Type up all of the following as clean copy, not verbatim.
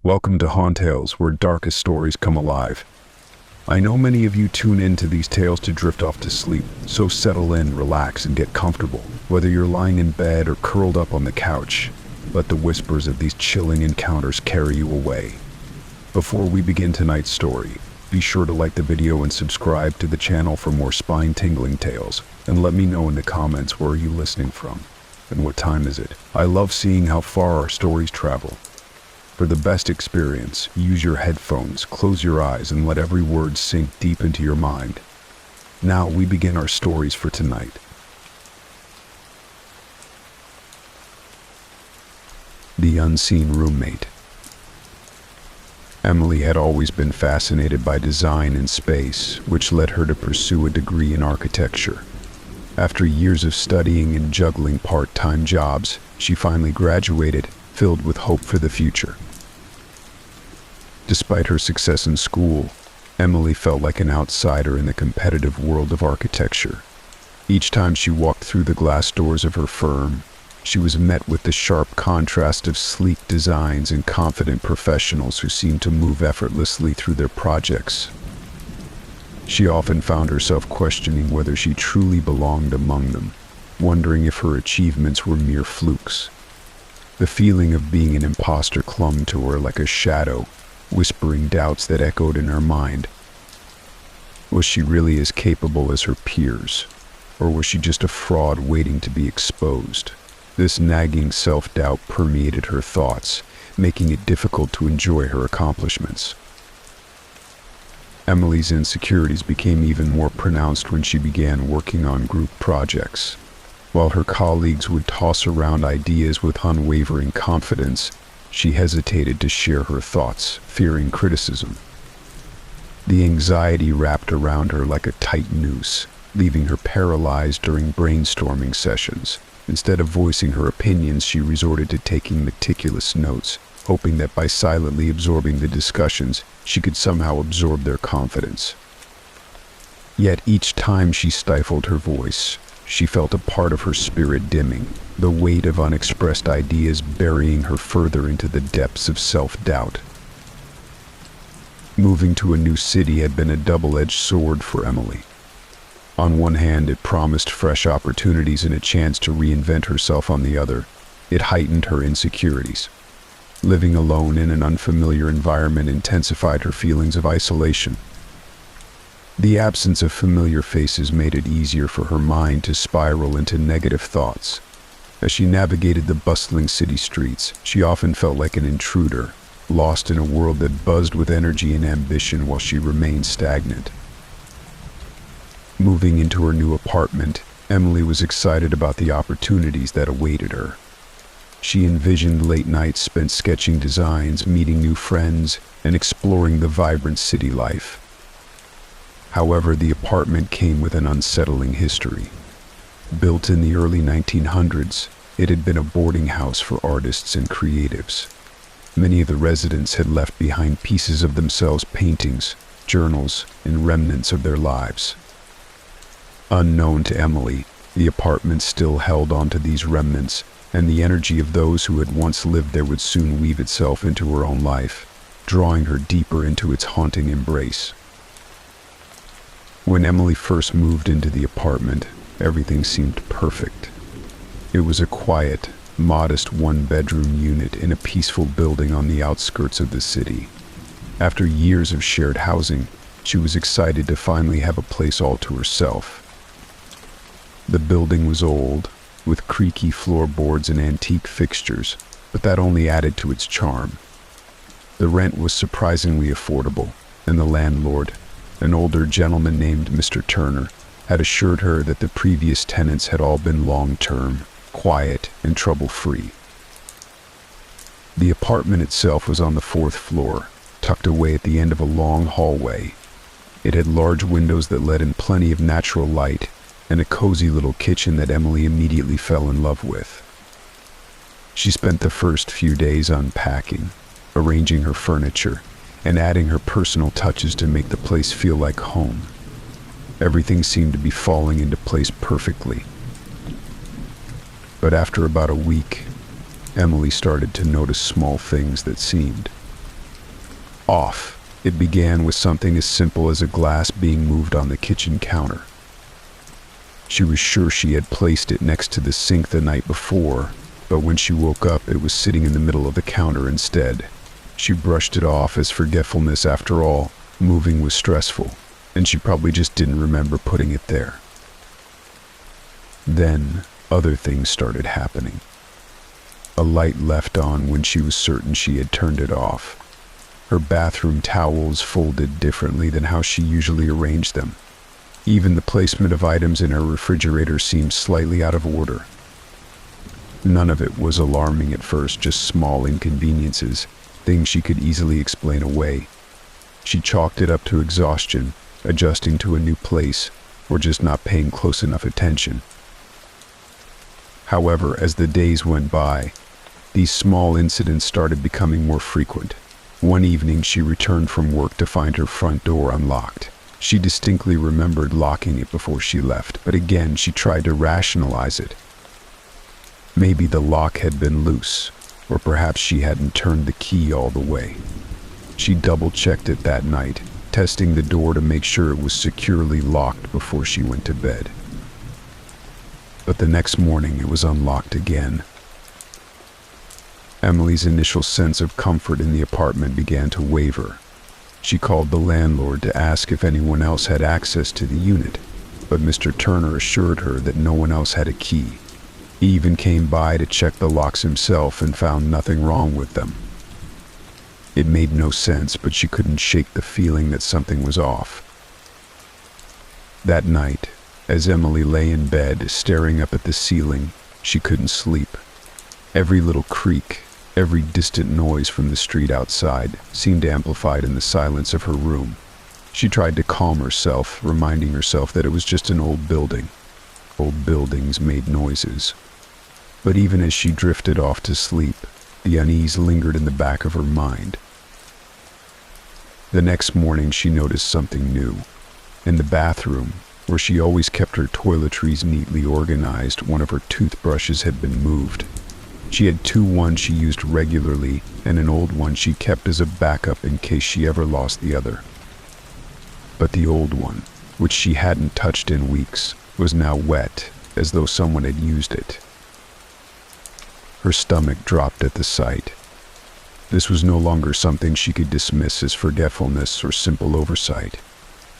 Welcome to Hauntales, where darkest stories come alive. I know many of you tune into these tales to drift off to sleep, so settle in, relax, and get comfortable. Whether you're lying in bed or curled up on the couch, let the whispers of these chilling encounters carry you away. Before we begin tonight's story, be sure to like the video and subscribe to the channel for more spine-tingling tales, and let me know in the comments where are you listening from, and what time is it. I love seeing how far our stories travel. For the best experience, use your headphones, close your eyes, and let every word sink deep into your mind. Now we begin our stories for tonight. The Unseen Roommate. Emily had always been fascinated by design and space, which led her to pursue a degree in architecture. After years of studying and juggling part-time jobs, she finally graduated, filled with hope for the future. Despite her success in school, Emily felt like an outsider in the competitive world of architecture. Each time she walked through the glass doors of her firm, she was met with the sharp contrast of sleek designs and confident professionals who seemed to move effortlessly through their projects. She often found herself questioning whether she truly belonged among them, wondering if her achievements were mere flukes. The feeling of being an imposter clung to her like a shadow, whispering doubts that echoed in her mind. Was she really as capable as her peers, or was she just a fraud waiting to be exposed? This nagging self-doubt permeated her thoughts, making it difficult to enjoy her accomplishments. Emily's insecurities became even more pronounced when she began working on group projects. While her colleagues would toss around ideas with unwavering confidence, she hesitated to share her thoughts, fearing criticism. The anxiety wrapped around her like a tight noose, leaving her paralyzed during brainstorming sessions. Instead of voicing her opinions, she resorted to taking meticulous notes, hoping that by silently absorbing the discussions, she could somehow absorb their confidence. Yet each time she stifled her voice, she felt a part of her spirit dimming, the weight of unexpressed ideas burying her further into the depths of self-doubt. Moving to a new city had been a double-edged sword for Emily. On one hand, it promised fresh opportunities and a chance to reinvent herself. On the other, it heightened her insecurities. Living alone in an unfamiliar environment intensified her feelings of isolation. The absence of familiar faces made it easier for her mind to spiral into negative thoughts. As she navigated the bustling city streets, she often felt like an intruder, lost in a world that buzzed with energy and ambition while she remained stagnant. Moving into her new apartment, Emily was excited about the opportunities that awaited her. She envisioned late nights spent sketching designs, meeting new friends, and exploring the vibrant city life. However, the apartment came with an unsettling history. Built in the early 1900s, it had been a boarding house for artists and creatives. Many of the residents had left behind pieces of themselves, paintings, journals, and remnants of their lives. Unknown to Emily, the apartment still held onto these remnants, and the energy of those who had once lived there would soon weave itself into her own life, drawing her deeper into its haunting embrace. When Emily first moved into the apartment, everything seemed perfect. It was a quiet, modest one-bedroom unit in a peaceful building on the outskirts of the city. After years of shared housing, she was excited to finally have a place all to herself. The building was old, with creaky floorboards and antique fixtures, but that only added to its charm. The rent was surprisingly affordable, and the landlord, an older gentleman named Mr. Turner, had assured her that the previous tenants had all been long-term, quiet, and trouble-free. The apartment itself was on the 4th floor, tucked away at the end of a long hallway. It had large windows that let in plenty of natural light, and a cozy little kitchen that Emily immediately fell in love with. She spent the first few days unpacking, arranging her furniture, and adding her personal touches to make the place feel like home. Everything seemed to be falling into place perfectly. But after about a week, Emily started to notice small things that seemed off. It began with something as simple as a glass being moved on the kitchen counter. She was sure she had placed it next to the sink the night before, but when she woke up, it was sitting in the middle of the counter instead. She brushed it off as forgetfulness after all. Moving was stressful, and she probably just didn't remember putting it there. Then, other things started happening. A light left on when she was certain she had turned it off. Her bathroom towels folded differently than how she usually arranged them. Even the placement of items in her refrigerator seemed slightly out of order. None of it was alarming at first, just small inconveniences, things she could easily explain away. She chalked it up to exhaustion, adjusting to a new place, or just not paying close enough attention. However, as the days went by, these small incidents started becoming more frequent. One evening, she returned from work to find her front door unlocked. She distinctly remembered locking it before she left, but again, she tried to rationalize it. Maybe the lock had been loose, or perhaps she hadn't turned the key all the way. She double-checked it that night, testing the door to make sure it was securely locked before she went to bed. But the next morning, it was unlocked again. Emily's initial sense of comfort in the apartment began to waver. She called the landlord to ask if anyone else had access to the unit, but Mr. Turner assured her that no one else had a key. He even came by to check the locks himself and found nothing wrong with them. It made no sense, but she couldn't shake the feeling that something was off. That night, as Emily lay in bed, staring up at the ceiling, she couldn't sleep. Every little creak, every distant noise from the street outside seemed amplified in the silence of her room. She tried to calm herself, reminding herself that it was just an old building. Old buildings made noises. But even as she drifted off to sleep, the unease lingered in the back of her mind. The next morning, she noticed something new. In the bathroom, where she always kept her toiletries neatly organized, one of her toothbrushes had been moved. She had two ones she used regularly and an old one she kept as a backup in case she ever lost the other. But the old one, which she hadn't touched in weeks, was now wet, as though someone had used it. Her stomach dropped at the sight. This was no longer something she could dismiss as forgetfulness or simple oversight.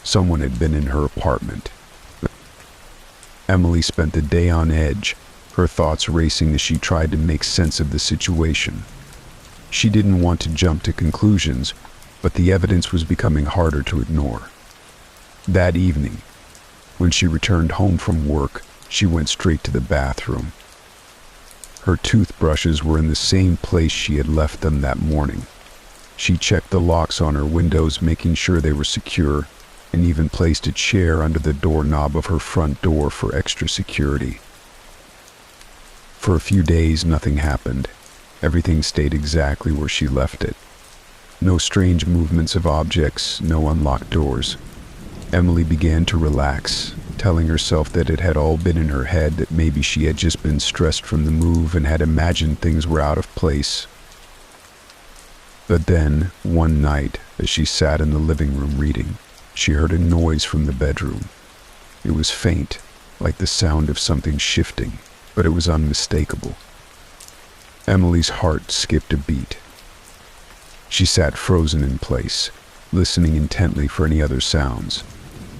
Someone had been in her apartment. Emily spent the day on edge, her thoughts racing as she tried to make sense of the situation. She didn't want to jump to conclusions, but the evidence was becoming harder to ignore. That evening, when she returned home from work, she went straight to the bathroom. Her toothbrushes were in the same place she had left them that morning. She checked the locks on her windows, making sure they were secure, and even placed a chair under the doorknob of her front door for extra security. For a few days, nothing happened. Everything stayed exactly where she left it. No strange movements of objects, no unlocked doors. Emily began to relax, telling herself that it had all been in her head, that maybe she had just been stressed from the move and had imagined things were out of place. But then, one night, as she sat in the living room reading, she heard a noise from the bedroom. It was faint, like the sound of something shifting, but it was unmistakable. Emily's heart skipped a beat. She sat frozen in place, listening intently for any other sounds.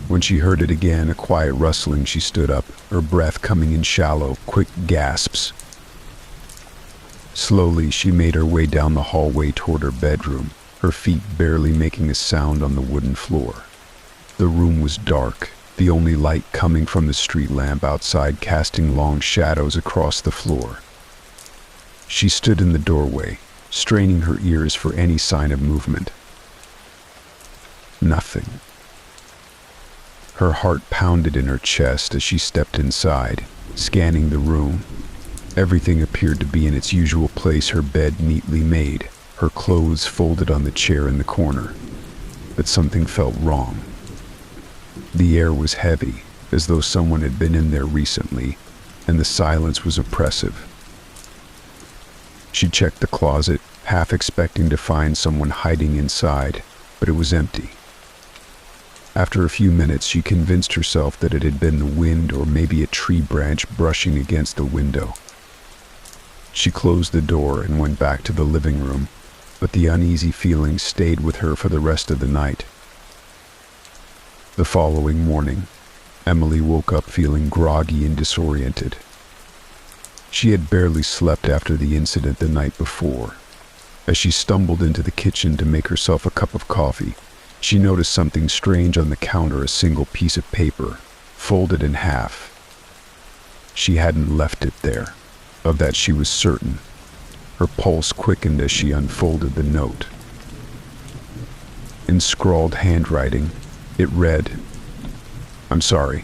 When she heard it again, a quiet rustling, she stood up, her breath coming in shallow, quick gasps. Slowly, she made her way down the hallway toward her bedroom, her feet barely making a sound on the wooden floor. The room was dark, the only light coming from the street lamp outside casting long shadows across the floor. She stood in the doorway, straining her ears for any sign of movement. Nothing. Her heart pounded in her chest as she stepped inside, scanning the room. Everything appeared to be in its usual place, her bed neatly made, her clothes folded on the chair in the corner. But something felt wrong. The air was heavy, as though someone had been in there recently, and the silence was oppressive. She checked the closet, half expecting to find someone hiding inside, but it was empty. After a few minutes, she convinced herself that it had been the wind or maybe a tree branch brushing against the window. She closed the door and went back to the living room, but the uneasy feeling stayed with her for the rest of the night. The following morning, Emily woke up feeling groggy and disoriented. She had barely slept after the incident the night before. As she stumbled into the kitchen to make herself a cup of coffee, she noticed something strange on the counter, a single piece of paper, folded in half. She hadn't left it there. Of that she was certain. Her pulse quickened as she unfolded the note. In scrawled handwriting, it read, "I'm sorry."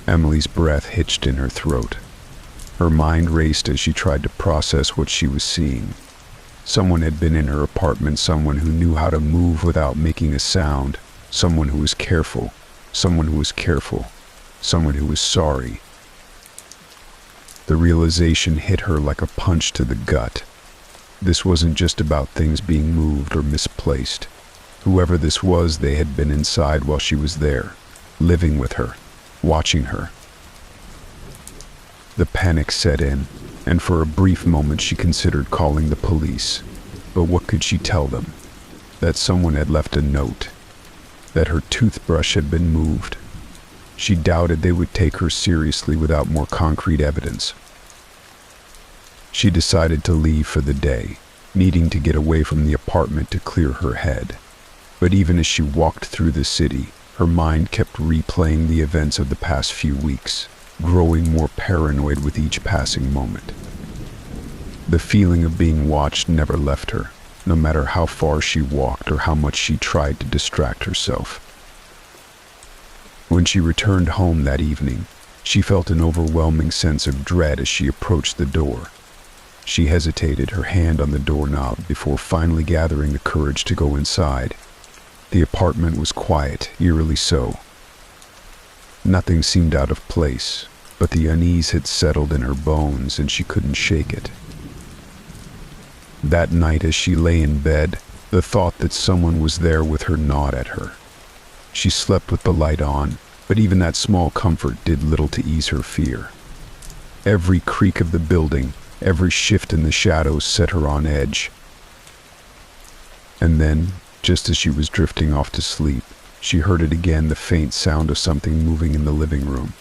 Emily's breath hitched in her throat. Her mind raced as she tried to process what she was seeing. Someone had been in her apartment, someone who knew how to move without making a sound, someone who was careful, someone who was careful, someone who was sorry. The realization hit her like a punch to the gut. This wasn't just about things being moved or misplaced. Whoever this was, they had been inside while she was there, living with her, watching her. The panic set in, and for a brief moment she considered calling the police. But what could she tell them? That someone had left a note, that her toothbrush had been moved. She doubted they would take her seriously without more concrete evidence. She decided to leave for the day, needing to get away from the apartment to clear her head. But even as she walked through the city, her mind kept replaying the events of the past few weeks, growing more paranoid with each passing moment. The feeling of being watched never left her, no matter how far she walked or how much she tried to distract herself. When she returned home that evening, she felt an overwhelming sense of dread as she approached the door. She hesitated, her hand on the doorknob, before finally gathering the courage to go inside. The apartment was quiet, eerily so. Nothing seemed out of place, but the unease had settled in her bones and she couldn't shake it. That night as she lay in bed, the thought that someone was there with her gnawed at her. She slept with the light on, but even that small comfort did little to ease her fear. Every creak of the building, every shift in the shadows set her on edge. And then, just as she was drifting off to sleep, she heard it again, the faint sound of something moving in the living room.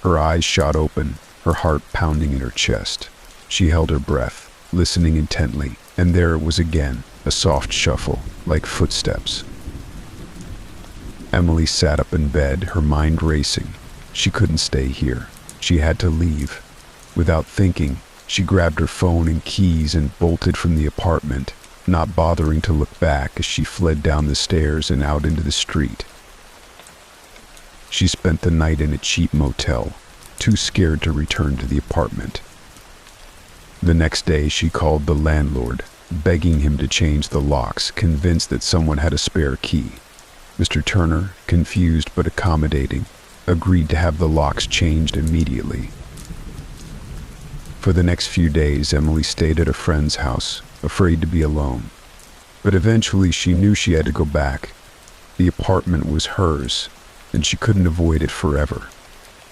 Her eyes shot open, her heart pounding in her chest. She held her breath, listening intently, and there it was again, a soft shuffle, like footsteps. Emily sat up in bed, her mind racing. She couldn't stay here. She had to leave. Without thinking, she grabbed her phone and keys and bolted from the apartment, not bothering to look back as she fled down the stairs and out into the street. She spent the night in a cheap motel, too scared to return to the apartment. The next day she called the landlord, begging him to change the locks, convinced that someone had a spare key. Mr. Turner, confused but accommodating, agreed to have the locks changed immediately. For the next few days, Emily stayed at a friend's house, afraid to be alone. But eventually she knew she had to go back. The apartment was hers, and she couldn't avoid it forever.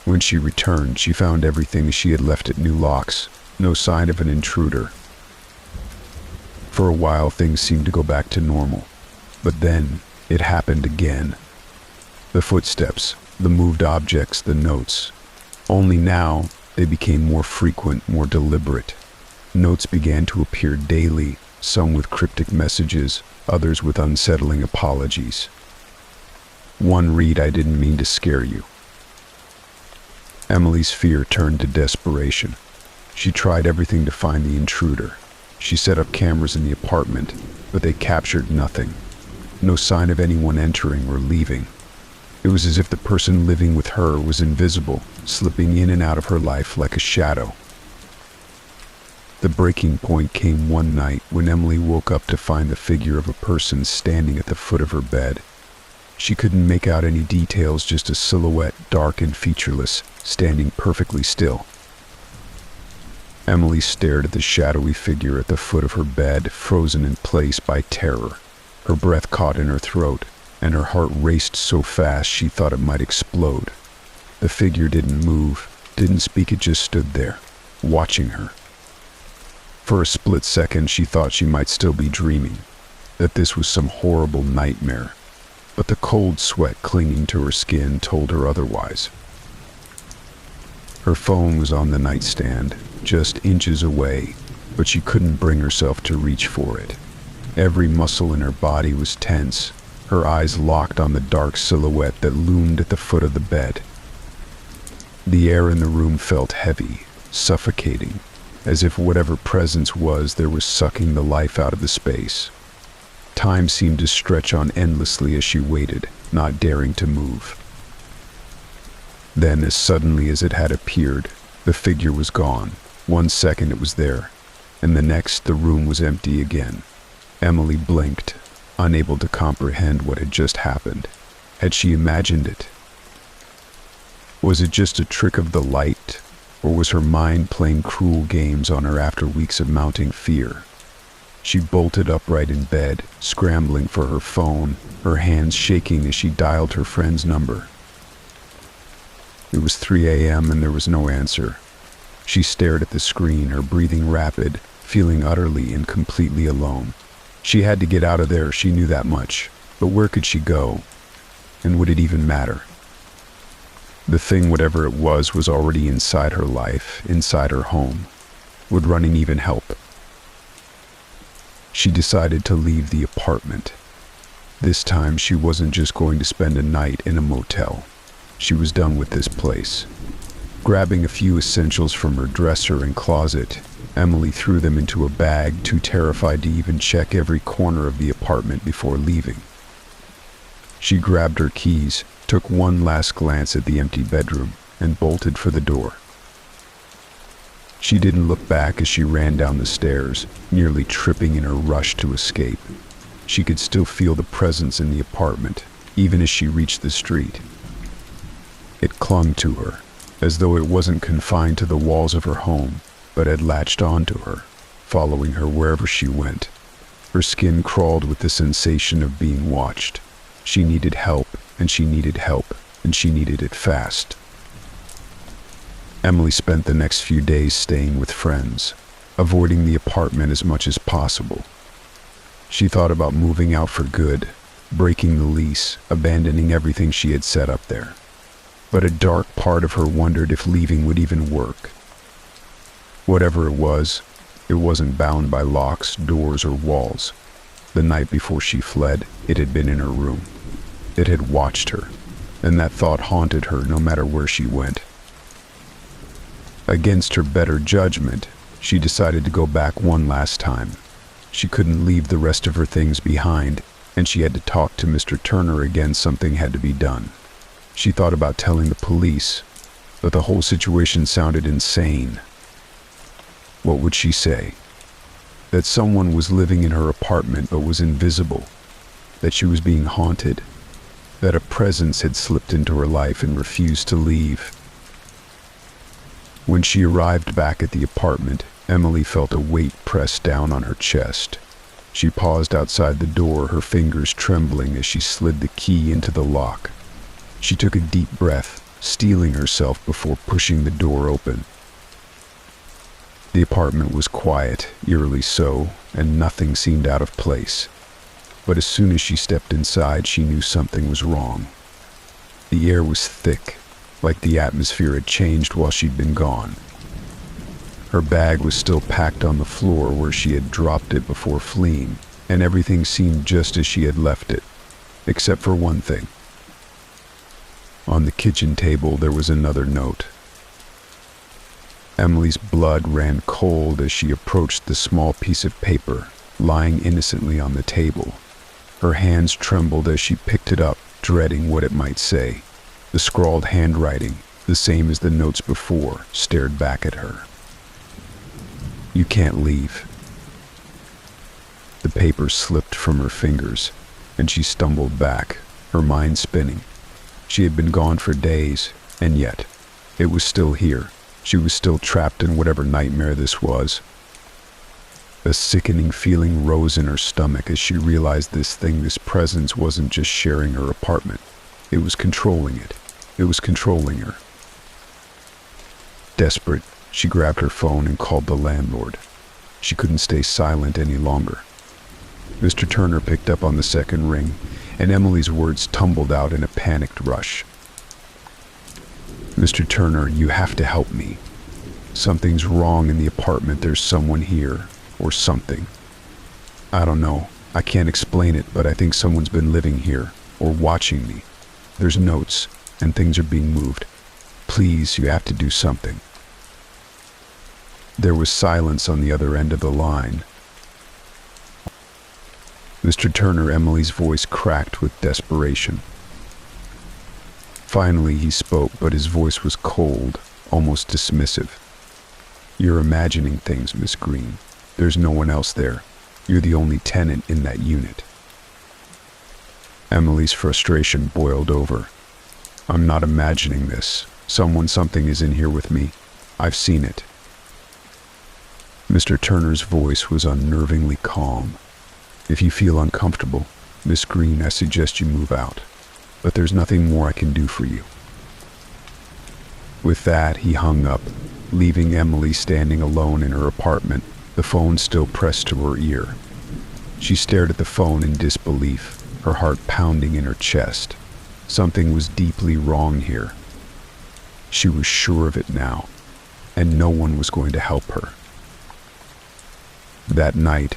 When she returned, she found everything as she had left it, new locks, no sign of an intruder. For a while, things seemed to go back to normal. But then, it happened again. The footsteps, the moved objects, the notes. Only now, they became more frequent, more deliberate. Notes began to appear daily, some with cryptic messages, others with unsettling apologies. One read, "I didn't mean to scare you." Emily's fear turned to desperation. She tried everything to find the intruder. She set up cameras in the apartment, but they captured nothing. No sign of anyone entering or leaving. It was as if the person living with her was invisible, slipping in and out of her life like a shadow. The breaking point came one night when Emily woke up to find the figure of a person standing at the foot of her bed. She couldn't make out any details, just a silhouette, dark and featureless, standing perfectly still. Emily stared at the shadowy figure at the foot of her bed, frozen in place by terror. Her breath caught in her throat, and her heart raced so fast she thought it might explode. The figure didn't move, didn't speak, it just stood there, watching her. For a split second she thought she might still be dreaming, that this was some horrible nightmare, but the cold sweat clinging to her skin told her otherwise. Her phone was on the nightstand, just inches away, but she couldn't bring herself to reach for it. Every muscle in her body was tense, her eyes locked on the dark silhouette that loomed at the foot of the bed. The air in the room felt heavy, suffocating, as if whatever presence was there was sucking the life out of the space. Time seemed to stretch on endlessly as she waited, not daring to move. Then, as suddenly as it had appeared, the figure was gone. 1 second it was there, and the next the room was empty again. Emily blinked, unable to comprehend what had just happened. Had she imagined it? Was it just a trick of the light, or was her mind playing cruel games on her after weeks of mounting fear? She bolted upright in bed, scrambling for her phone, her hands shaking as she dialed her friend's number. It was 3 a.m. and there was no answer. She stared at the screen, her breathing rapid, feeling utterly and completely alone. She had to get out of there, she knew that much. But where could she go? And would it even matter? The thing, whatever it was already inside her life, inside her home. Would running even help? She decided to leave the apartment. This time she wasn't just going to spend a night in a motel. She was done with this place. Grabbing a few essentials from her dresser and closet, Emily threw them into a bag, too terrified to even check every corner of the apartment before leaving. She grabbed her keys, took one last glance at the empty bedroom, and bolted for the door. She didn't look back as she ran down the stairs, nearly tripping in her rush to escape. She could still feel the presence in the apartment, even as she reached the street. It clung to her, as though it wasn't confined to the walls of her home, but had latched onto her, following her wherever she went. Her skin crawled with the sensation of being watched. She needed help, and she needed help, and she needed it fast. Emily spent the next few days staying with friends, avoiding the apartment as much as possible. She thought about moving out for good, breaking the lease, abandoning everything she had set up there. But a dark part of her wondered if leaving would even work. Whatever it wasn't bound by locks, doors, or walls. The night before she fled, it had been in her room. It had watched her, and that thought haunted her no matter where she went. Against her better judgment, she decided to go back one last time. She couldn't leave the rest of her things behind, and she had to talk to Mr. Turner again. Something had to be done. She thought about telling the police, but the whole situation sounded insane. What would she say? That someone was living in her apartment but was invisible, that she was being haunted, that a presence had slipped into her life and refused to leave. When she arrived back at the apartment, Emily felt a weight pressed down on her chest. She paused outside the door, her fingers trembling as she slid the key into the lock. She took a deep breath, steeling herself before pushing the door open. The apartment was quiet, eerily so, and nothing seemed out of place. But as soon as she stepped inside, she knew something was wrong. The air was thick, like the atmosphere had changed while she'd been gone. Her bag was still packed on the floor where she had dropped it before fleeing, and everything seemed just as she had left it, except for one thing. On the kitchen table there was another note. Emily's blood ran cold as she approached the small piece of paper lying innocently on the table. Her hands trembled as she picked it up, dreading what it might say. The scrawled handwriting, the same as the notes before, stared back at her. "You can't leave." The paper slipped from her fingers, and she stumbled back, her mind spinning. She had been gone for days, and yet, it was still here, She was still trapped in whatever nightmare this was. A sickening feeling rose in her stomach as she realized this presence wasn't just sharing her apartment. It was controlling it. It was controlling her. Desperate, she grabbed her phone and called the landlord. She couldn't stay silent any longer. Mr. Turner picked up on the second ring, and Emily's words tumbled out in a panicked rush. "Mr. Turner, you have to help me. Something's wrong in the apartment. There's someone here, or something. I don't know. I can't explain it, but I think someone's been living here, or watching me. There's notes, and things are being moved. Please, you have to do something." There was silence on the other end of the line. "Mr. Turner," Emily's voice cracked with desperation. Finally he spoke, but his voice was cold, almost dismissive. "You're imagining things, Miss Green. There's no one else there. You're the only tenant in that unit." Emily's frustration boiled over. "I'm not imagining this. Something is in here with me. I've seen it." Mr. Turner's voice was unnervingly calm. "If you feel uncomfortable, Miss Green, I suggest you move out. But there's nothing more I can do for you." With that, he hung up, leaving Emily standing alone in her apartment, the phone still pressed to her ear. She stared at the phone in disbelief, her heart pounding in her chest. Something was deeply wrong here. She was sure of it now, and no one was going to help her. That night,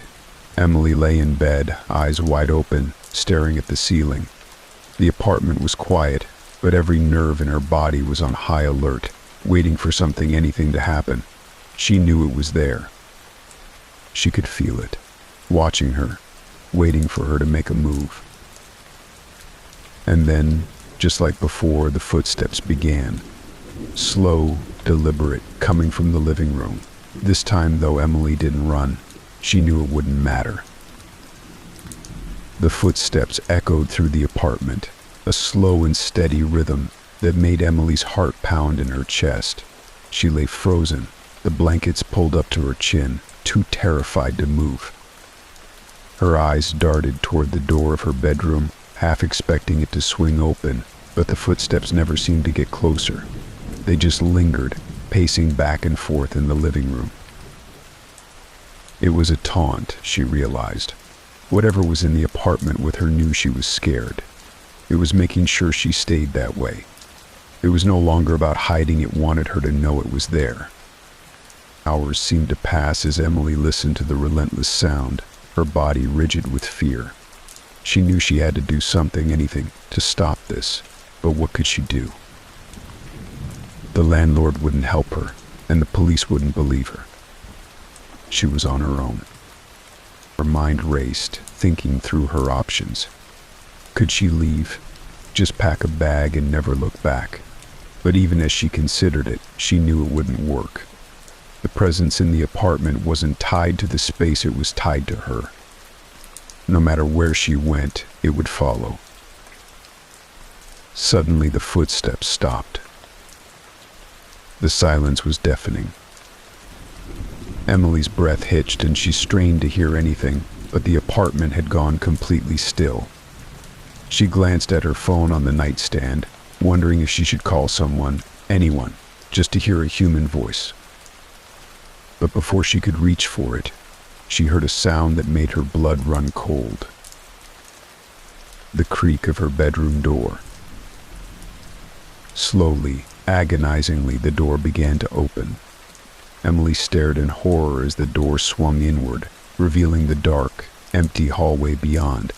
Emily lay in bed, eyes wide open, staring at the ceiling. The apartment was quiet, but every nerve in her body was on high alert, waiting for anything to happen. She knew it was there. She could feel it, watching her, waiting for her to make a move. And then, just like before, the footsteps began. Slow, deliberate, coming from the living room. This time, though, Emily didn't run. She knew it wouldn't matter. The footsteps echoed through the apartment, a slow and steady rhythm that made Emily's heart pound in her chest. She lay frozen, the blankets pulled up to her chin, too terrified to move. Her eyes darted toward the door of her bedroom, half expecting it to swing open, but the footsteps never seemed to get closer. They just lingered, pacing back and forth in the living room. It was a taunt, she realized. Whatever was in the apartment with her knew she was scared. It was making sure she stayed that way. It was no longer about hiding, it wanted her to know it was there. Hours seemed to pass as Emily listened to the relentless sound, her body rigid with fear. She knew she had to do something, anything, to stop this, but what could she do? The landlord wouldn't help her, and the police wouldn't believe her. She was on her own. Her mind raced, thinking through her options. Could she leave? Just pack a bag and never look back? But even as she considered it, she knew it wouldn't work. The presence in the apartment wasn't tied to the space, it was tied to her. No matter where she went, it would follow. Suddenly the footsteps stopped. The silence was deafening. Emily's breath hitched and she strained to hear anything, but the apartment had gone completely still. She glanced at her phone on the nightstand, wondering if she should call someone, anyone, just to hear a human voice. But before she could reach for it, she heard a sound that made her blood run cold. The creak of her bedroom door. Slowly, agonizingly, the door began to open. Emily stared in horror as the door swung inward, revealing the dark, empty hallway beyond.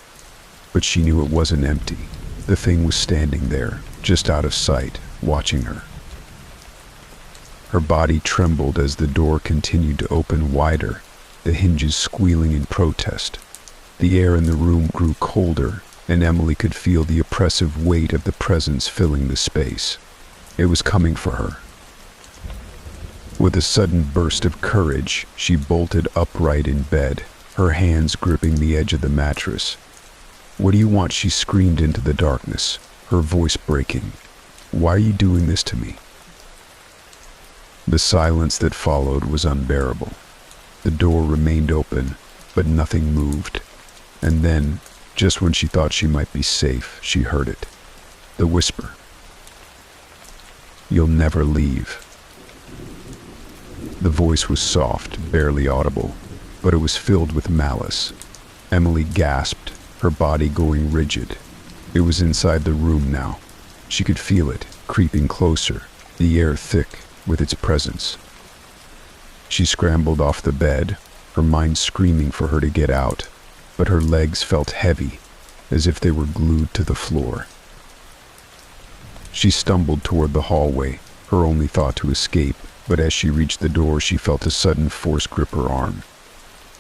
But she knew it wasn't empty. The thing was standing there, just out of sight, watching her. Her body trembled as the door continued to open wider, the hinges squealing in protest. The air in the room grew colder, and Emily could feel the oppressive weight of the presence filling the space. It was coming for her. With a sudden burst of courage, she bolted upright in bed, her hands gripping the edge of the mattress. "What do you want?" she screamed into the darkness, her voice breaking. "Why are you doing this to me?" The silence that followed was unbearable. The door remained open, but nothing moved. And then, just when she thought she might be safe, she heard it. The whisper. "You'll never leave." The voice was soft, barely audible, but it was filled with malice. Emily gasped, her body going rigid. It was inside the room now. She could feel it, creeping closer, the air thick with its presence. She scrambled off the bed, her mind screaming for her to get out, but her legs felt heavy, as if they were glued to the floor. She stumbled toward the hallway, her only thought to escape, but as she reached the door, she felt a sudden force grip her arm.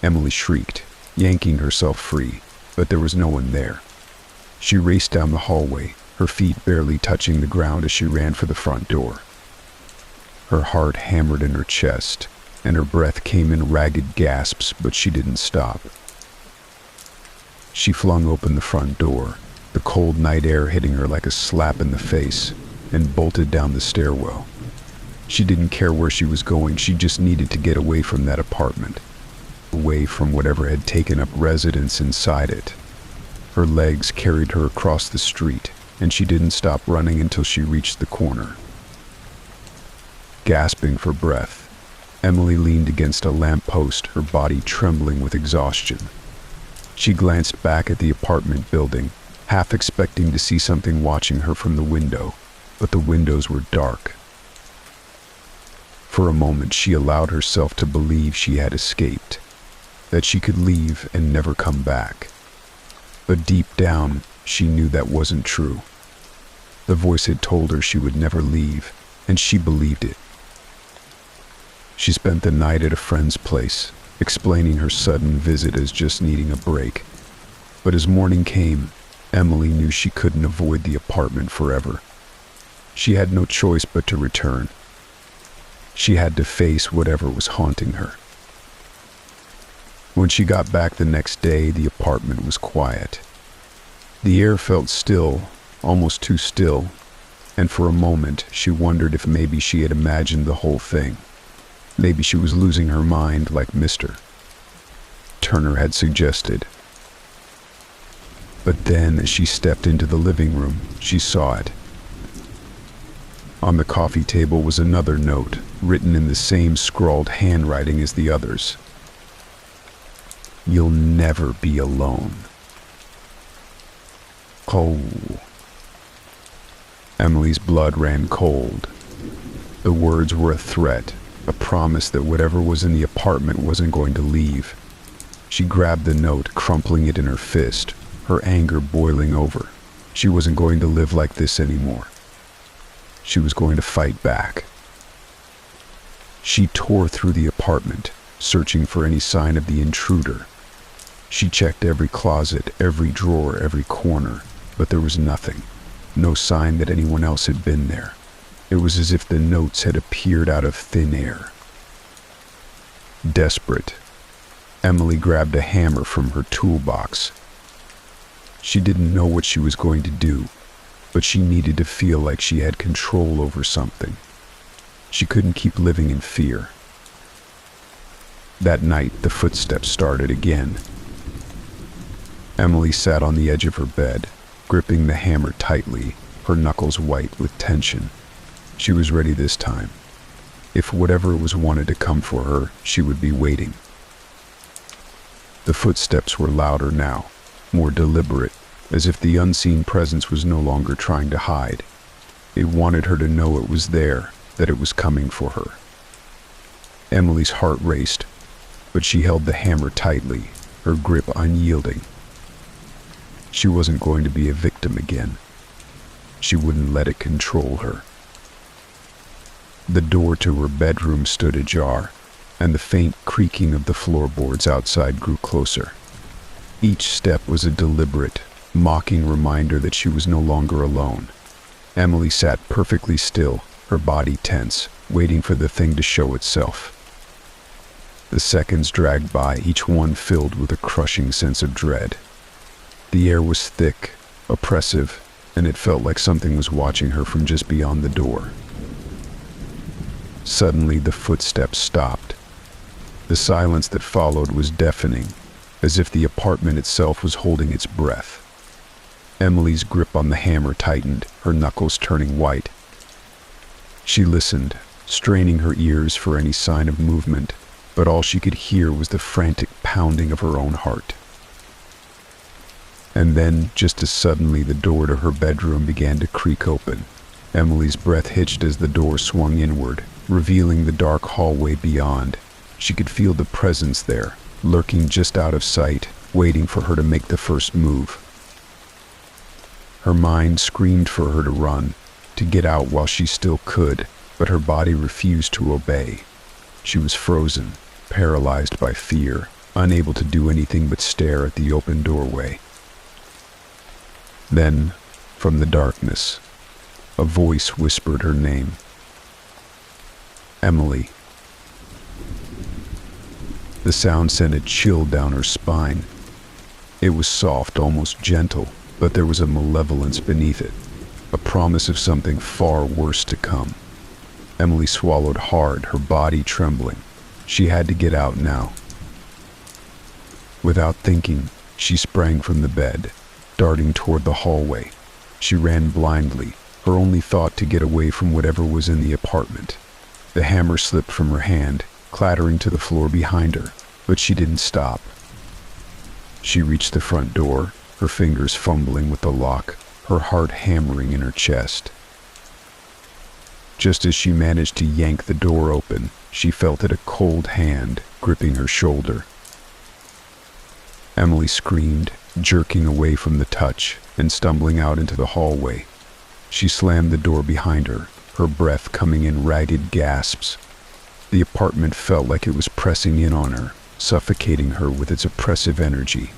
Emily shrieked, yanking herself free, but there was no one there. She raced down the hallway, her feet barely touching the ground as she ran for the front door. Her heart hammered in her chest, and her breath came in ragged gasps, but she didn't stop. She flung open the front door, the cold night air hitting her like a slap in the face, and bolted down the stairwell. She didn't care where she was going, she just needed to get away from that apartment, away from whatever had taken up residence inside it. Her legs carried her across the street, and she didn't stop running until she reached the corner. Gasping for breath, Emily leaned against a lamppost, her body trembling with exhaustion. She glanced back at the apartment building, half expecting to see something watching her from the window, but the windows were dark. For a moment, she allowed herself to believe she had escaped, that she could leave and never come back. But deep down, she knew that wasn't true. The voice had told her she would never leave, and she believed it. She spent the night at a friend's place, explaining her sudden visit as just needing a break. But as morning came, Emily knew she couldn't avoid the apartment forever. She had no choice but to return. She had to face whatever was haunting her. When she got back the next day, the apartment was quiet. The air felt still, almost too still, and for a moment she wondered if maybe she had imagined the whole thing. Maybe she was losing her mind like Mr. Turner had suggested. But then, as she stepped into the living room, she saw it. On the coffee table was another note, written in the same scrawled handwriting as the others. "You'll never be alone." Oh. Emily's blood ran cold. The words were a threat, a promise that whatever was in the apartment wasn't going to leave. She grabbed the note, crumpling it in her fist, her anger boiling over. She wasn't going to live like this anymore. She was going to fight back. She tore through the apartment, searching for any sign of the intruder. She checked every closet, every drawer, every corner, but there was nothing. No sign that anyone else had been there. It was as if the notes had appeared out of thin air. Desperate, Emily grabbed a hammer from her toolbox. She didn't know what she was going to do, but she needed to feel like she had control over something. She couldn't keep living in fear. That night, the footsteps started again. Emily sat on the edge of her bed, gripping the hammer tightly, her knuckles white with tension. She was ready this time. If whatever it was wanted to come for her, she would be waiting. The footsteps were louder now, more deliberate, as if the unseen presence was no longer trying to hide. It wanted her to know it was there, that it was coming for her. Emily's heart raced, but she held the hammer tightly, her grip unyielding. She wasn't going to be a victim again. She wouldn't let it control her. The door to her bedroom stood ajar, and the faint creaking of the floorboards outside grew closer. Each step was a deliberate, mocking reminder that she was no longer alone. Emily sat perfectly still, her body tense, waiting for the thing to show itself. The seconds dragged by, each one filled with a crushing sense of dread. The air was thick, oppressive, and it felt like something was watching her from just beyond the door. Suddenly, the footsteps stopped. The silence that followed was deafening, as if the apartment itself was holding its breath. Emily's grip on the hammer tightened, her knuckles turning white. She listened, straining her ears for any sign of movement, but all she could hear was the frantic pounding of her own heart. And then, just as suddenly, the door to her bedroom began to creak open. Emily's breath hitched as the door swung inward, revealing the dark hallway beyond. She could feel the presence there, lurking just out of sight, waiting for her to make the first move. Her mind screamed for her to run, to get out while she still could, but her body refused to obey. She was frozen, paralyzed by fear, unable to do anything but stare at the open doorway. Then, from the darkness, a voice whispered her name. Emily. The sound sent a chill down her spine. It was soft, almost gentle, but there was a malevolence beneath it, a promise of something far worse to come. Emily swallowed hard, her body trembling. She had to get out now. Without thinking, she sprang from the bed, darting toward the hallway. She ran blindly, her only thought to get away from whatever was in the apartment. The hammer slipped from her hand, clattering to the floor behind her, but she didn't stop. She reached the front door, her fingers fumbling with the lock, her heart hammering in her chest. Just as she managed to yank the door open, she felt it a cold hand gripping her shoulder. Emily screamed, jerking away from the touch and stumbling out into the hallway. She slammed the door behind her, her breath coming in ragged gasps. The apartment felt like it was pressing in on her, suffocating her with its oppressive energy.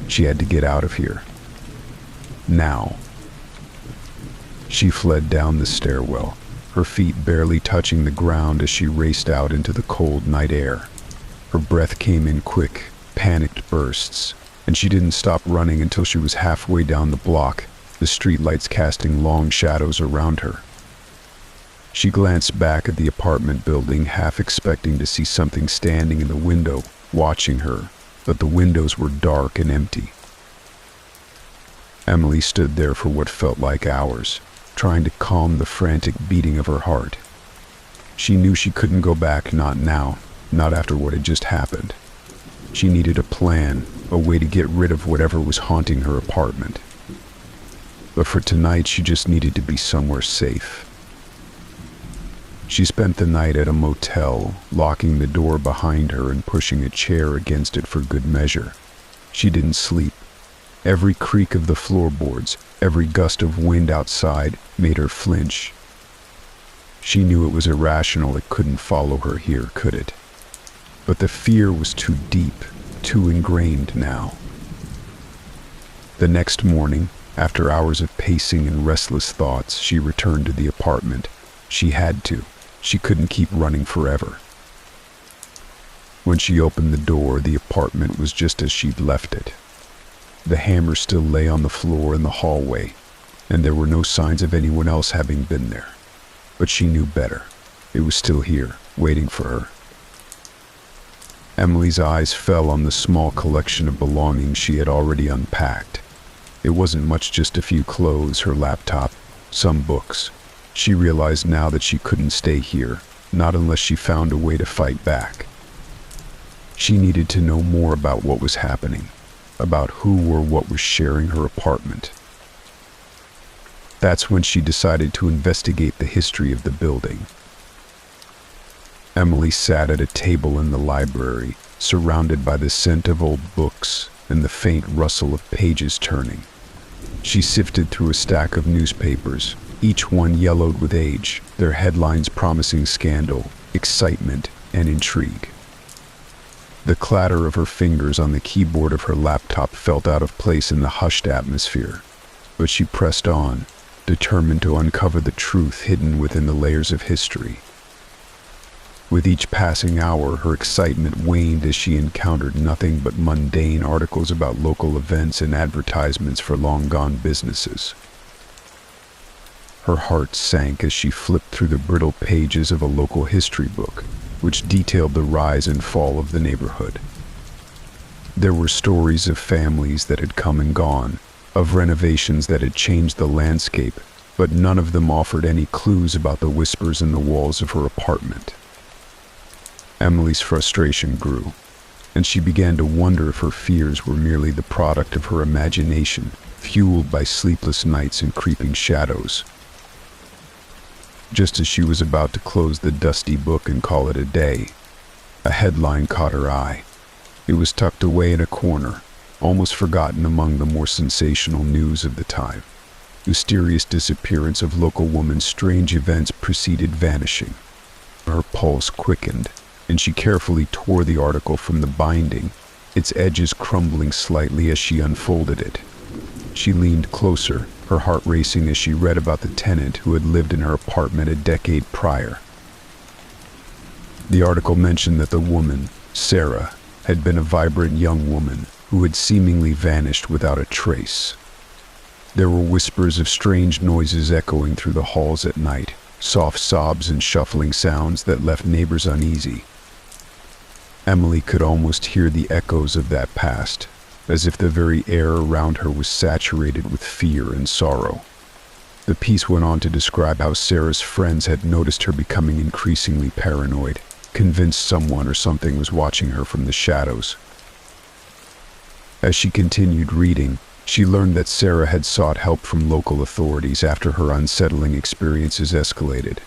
She had to get out of here. Now. She fled down the stairwell, her feet barely touching the ground as she raced out into the cold night air. Her breath came in quick, panicked bursts, and she didn't stop running until she was halfway down the block, the streetlights casting long shadows around her. She glanced back at the apartment building, half expecting to see something standing in the window, watching her, but the windows were dark and empty. Emily stood there for what felt like hours, trying to calm the frantic beating of her heart. She knew she couldn't go back, not now, not after what had just happened. She needed a plan, a way to get rid of whatever was haunting her apartment. But for tonight, she just needed to be somewhere safe. She spent the night at a motel, locking the door behind her and pushing a chair against it for good measure. She didn't sleep. Every creak of the floorboards, every gust of wind outside made her flinch. She knew it was irrational, it couldn't follow her here, could it? But the fear was too deep, too ingrained now. The next morning, after hours of pacing and restless thoughts, she returned to the apartment. She had to. She couldn't keep running forever. When she opened the door, the apartment was just as she'd left it. The hammer still lay on the floor in the hallway, and there were no signs of anyone else having been there. But she knew better. It was still here, waiting for her. Emily's eyes fell on the small collection of belongings she had already unpacked. It wasn't much, just a few clothes, her laptop, some books. She realized now that she couldn't stay here, not unless she found a way to fight back. She needed to know more about what was happening, about who or what was sharing her apartment. That's when she decided to investigate the history of the building. Emily sat at a table in the library, surrounded by the scent of old books and the faint rustle of pages turning. She sifted through a stack of newspapers, each one yellowed with age, their headlines promising scandal, excitement, and intrigue. The clatter of her fingers on the keyboard of her laptop felt out of place in the hushed atmosphere, but she pressed on, determined to uncover the truth hidden within the layers of history. With each passing hour, her excitement waned as she encountered nothing but mundane articles about local events and advertisements for long-gone businesses. Her heart sank as she flipped through the brittle pages of a local history book, which detailed the rise and fall of the neighborhood. There were stories of families that had come and gone, of renovations that had changed the landscape, but none of them offered any clues about the whispers in the walls of her apartment. Emily's frustration grew, and she began to wonder if her fears were merely the product of her imagination, fueled by sleepless nights and creeping shadows. Just as she was about to close the dusty book and call it a day, a headline caught her eye. It was tucked away in a corner, almost forgotten among the more sensational news of the time. Mysterious disappearance of local woman's strange events preceded vanishing. Her pulse quickened, and she carefully tore the article from the binding, its edges crumbling slightly as she unfolded it. She leaned closer, her heart racing as she read about the tenant who had lived in her apartment a decade prior. The article mentioned that the woman, Sarah, had been a vibrant young woman who had seemingly vanished without a trace. There were whispers of strange noises echoing through the halls at night, soft sobs and shuffling sounds that left neighbors uneasy. Emily could almost hear the echoes of that past, as if the very air around her was saturated with fear and sorrow. The piece went on to describe how Sarah's friends had noticed her becoming increasingly paranoid, convinced someone or something was watching her from the shadows. As she continued reading, she learned that Sarah had sought help from local authorities after her unsettling experiences escalated.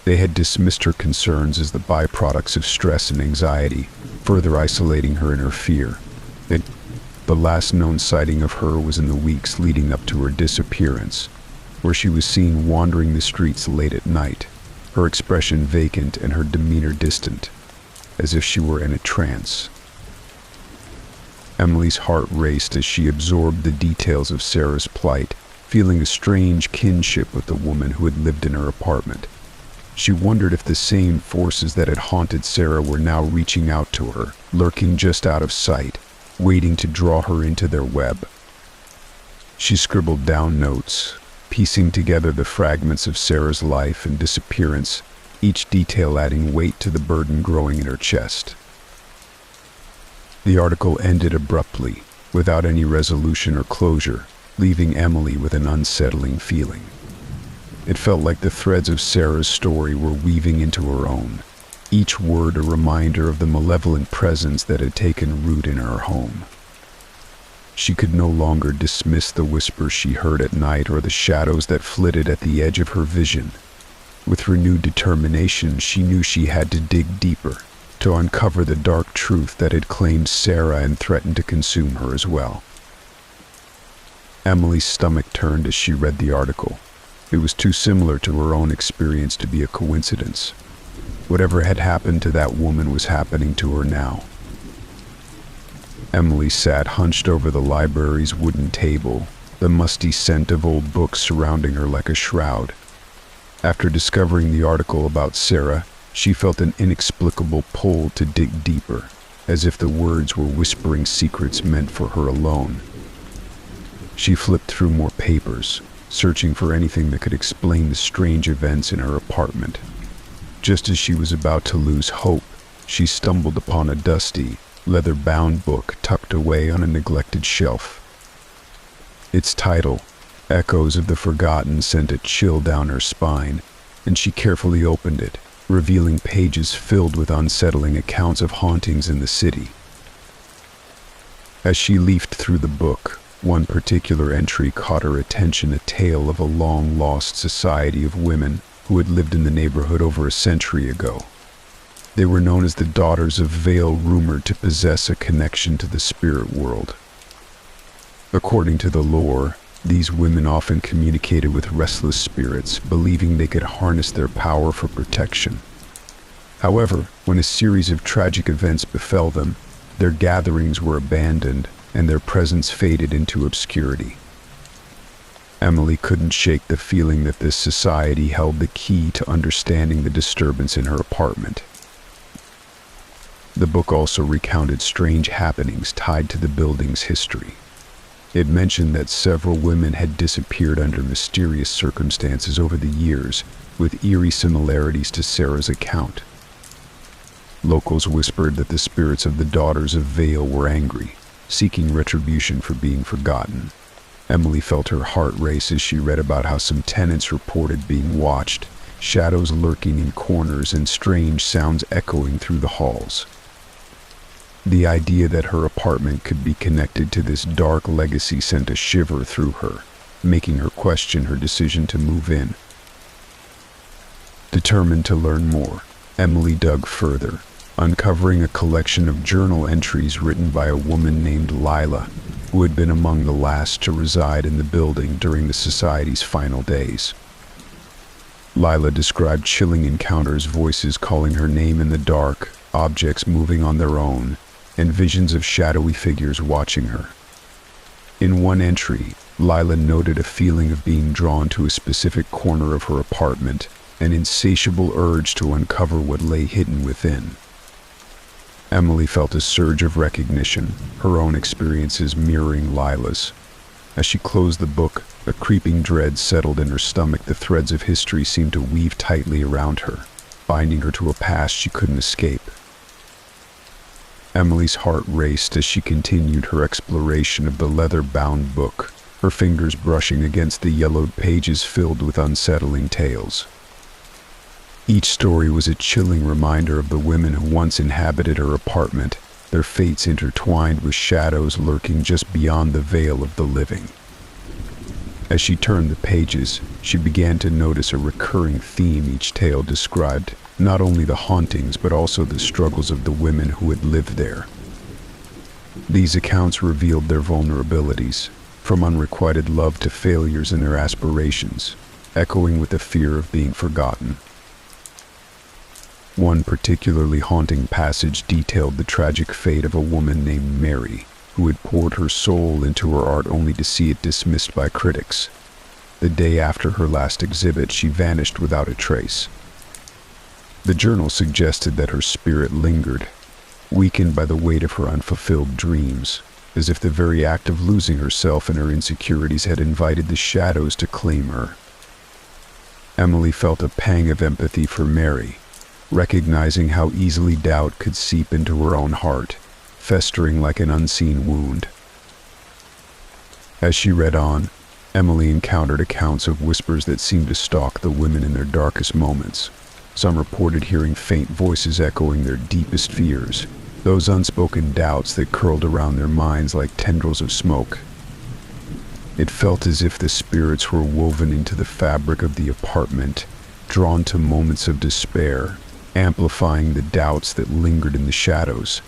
They had dismissed her concerns as the byproducts of stress and anxiety, further isolating her in her fear. The last known sighting of her was in the weeks leading up to her disappearance, where she was seen wandering the streets late at night, her expression vacant and her demeanor distant, as if she were in a trance. Emily's heart raced as she absorbed the details of Sarah's plight, feeling a strange kinship with the woman who had lived in her apartment. She wondered if the same forces that had haunted Sarah were now reaching out to her, lurking just out of sight, waiting to draw her into their web. She scribbled down notes, piecing together the fragments of Sarah's life and disappearance, each detail adding weight to the burden growing in her chest. The article ended abruptly, without any resolution or closure, leaving Emily with an unsettling feeling. It felt like the threads of Sarah's story were weaving into her own, each word a reminder of the malevolent presence that had taken root in her home. She could no longer dismiss the whispers she heard at night or the shadows that flitted at the edge of her vision. With renewed determination, she knew she had to dig deeper, to uncover the dark truth that had claimed Sarah and threatened to consume her as well. Emily's stomach turned as she read the article. It was too similar to her own experience to be a coincidence. Whatever had happened to that woman was happening to her now. Emily sat hunched over the library's wooden table, the musty scent of old books surrounding her like a shroud. After discovering the article about Sarah, she felt an inexplicable pull to dig deeper, as if the words were whispering secrets meant for her alone. She flipped through more papers, searching for anything that could explain the strange events in her apartment. Just as she was about to lose hope, she stumbled upon a dusty, leather-bound book tucked away on a neglected shelf. Its title, Echoes of the Forgotten, sent a chill down her spine, and she carefully opened it, revealing pages filled with unsettling accounts of hauntings in the city. As she leafed through the book, one particular entry caught her attention, a tale of a long-lost society of women who had lived in the neighborhood over a century ago. They were known as the Daughters of Vale, rumored to possess a connection to the spirit world. According to the lore, these women often communicated with restless spirits, believing they could harness their power for protection. However, when a series of tragic events befell them, their gatherings were abandoned and their presence faded into obscurity. Emily couldn't shake the feeling that this society held the key to understanding the disturbance in her apartment. The book also recounted strange happenings tied to the building's history. It mentioned that several women had disappeared under mysterious circumstances over the years, with eerie similarities to Sarah's account. Locals whispered that the spirits of the daughters of Vale were angry, seeking retribution for being forgotten. Emily felt her heart race as she read about how some tenants reported being watched, shadows lurking in corners and strange sounds echoing through the halls. The idea that her apartment could be connected to this dark legacy sent a shiver through her, making her question her decision to move in. Determined to learn more, Emily dug further, uncovering a collection of journal entries written by a woman named Lila, who had been among the last to reside in the building during the society's final days. Lila described chilling encounters, voices calling her name in the dark, objects moving on their own, and visions of shadowy figures watching her. In one entry, Lila noted a feeling of being drawn to a specific corner of her apartment, an insatiable urge to uncover what lay hidden within. Emily felt a surge of recognition, her own experiences mirroring Lila's. As she closed the book, a creeping dread settled in her stomach. The threads of history seemed to weave tightly around her, binding her to a past she couldn't escape. Emily's heart raced as she continued her exploration of the leather-bound book, her fingers brushing against the yellowed pages filled with unsettling tales. Each story was a chilling reminder of the women who once inhabited her apartment, their fates intertwined with shadows lurking just beyond the veil of the living. As she turned the pages, she began to notice a recurring theme each tale described, not only the hauntings but also the struggles of the women who had lived there. These accounts revealed their vulnerabilities, from unrequited love to failures in their aspirations, echoing with the fear of being forgotten. One particularly haunting passage detailed the tragic fate of a woman named Mary, who had poured her soul into her art only to see it dismissed by critics. The day after her last exhibit, she vanished without a trace. The journal suggested that her spirit lingered, weakened by the weight of her unfulfilled dreams, as if the very act of losing herself and her insecurities had invited the shadows to claim her. Emily felt a pang of empathy for Mary, recognizing how easily doubt could seep into her own heart, festering like an unseen wound. As she read on, Emily encountered accounts of whispers that seemed to stalk the women in their darkest moments. Some reported hearing faint voices echoing their deepest fears, those unspoken doubts that curled around their minds like tendrils of smoke. It felt as if the spirits were woven into the fabric of the apartment, drawn to moments of despair, amplifying the doubts that lingered in the shadows.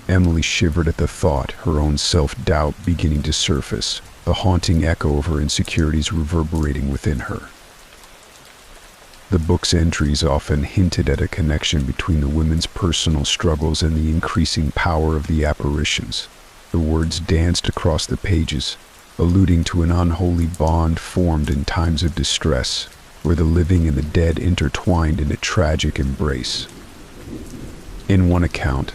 Emily shivered at the thought, her own self-doubt beginning to surface, the haunting echo of her insecurities reverberating within her. The book's entries often hinted at a connection between the women's personal struggles and the increasing power of the apparitions. The words danced across the pages, alluding to an unholy bond formed in times of distress, where the living and the dead intertwined in a tragic embrace. In one account,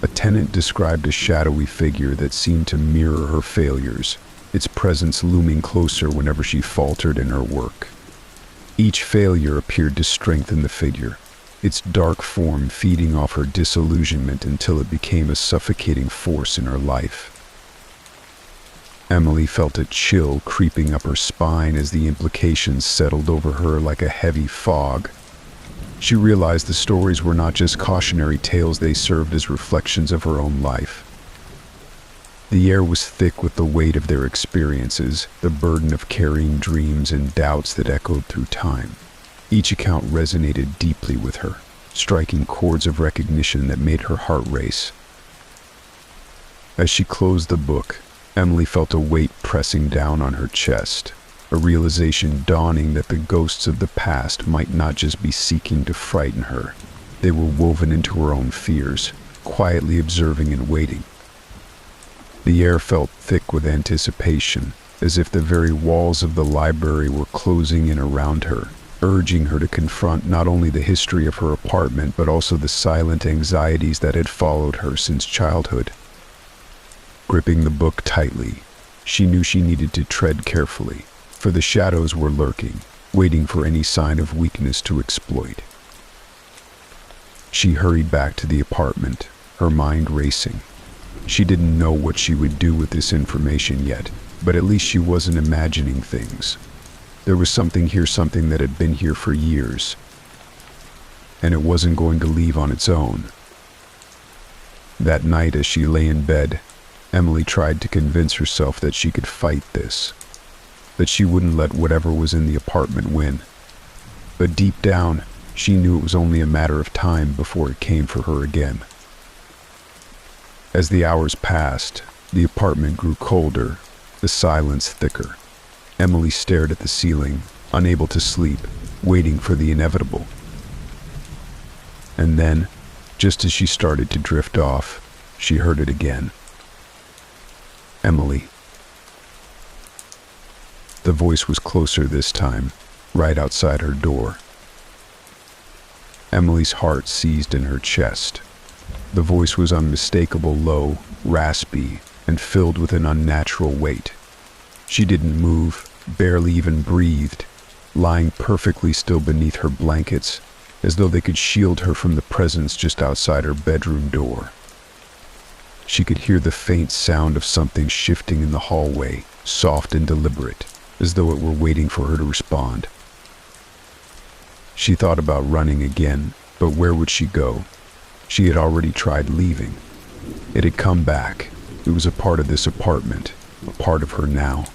a tenant described a shadowy figure that seemed to mirror her failures, its presence looming closer whenever she faltered in her work. Each failure appeared to strengthen the figure, its dark form feeding off her disillusionment until it became a suffocating force in her life. Emily felt a chill creeping up her spine as the implications settled over her like a heavy fog. She realized the stories were not just cautionary tales, they served as reflections of her own life. The air was thick with the weight of their experiences, the burden of carrying dreams and doubts that echoed through time. Each account resonated deeply with her, striking chords of recognition that made her heart race. As she closed the book, Emily felt a weight pressing down on her chest, a realization dawning that the ghosts of the past might not just be seeking to frighten her. They were woven into her own fears, quietly observing and waiting. The air felt thick with anticipation, as if the very walls of the library were closing in around her, urging her to confront not only the history of her apartment but also the silent anxieties that had followed her since childhood. Gripping the book tightly, She knew she needed to tread carefully, for the shadows were lurking, waiting for any sign of weakness to exploit. She hurried back to the apartment, her mind racing. She didn't know what she would do with this information yet, but at least she wasn't imagining things. There was something that had been here for years, and it wasn't going to leave on its own. That night, as she lay in bed, Emily tried to convince herself that she could fight this, that she wouldn't let whatever was in the apartment win. But deep down, she knew it was only a matter of time before it came for her again. As the hours passed, the apartment grew colder, the silence thicker. Emily stared at the ceiling, unable to sleep, waiting for the inevitable. And then, just as she started to drift off, she heard it again. Emily. The voice was closer this time, right outside her door. Emily's heart seized in her chest. The voice was unmistakable, low, raspy, and filled with an unnatural weight. She didn't move, barely even breathed, lying perfectly still beneath her blankets, as though they could shield her from the presence just outside her bedroom door. She could hear the faint sound of something shifting in the hallway, soft and deliberate, as though it were waiting for her to respond. She thought about running again, but where would she go? She had already tried leaving. It had come back. It was a part of this apartment, a part of her now.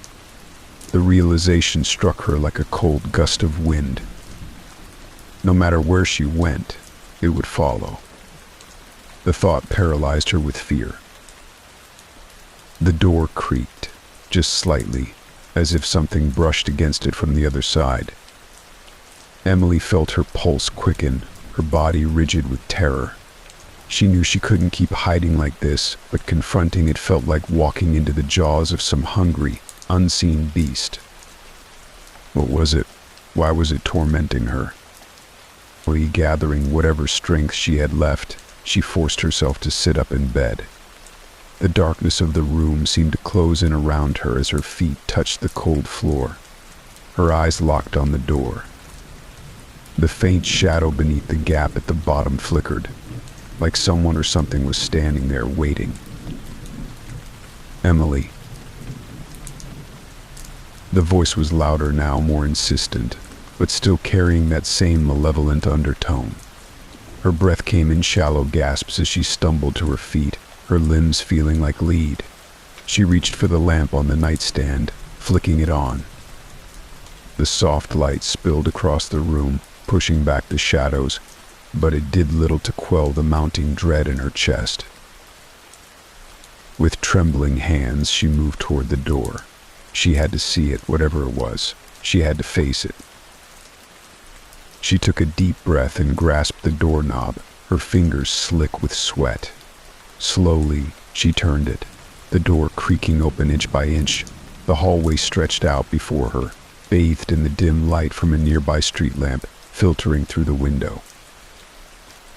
The realization struck her like a cold gust of wind. No matter where she went, it would follow. The thought paralyzed her with fear. The door creaked, just slightly, as if something brushed against it from the other side. Emily felt her pulse quicken, her body rigid with terror. She knew she couldn't keep hiding like this, but confronting it felt like walking into the jaws of some hungry, unseen beast. What was it? Why was it tormenting her? Gathering whatever strength she had left, she forced herself to sit up in bed. The darkness of the room seemed to close in around her as her feet touched the cold floor. Her eyes locked on the door. The faint shadow beneath the gap at the bottom flickered, like someone or something was standing there waiting. Emily. The voice was louder now, more insistent, but still carrying that same malevolent undertone. Her breath came in shallow gasps as she stumbled to her feet, her limbs feeling like lead. She reached for the lamp on the nightstand, flicking it on. The soft light spilled across the room, pushing back the shadows, but it did little to quell the mounting dread in her chest. With trembling hands, she moved toward the door. She had to see it, whatever it was. She had to face it. She took a deep breath and grasped the doorknob, her fingers slick with sweat. Slowly, she turned it, the door creaking open inch by inch. The hallway stretched out before her, bathed in the dim light from a nearby street lamp, filtering through the window.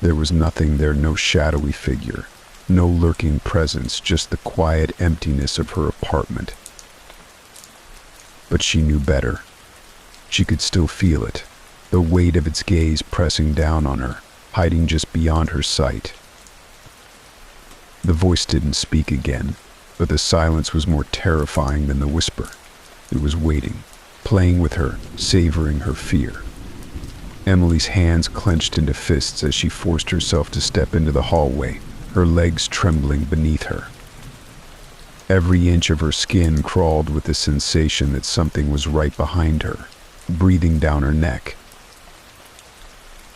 There was nothing there, no shadowy figure, no lurking presence, just the quiet emptiness of her apartment. But she knew better. She could still feel it, the weight of its gaze pressing down on her, hiding just beyond her sight. The voice didn't speak again, but the silence was more terrifying than the whisper. It was waiting, playing with her, savoring her fear. Emily's hands clenched into fists as she forced herself to step into the hallway, her legs trembling beneath her. Every inch of her skin crawled with the sensation that something was right behind her, breathing down her neck.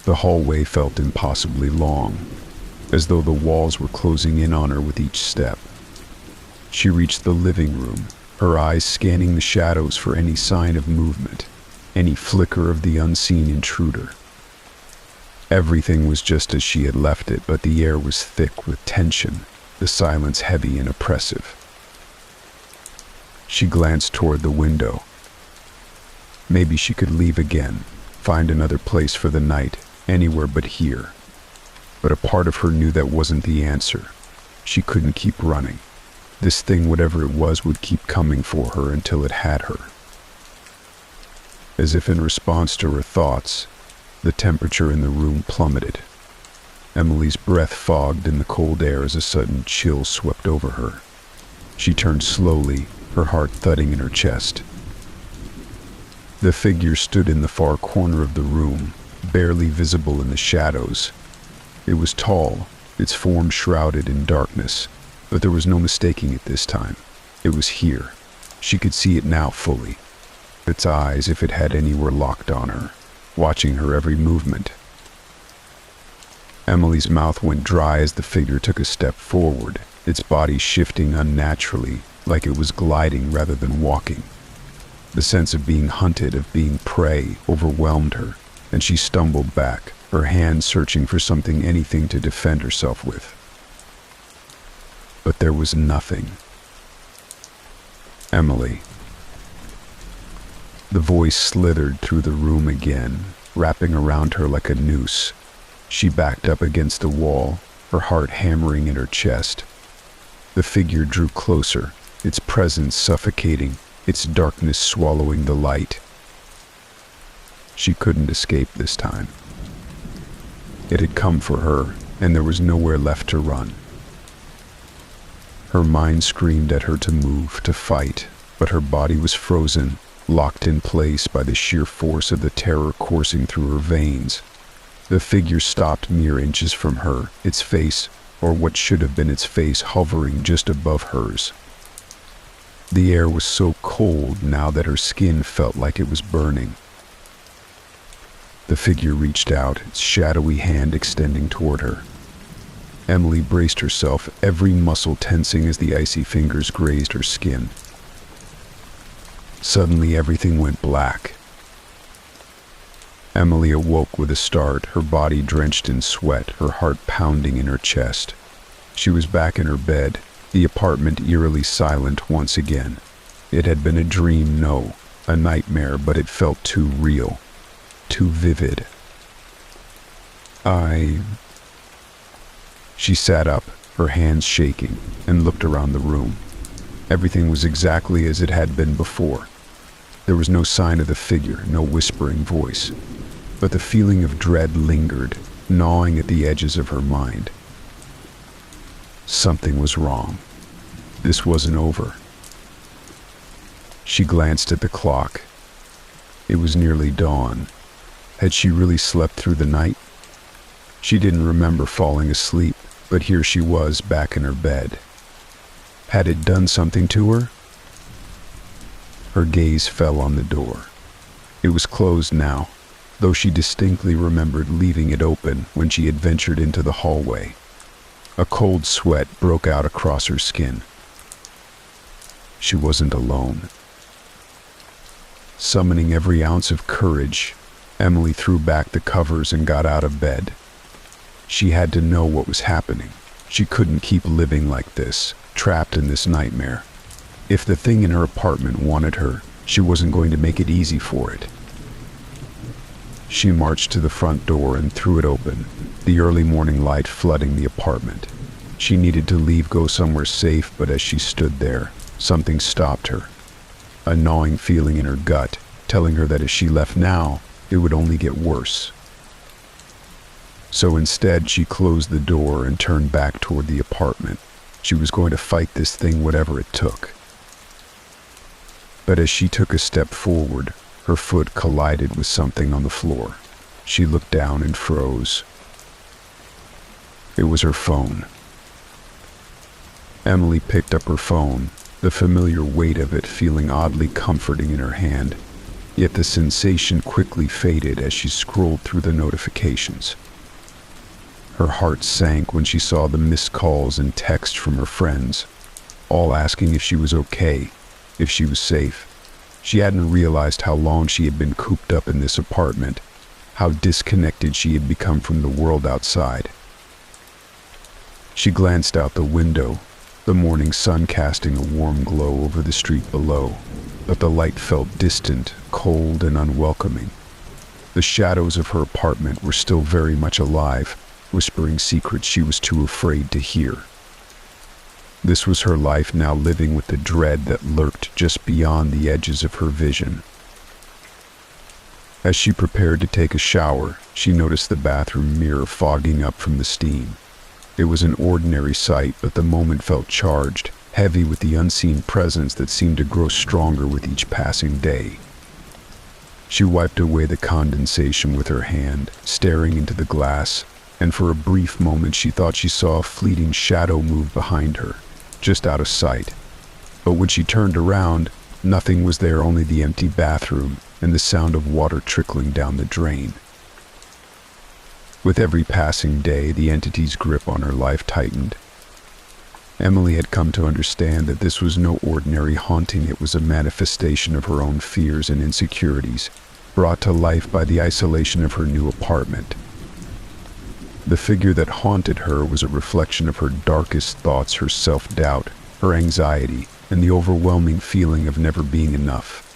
The hallway felt impossibly long, as though the walls were closing in on her with each step. She reached the living room, her eyes scanning the shadows for any sign of movement, any flicker of the unseen intruder. Everything was just as she had left it, but the air was thick with tension, the silence heavy and oppressive. She glanced toward the window. Maybe she could leave again, find another place for the night, anywhere but here. But a part of her knew that wasn't the answer. She couldn't keep running. This thing, whatever it was, would keep coming for her until it had her. As if in response to her thoughts, the temperature in the room plummeted. Emily's breath fogged in the cold air as a sudden chill swept over her. She turned slowly, her heart thudding in her chest. The figure stood in the far corner of the room, barely visible in the shadows. It was tall, its form shrouded in darkness, but there was no mistaking it this time. It was here. She could see it now fully. Its eyes, if it had any, were locked on her, watching her every movement. Emily's mouth went dry as the figure took a step forward, its body shifting unnaturally, like it was gliding rather than walking. The sense of being hunted, of being prey, overwhelmed her, and she stumbled back, her hands searching for something, anything to defend herself with. But there was nothing. Emily. The voice slithered through the room again, wrapping around her like a noose. She backed up against the wall, her heart hammering in her chest. The figure drew closer, its presence suffocating, its darkness swallowing the light. She couldn't escape this time. It had come for her, and there was nowhere left to run. Her mind screamed at her to move, to fight, but her body was frozen, locked in place by the sheer force of the terror coursing through her veins. The figure stopped mere inches from her, its face, or what should have been its face, hovering just above hers. The air was so cold now that her skin felt like it was burning. The figure reached out, its shadowy hand extending toward her. Emily braced herself, every muscle tensing as the icy fingers grazed her skin. Suddenly everything went black. Emily awoke with a start, her body drenched in sweat, her heart pounding in her chest. She was back in her bed, the apartment eerily silent once again. It had been a dream, no, a nightmare, but it felt too real, too vivid. She sat up, her hands shaking, and looked around the room. Everything was exactly as it had been before. There was no sign of the figure, no whispering voice, but the feeling of dread lingered, gnawing at the edges of her mind. Something was wrong. This wasn't over. She glanced at the clock. It was nearly dawn. Had she really slept through the night? She didn't remember falling asleep, but here she was back in her bed. Had it done something to her? Her gaze fell on the door. It was closed now, though she distinctly remembered leaving it open when she had ventured into the hallway. A cold sweat broke out across her skin. She wasn't alone. Summoning every ounce of courage, Emily threw back the covers and got out of bed. She had to know what was happening. She couldn't keep living like this, trapped in this nightmare. If the thing in her apartment wanted her, she wasn't going to make it easy for it. She marched to the front door and threw it open, the early morning light flooding the apartment. She needed to leave, go somewhere safe, but as she stood there, something stopped her. A gnawing feeling in her gut, telling her that if she left now, it would only get worse. So instead, she closed the door and turned back toward the apartment. She was going to fight this thing whatever it took. But as she took a step forward, her foot collided with something on the floor. She looked down and froze. It was her phone. Emily picked up her phone, the familiar weight of it feeling oddly comforting in her hand. Yet the sensation quickly faded as she scrolled through the notifications. Her heart sank when she saw the missed calls and texts from her friends, all asking if she was okay, if she was safe. She hadn't realized how long she had been cooped up in this apartment, how disconnected she had become from the world outside. She glanced out the window, the morning sun casting a warm glow over the street below, but the light felt distant, cold, and unwelcoming. The shadows of her apartment were still very much alive, whispering secrets she was too afraid to hear. This was her life now, living with the dread that lurked just beyond the edges of her vision. As she prepared to take a shower, she noticed the bathroom mirror fogging up from the steam. It was an ordinary sight, but the moment felt charged, heavy with the unseen presence that seemed to grow stronger with each passing day. She wiped away the condensation with her hand, staring into the glass, and for a brief moment she thought she saw a fleeting shadow move behind her, just out of sight. But when she turned around, nothing was there, only the empty bathroom and the sound of water trickling down the drain. With every passing day, the entity's grip on her life tightened. Emily had come to understand that this was no ordinary haunting. It was a manifestation of her own fears and insecurities, brought to life by the isolation of her new apartment. The figure that haunted her was a reflection of her darkest thoughts, her self-doubt, her anxiety, and the overwhelming feeling of never being enough.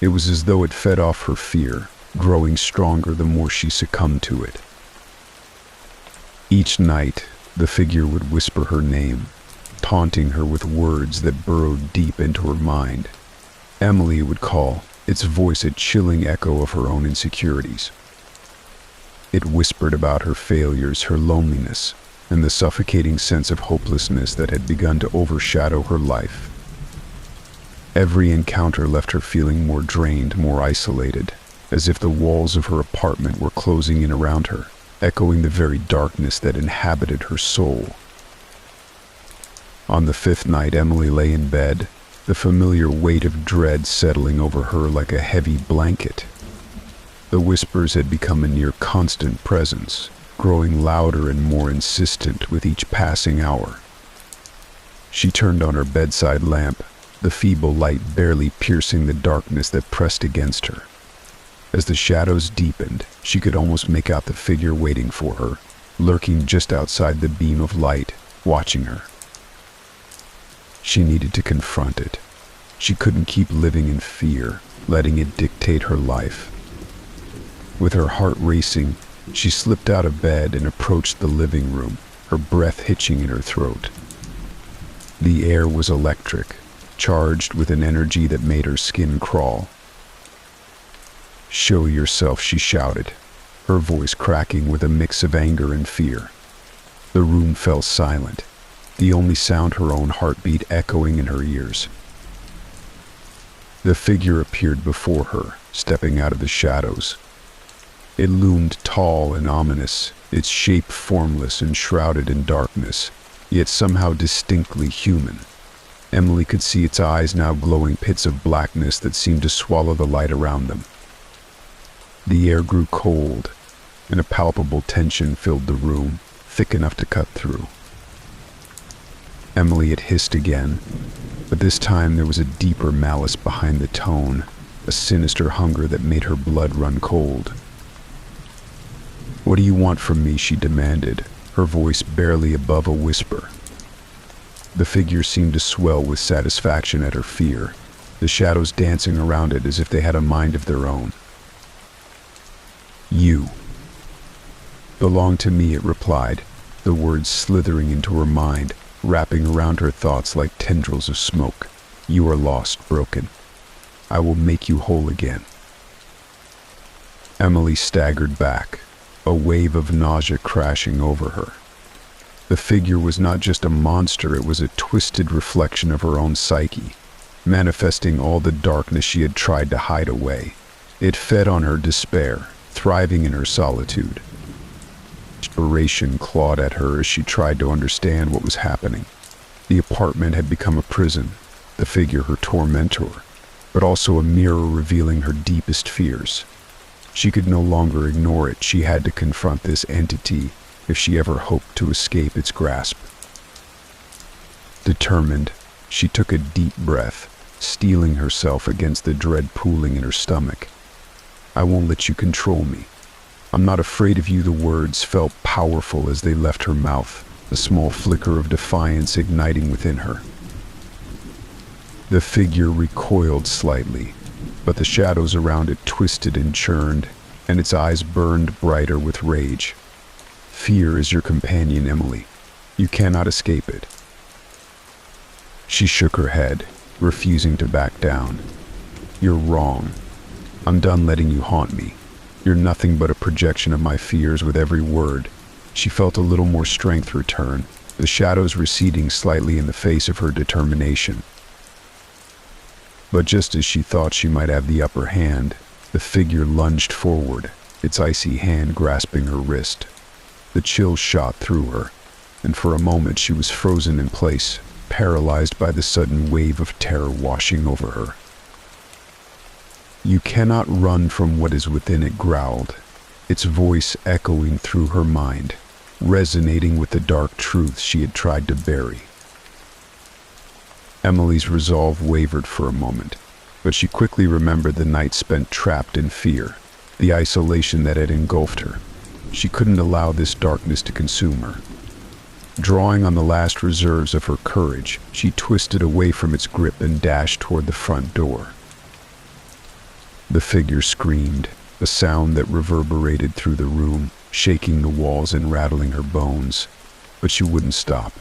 It was as though it fed off her fear, growing stronger the more she succumbed to it. Each night, the figure would whisper her name, taunting her with words that burrowed deep into her mind. Emily would call, its voice a chilling echo of her own insecurities. It whispered about her failures, her loneliness, and the suffocating sense of hopelessness that had begun to overshadow her life. Every encounter left her feeling more drained, more isolated, as if the walls of her apartment were closing in around her, echoing the very darkness that inhabited her soul. On the fifth night, Emily lay in bed, the familiar weight of dread settling over her like a heavy blanket. The whispers had become a near constant presence, growing louder and more insistent with each passing hour. She turned on her bedside lamp, the feeble light barely piercing the darkness that pressed against her. As the shadows deepened, she could almost make out the figure waiting for her, lurking just outside the beam of light, watching her. She needed to confront it. She couldn't keep living in fear, letting it dictate her life. With her heart racing, she slipped out of bed and approached the living room, her breath hitching in her throat. The air was electric, charged with an energy that made her skin crawl. "Show yourself," she shouted, her voice cracking with a mix of anger and fear. The room fell silent, the only sound her own heartbeat echoing in her ears. The figure appeared before her, stepping out of the shadows. It loomed tall and ominous, its shape formless and shrouded in darkness, yet somehow distinctly human. Emily could see its eyes, now glowing pits of blackness that seemed to swallow the light around them. The air grew cold, and a palpable tension filled the room, thick enough to cut through. Emily had hissed again, but this time there was a deeper malice behind the tone, a sinister hunger that made her blood run cold. "What do you want from me?" she demanded, her voice barely above a whisper. The figure seemed to swell with satisfaction at her fear, the shadows dancing around it as if they had a mind of their own. "You belong to me," it replied, the words slithering into her mind, wrapping around her thoughts like tendrils of smoke. "You are lost, broken. I will make you whole again." Emily staggered back, a wave of nausea crashing over her. The figure was not just a monster, it was a twisted reflection of her own psyche, manifesting all the darkness she had tried to hide away. It fed on her despair, thriving in her solitude. Desperation clawed at her as she tried to understand what was happening. The apartment had become a prison, the figure her tormentor, but also a mirror revealing her deepest fears. She could no longer ignore it. She had to confront this entity if she ever hoped to escape its grasp. Determined, she took a deep breath, steeling herself against the dread pooling in her stomach. "I won't let you control me. I'm not afraid of you." The words felt powerful as they left her mouth, a small flicker of defiance igniting within her. The figure recoiled slightly, but the shadows around it twisted and churned, and its eyes burned brighter with rage. "Fear is your companion, Emily. You cannot escape it." She shook her head, refusing to back down. "You're wrong. I'm done letting you haunt me. You're nothing but a projection of my fears." With every word, she felt a little more strength return, the shadows receding slightly in the face of her determination. But just as she thought she might have the upper hand, the figure lunged forward, its icy hand grasping her wrist. The chill shot through her, and for a moment she was frozen in place, paralyzed by the sudden wave of terror washing over her. "You cannot run from what is within," it growled, its voice echoing through her mind, resonating with the dark truths she had tried to bury. Emily's resolve wavered for a moment, but she quickly remembered the night spent trapped in fear, the isolation that had engulfed her. She couldn't allow this darkness to consume her. Drawing on the last reserves of her courage, she twisted away from its grip and dashed toward the front door. The figure screamed, a sound that reverberated through the room, shaking the walls and rattling her bones. But she wouldn't stop.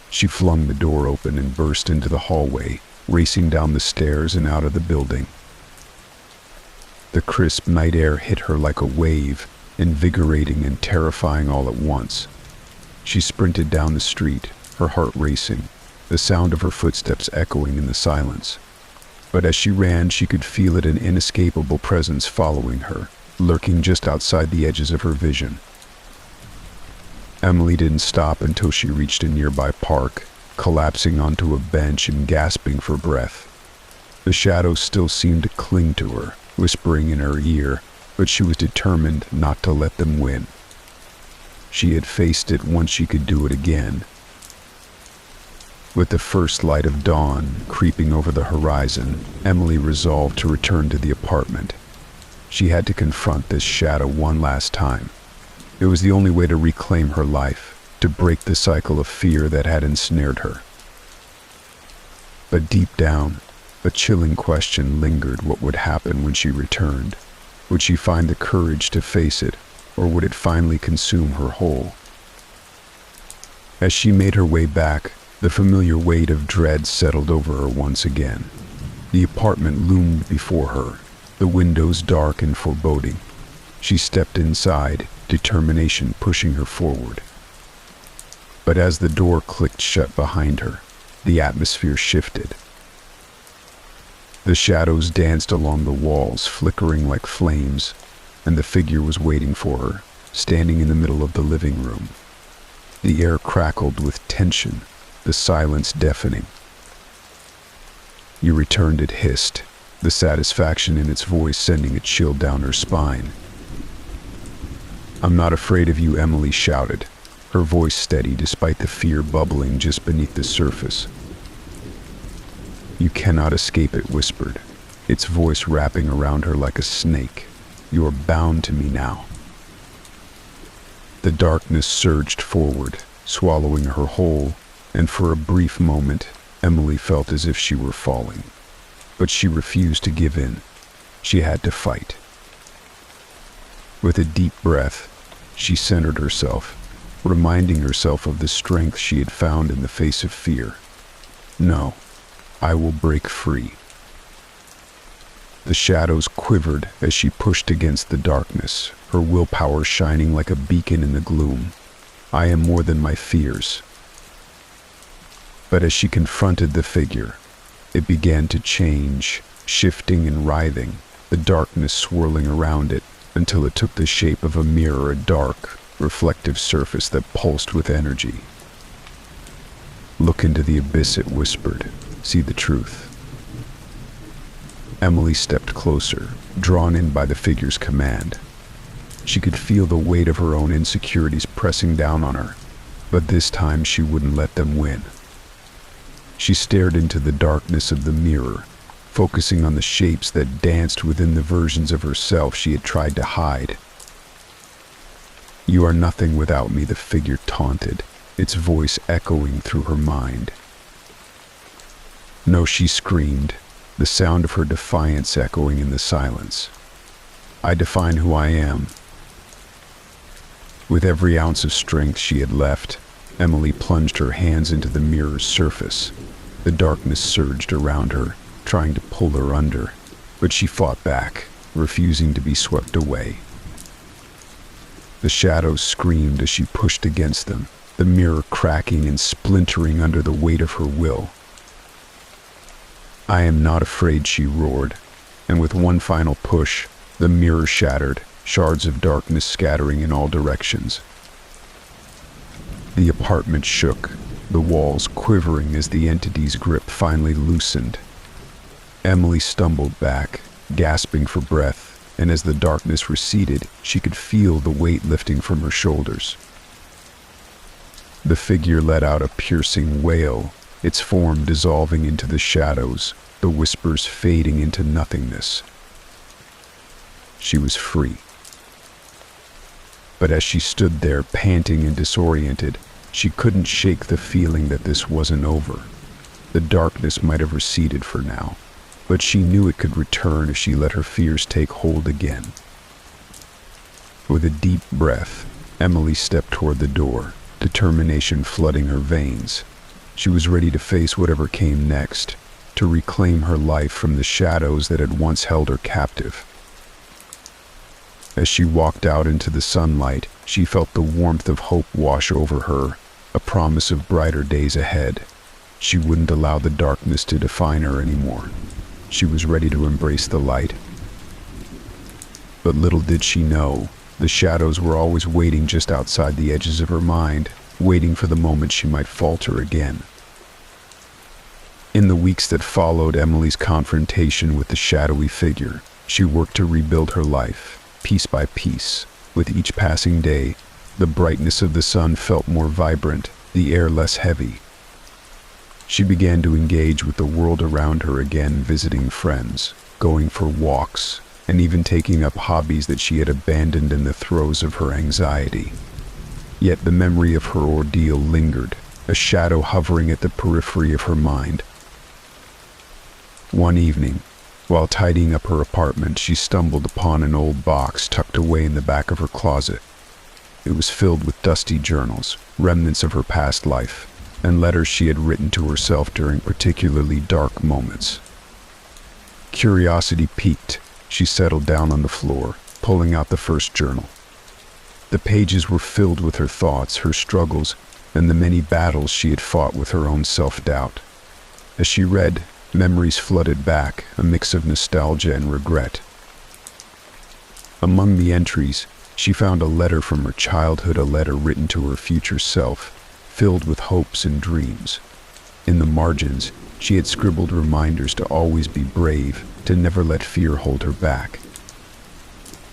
She flung the door open and burst into the hallway, racing down the stairs and out of the building. The crisp night air hit her like a wave, invigorating and terrifying all at once. She sprinted down the street, her heart racing, the sound of her footsteps echoing in the silence. But as she ran, she could feel it, an inescapable presence following her, lurking just outside the edges of her vision. Emily didn't stop until she reached a nearby park, collapsing onto a bench and gasping for breath. The shadows still seemed to cling to her, whispering in her ear, but she was determined not to let them win. She had faced it once, she could do it again. With the first light of dawn creeping over the horizon, Emily resolved to return to the apartment. She had to confront this shadow one last time. It was the only way to reclaim her life, to break the cycle of fear that had ensnared her. But deep down, a chilling question lingered: what would happen when she returned? Would she find the courage to face it, or would it finally consume her whole? As she made her way back, the familiar weight of dread settled over her once again. The apartment loomed before her, the windows dark and foreboding. She stepped inside, determination pushing her forward. But as the door clicked shut behind her, the atmosphere shifted. The shadows danced along the walls, flickering like flames, and the figure was waiting for her, standing in the middle of the living room. The air crackled with tension, the silence deafening. "You returned," it hissed, the satisfaction in its voice sending a chill down her spine. "I'm not afraid of you," Emily shouted, her voice steady despite the fear bubbling just beneath the surface. "You cannot escape," it whispered, its voice wrapping around her like a snake. "You are bound to me now." The darkness surged forward, swallowing her whole, and for a brief moment, Emily felt as if she were falling. But she refused to give in. She had to fight. With a deep breath, she centered herself, reminding herself of the strength she had found in the face of fear. "No, I will break free." The shadows quivered as she pushed against the darkness, her willpower shining like a beacon in the gloom. "I am more than my fears." But as she confronted the figure, it began to change, shifting and writhing, the darkness swirling around it until it took the shape of a mirror, a dark, reflective surface that pulsed with energy. "Look into the abyss," it whispered. "See the truth." Emily stepped closer, drawn in by the figure's command. She could feel the weight of her own insecurities pressing down on her, but this time she wouldn't let them win. She stared into the darkness of the mirror, focusing on the shapes that danced within the versions of herself she had tried to hide. "You are nothing without me," the figure taunted, its voice echoing through her mind. "No," she screamed, the sound of her defiance echoing in the silence. "I define who I am." With every ounce of strength she had left, Emily plunged her hands into the mirror's surface. The darkness surged around her, trying to pull her under, but she fought back, refusing to be swept away. The shadows screamed as she pushed against them, the mirror cracking and splintering under the weight of her will. "I am not afraid," she roared, and with one final push, the mirror shattered, shards of darkness scattering in all directions. The apartment shook, the walls quivering as the entity's grip finally loosened. Emily stumbled back, gasping for breath, and as the darkness receded, she could feel the weight lifting from her shoulders. The figure let out a piercing wail, its form dissolving into the shadows, the whispers fading into nothingness. She was free. But as she stood there, panting and disoriented, she couldn't shake the feeling that this wasn't over. The darkness might have receded for now, but she knew it could return if she let her fears take hold again. With a deep breath, Emily stepped toward the door, determination flooding her veins. She was ready to face whatever came next, to reclaim her life from the shadows that had once held her captive. As she walked out into the sunlight, she felt the warmth of hope wash over her, a promise of brighter days ahead. She wouldn't allow the darkness to define her anymore. She was ready to embrace the light. But little did she know, the shadows were always waiting just outside the edges of her mind, waiting for the moment she might falter again. In the weeks that followed Emily's confrontation with the shadowy figure, she worked to rebuild her life, piece by piece. With each passing day, the brightness of the sun felt more vibrant, the air less heavy. She began to engage with the world around her again, visiting friends, going for walks, and even taking up hobbies that she had abandoned in the throes of her anxiety. Yet the memory of her ordeal lingered, a shadow hovering at the periphery of her mind. One evening, while tidying up her apartment, she stumbled upon an old box tucked away in the back of her closet. It was filled with dusty journals, remnants of her past life, and letters she had written to herself during particularly dark moments. Curiosity piqued, she settled down on the floor, pulling out the first journal. The pages were filled with her thoughts, her struggles, and the many battles she had fought with her own self-doubt. As she read, memories flooded back, a mix of nostalgia and regret. Among the entries, she found a letter from her childhood, a letter written to her future self, filled with hopes and dreams. In the margins, she had scribbled reminders to always be brave, to never let fear hold her back.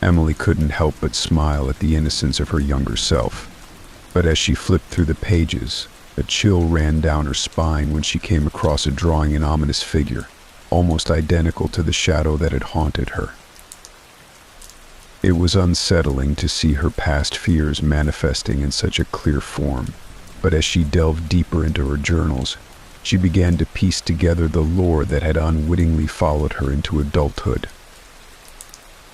Emily couldn't help but smile at the innocence of her younger self. But as she flipped through the pages, a chill ran down her spine when she came across a drawing, an ominous figure, almost identical to the shadow that had haunted her. It was unsettling to see her past fears manifesting in such a clear form. But as she delved deeper into her journals, she began to piece together the lore that had unwittingly followed her into adulthood.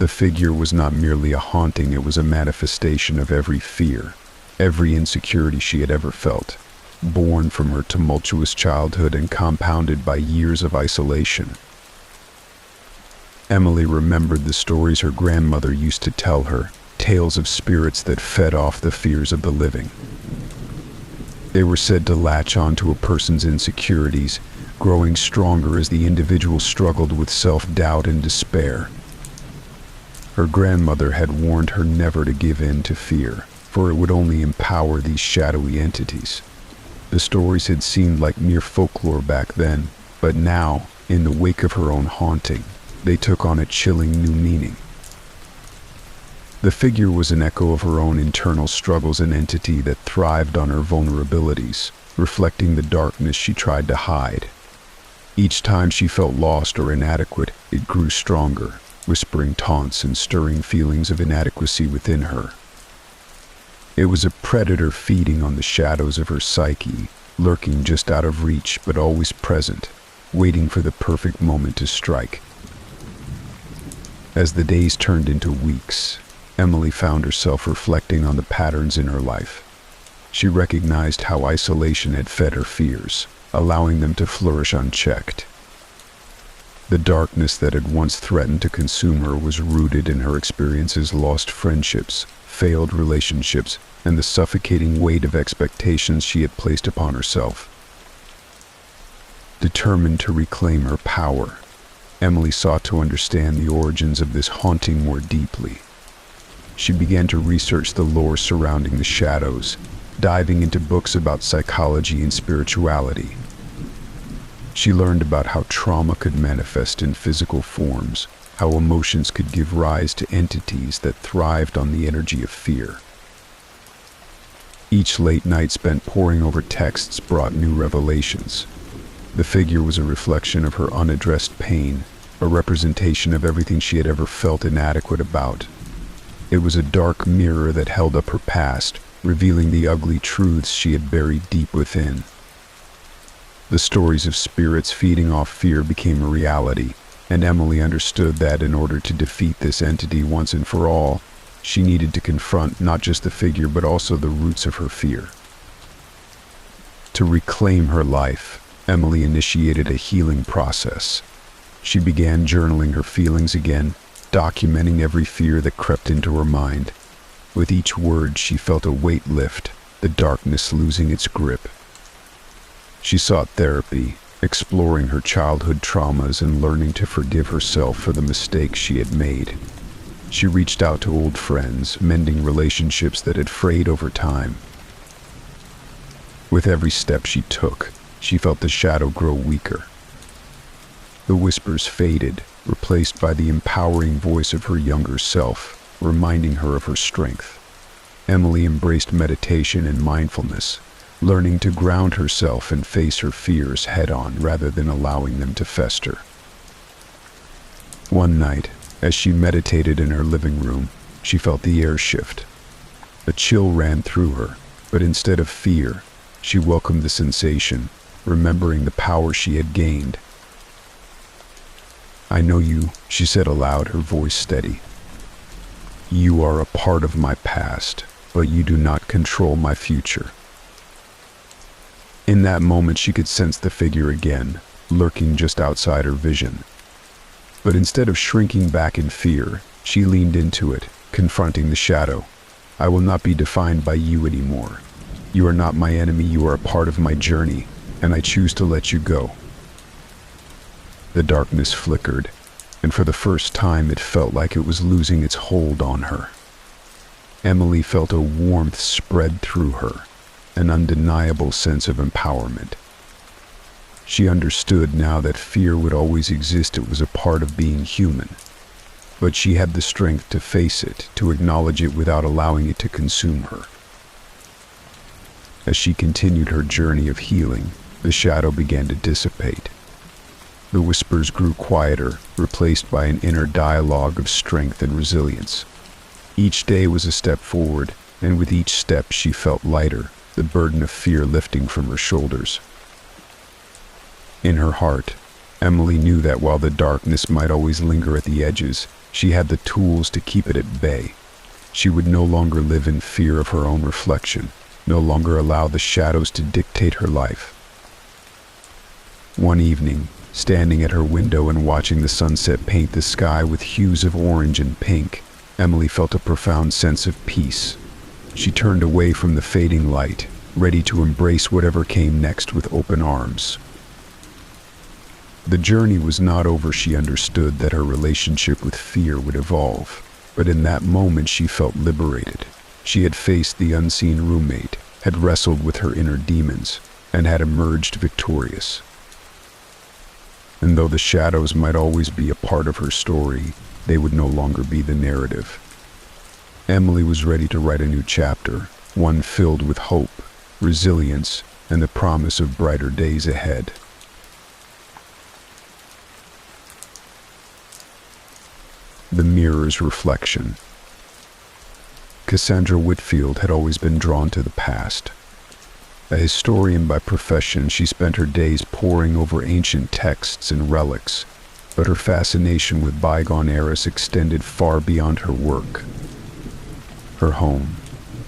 The figure was not merely a haunting, it was a manifestation of every fear, every insecurity she had ever felt, born from her tumultuous childhood and compounded by years of isolation. Emily remembered the stories her grandmother used to tell her, tales of spirits that fed off the fears of the living. They were said to latch onto a person's insecurities, growing stronger as the individual struggled with self-doubt and despair. Her grandmother had warned her never to give in to fear, for it would only empower these shadowy entities. The stories had seemed like mere folklore back then, but now, in the wake of her own haunting, they took on a chilling new meaning. The figure was an echo of her own internal struggles, an entity that thrived on her vulnerabilities, reflecting the darkness she tried to hide. Each time she felt lost or inadequate, it grew stronger, whispering taunts and stirring feelings of inadequacy within her. It was a predator feeding on the shadows of her psyche, lurking just out of reach but always present, waiting for the perfect moment to strike. As the days turned into weeks, Emily found herself reflecting on the patterns in her life. She recognized how isolation had fed her fears, allowing them to flourish unchecked. The darkness that had once threatened to consume her was rooted in her experiences, lost friendships, failed relationships, and the suffocating weight of expectations she had placed upon herself. Determined to reclaim her power, Emily sought to understand the origins of this haunting more deeply. She began to research the lore surrounding the shadows, diving into books about psychology and spirituality. She learned about how trauma could manifest in physical forms, how emotions could give rise to entities that thrived on the energy of fear. Each late night spent poring over texts brought new revelations. The figure was a reflection of her unaddressed pain, a representation of everything she had ever felt inadequate about. It was a dark mirror that held up her past, revealing the ugly truths she had buried deep within. The stories of spirits feeding off fear became a reality, and Emily understood that in order to defeat this entity once and for all, she needed to confront not just the figure but also the roots of her fear. To reclaim her life, Emily initiated a healing process. She began journaling her feelings again, documenting every fear that crept into her mind. With each word, she felt a weight lift, the darkness losing its grip. She sought therapy, exploring her childhood traumas and learning to forgive herself for the mistakes she had made. She reached out to old friends, mending relationships that had frayed over time. With every step she took, she felt the shadow grow weaker. The whispers faded, replaced by the empowering voice of her younger self, reminding her of her strength. Emily embraced meditation and mindfulness, learning to ground herself and face her fears head-on rather than allowing them to fester. One night, as she meditated in her living room, she felt the air shift. A chill ran through her, but instead of fear, she welcomed the sensation, remembering the power she had gained. "I know you," she said aloud, her voice steady. "You are a part of my past, but you do not control my future." In that moment, she could sense the figure again, lurking just outside her vision. But instead of shrinking back in fear, she leaned into it, confronting the shadow. "I will not be defined by you anymore. You are not my enemy, you are a part of my journey, and I choose to let you go." The darkness flickered, and for the first time it felt like it was losing its hold on her. Emily felt a warmth spread through her, an undeniable sense of empowerment. She understood now that fear would always exist, it was a part of being human. But she had the strength to face it, to acknowledge it without allowing it to consume her. As she continued her journey of healing, the shadow began to dissipate. The whispers grew quieter, replaced by an inner dialogue of strength and resilience. Each day was a step forward, and with each step she felt lighter, the burden of fear lifting from her shoulders. In her heart, Emily knew that while the darkness might always linger at the edges, she had the tools to keep it at bay. She would no longer live in fear of her own reflection, no longer allow the shadows to dictate her life. One evening, standing at her window and watching the sunset paint the sky with hues of orange and pink, Emily felt a profound sense of peace. She turned away from the fading light, ready to embrace whatever came next with open arms. The journey was not over. She understood that her relationship with fear would evolve, but in that moment she felt liberated. She had faced the unseen roommate, had wrestled with her inner demons, and had emerged victorious. And though the shadows might always be a part of her story, they would no longer be the narrative. Emily was ready to write a new chapter, one filled with hope, resilience, and the promise of brighter days ahead. The mirror's reflection. Cassandra Whitfield had always been drawn to the past. A historian by profession, she spent her days poring over ancient texts and relics, but her fascination with bygone eras extended far beyond her work. Her home,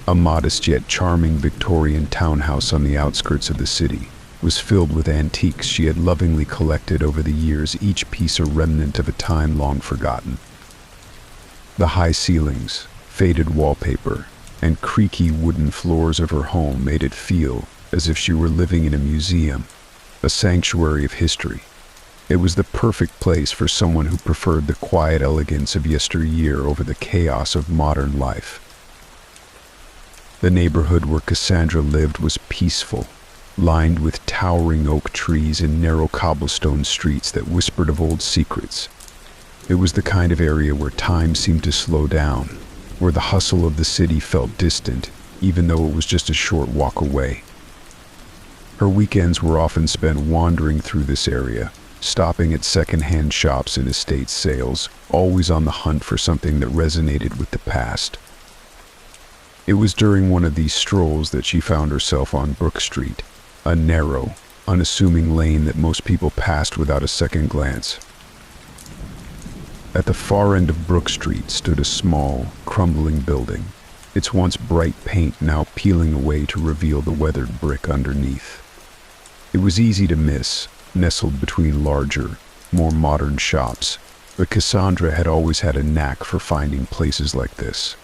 a modest yet charming Victorian townhouse on the outskirts of the city, was filled with antiques she had lovingly collected over the years, each piece a remnant of a time long forgotten. The high ceilings, faded wallpaper, and creaky wooden floors of her home made it feel as if she were living in a museum, a sanctuary of history. It was the perfect place for someone who preferred the quiet elegance of yesteryear over the chaos of modern life. The neighborhood where Cassandra lived was peaceful, lined with towering oak trees and narrow cobblestone streets that whispered of old secrets. It was the kind of area where time seemed to slow down, where the hustle of the city felt distant, even though it was just a short walk away. Her weekends were often spent wandering through this area, stopping at second-hand shops and estate sales, always on the hunt for something that resonated with the past. It was during one of these strolls that she found herself on Brook Street, a narrow, unassuming lane that most people passed without a second glance. At the far end of Brook Street stood a small, crumbling building, its once bright paint now peeling away to reveal the weathered brick underneath. It was easy to miss, nestled between larger, more modern shops, but Cassandra had always had a knack for finding places like this.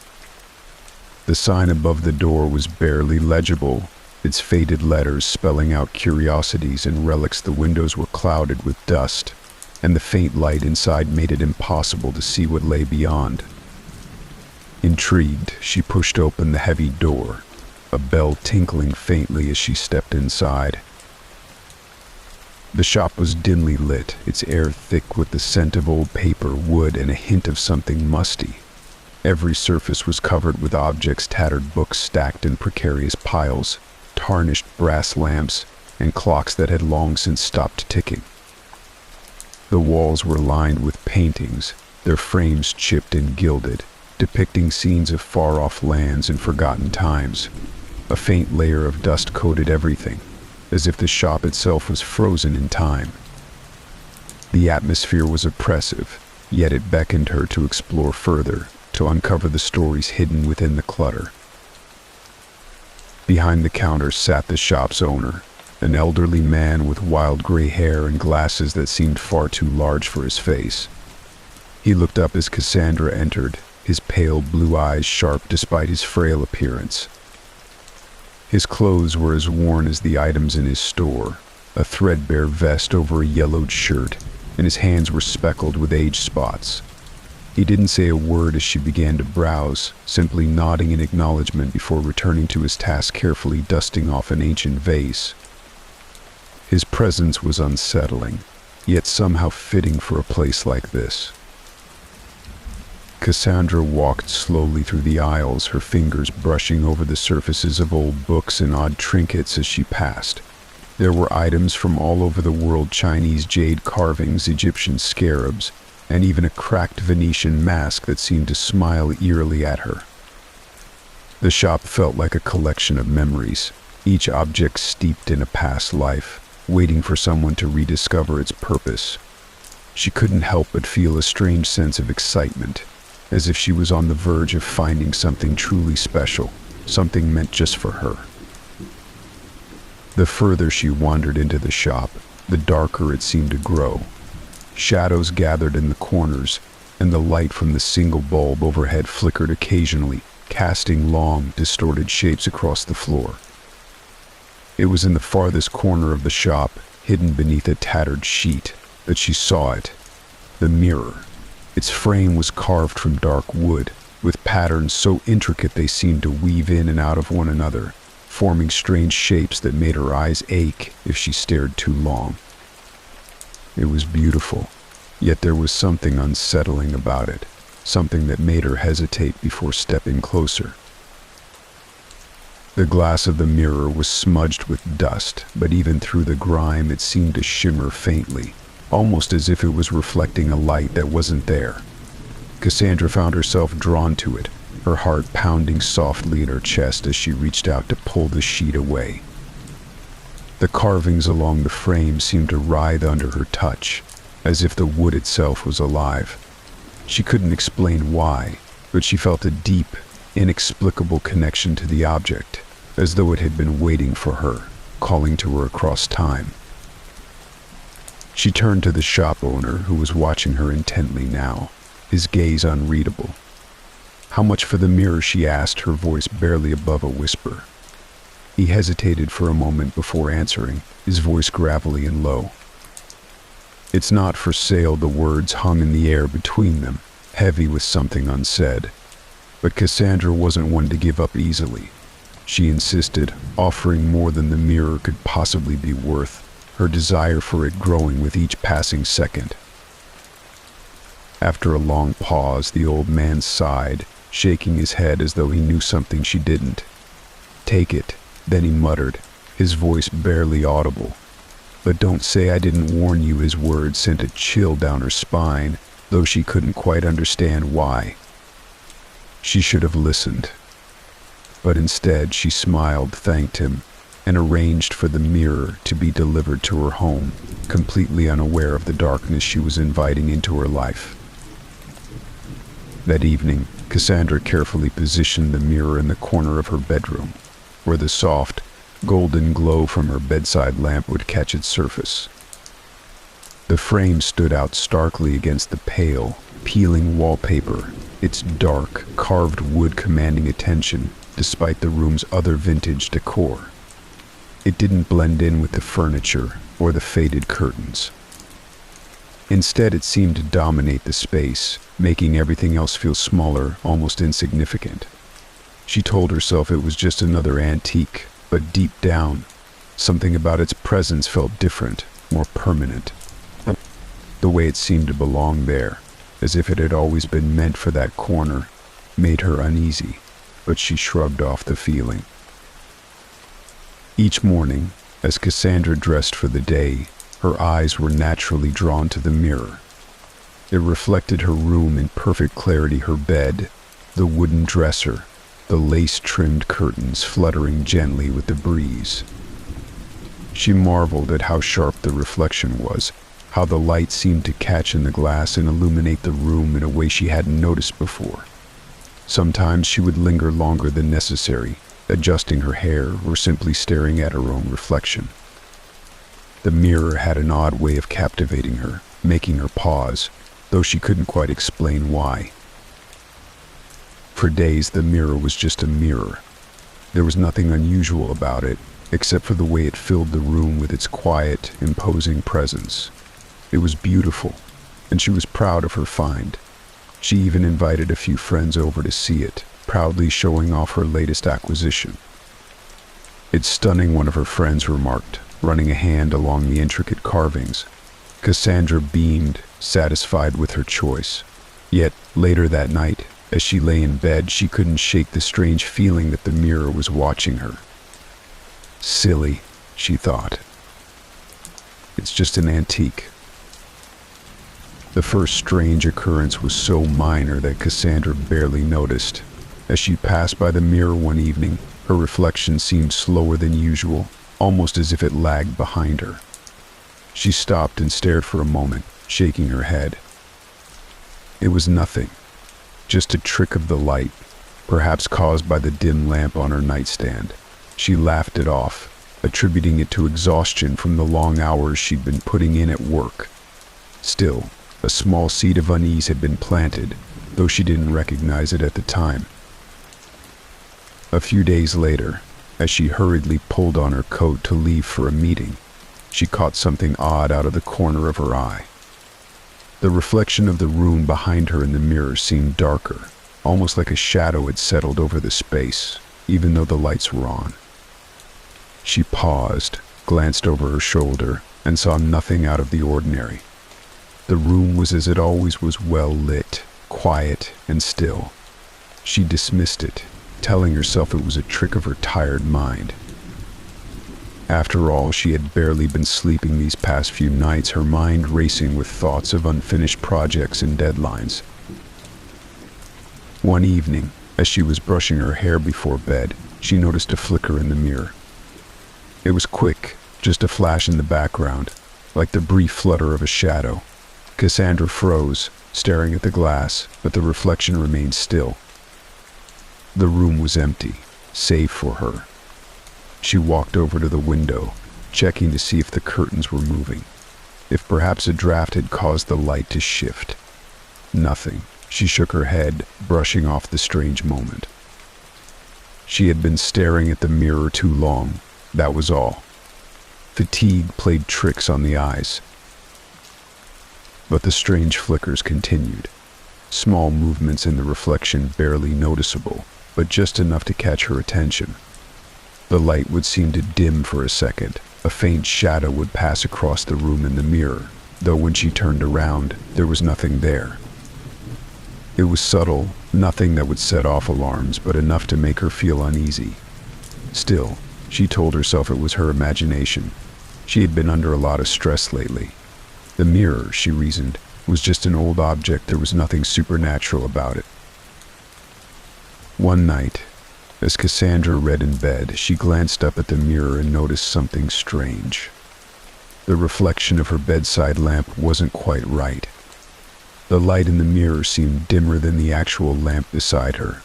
The sign above the door was barely legible, its faded letters spelling out curiosities and relics. The windows were clouded with dust, and the faint light inside made it impossible to see what lay beyond. Intrigued, she pushed open the heavy door, a bell tinkling faintly as she stepped inside. The shop was dimly lit, its air thick with the scent of old paper, wood, and a hint of something musty. Every surface was covered with objects, tattered books stacked in precarious piles, tarnished brass lamps, and clocks that had long since stopped ticking. The walls were lined with paintings, their frames chipped and gilded, depicting scenes of far-off lands and forgotten times. A faint layer of dust coated everything, as if the shop itself was frozen in time. The atmosphere was oppressive, yet it beckoned her to explore further, to uncover the stories hidden within the clutter. Behind the counter sat the shop's owner, an elderly man with wild gray hair and glasses that seemed far too large for his face. He looked up as Cassandra entered, his pale blue eyes sharp despite his frail appearance. His clothes were as worn as the items in his store, a threadbare vest over a yellowed shirt, and his hands were speckled with age spots. He didn't say a word as she began to browse, simply nodding in acknowledgement before returning to his task, carefully dusting off an ancient vase. His presence was unsettling, yet somehow fitting for a place like this. Cassandra walked slowly through the aisles, her fingers brushing over the surfaces of old books and odd trinkets as she passed. There were items from all over the world: Chinese jade carvings, Egyptian scarabs, and even a cracked Venetian mask that seemed to smile eerily at her. The shop felt like a collection of memories, each object steeped in a past life, waiting for someone to rediscover its purpose. She couldn't help but feel a strange sense of excitement, as if she was on the verge of finding something truly special, something meant just for her. The further she wandered into the shop, the darker it seemed to grow. Shadows gathered in the corners, and the light from the single bulb overhead flickered occasionally, casting long, distorted shapes across the floor. It was in the farthest corner of the shop, hidden beneath a tattered sheet, that she saw it. The mirror. Its frame was carved from dark wood, with patterns so intricate they seemed to weave in and out of one another, forming strange shapes that made her eyes ache if she stared too long. It was beautiful, yet there was something unsettling about it, something that made her hesitate before stepping closer. The glass of the mirror was smudged with dust, but even through the grime it seemed to shimmer faintly, almost as if it was reflecting a light that wasn't there. Cassandra found herself drawn to it, her heart pounding softly in her chest as she reached out to pull the sheet away. The carvings along the frame seemed to writhe under her touch, as if the wood itself was alive. She couldn't explain why, but she felt a deep, inexplicable connection to the object, as though it had been waiting for her. calling to her across time. She turned to the shop owner, who was watching her intently now, his gaze unreadable. "How much for the mirror?" she asked, her voice barely above a whisper. He hesitated for a moment before answering, his voice gravelly and low. "It's not for sale." The words hung in the air between them, heavy with something unsaid. But Cassandra wasn't one to give up easily. She insisted, offering more than the mirror could possibly be worth, her desire for it growing with each passing second. After a long pause, the old man sighed, shaking his head as though he knew something she didn't. "Take it," then he muttered, his voice barely audible. "But don't say I didn't warn you." His words sent a chill down her spine, though she couldn't quite understand why. She should have listened. But instead she smiled, thanked him, and arranged for the mirror to be delivered to her home, completely unaware of the darkness she was inviting into her life. That evening, Cassandra carefully positioned the mirror in the corner of her bedroom, where the soft, golden glow from her bedside lamp would catch its surface. The frame stood out starkly against the pale, peeling wallpaper, its dark, carved wood commanding attention despite the room's other vintage decor. It didn't blend in with the furniture or the faded curtains. Instead, it seemed to dominate the space, making everything else feel smaller, almost insignificant. She told herself it was just another antique, but deep down, something about its presence felt different, more permanent. The way it seemed to belong there, as if it had always been meant for that corner, made her uneasy, but she shrugged off the feeling. Each morning, as Cassandra dressed for the day, her eyes were naturally drawn to the mirror. It reflected her room in perfect clarity, her bed, the wooden dresser, the lace-trimmed curtains fluttering gently with the breeze. She marveled at how sharp the reflection was, how the light seemed to catch in the glass and illuminate the room in a way she hadn't noticed before. Sometimes she would linger longer than necessary, adjusting her hair or simply staring at her own reflection. The mirror had an odd way of captivating her, making her pause, though she couldn't quite explain why. For days, the mirror was just a mirror. There was nothing unusual about it, except for the way it filled the room with its quiet, imposing presence. It was beautiful, and she was proud of her find. She even invited a few friends over to see it, proudly showing off her latest acquisition. "It's stunning," one of her friends remarked, running a hand along the intricate carvings. Cassandra beamed, satisfied with her choice. Yet, later that night, as she lay in bed, she couldn't shake the strange feeling that the mirror was watching her. "Silly," she thought. "It's just an antique." The first strange occurrence was so minor that Cassandra barely noticed. As she passed by the mirror one evening, her reflection seemed slower than usual, almost as if it lagged behind her. She stopped and stared for a moment, shaking her head. It was nothing, just a trick of the light, perhaps caused by the dim lamp on her nightstand. She laughed it off, attributing it to exhaustion from the long hours she'd been putting in at work. Still, a small seed of unease had been planted, though she didn't recognize it at the time. A few days later, as she hurriedly pulled on her coat to leave for a meeting, she caught something odd out of the corner of her eye. The reflection of the room behind her in the mirror seemed darker, almost like a shadow had settled over the space, even though the lights were on. She paused, glanced over her shoulder, and saw nothing out of the ordinary. The room was as it always was, well lit, quiet, and still. She dismissed it, telling herself it was a trick of her tired mind. After all, she had barely been sleeping these past few nights, her mind racing with thoughts of unfinished projects and deadlines. One evening, as she was brushing her hair before bed, she noticed a flicker in the mirror. It was quick, just a flash in the background, like the brief flutter of a shadow. Cassandra froze, staring at the glass, but the reflection remained still. The room was empty, save for her. She walked over to the window, checking to see if the curtains were moving, if perhaps a draft had caused the light to shift. Nothing. She shook her head, brushing off the strange moment. She had been staring at the mirror too long, that was all. Fatigue played tricks on the eyes. But the strange flickers continued. Small movements in the reflection, barely noticeable, but just enough to catch her attention. The light would seem to dim for a second. A faint shadow would pass across the room in the mirror, though when she turned around, there was nothing there. It was subtle, nothing that would set off alarms, but enough to make her feel uneasy. Still, she told herself it was her imagination. She had been under a lot of stress lately. The mirror, she reasoned, was just an old object. There was nothing supernatural about it. One night, as Cassandra read in bed, she glanced up at the mirror and noticed something strange. The reflection of her bedside lamp wasn't quite right. The light in the mirror seemed dimmer than the actual lamp beside her.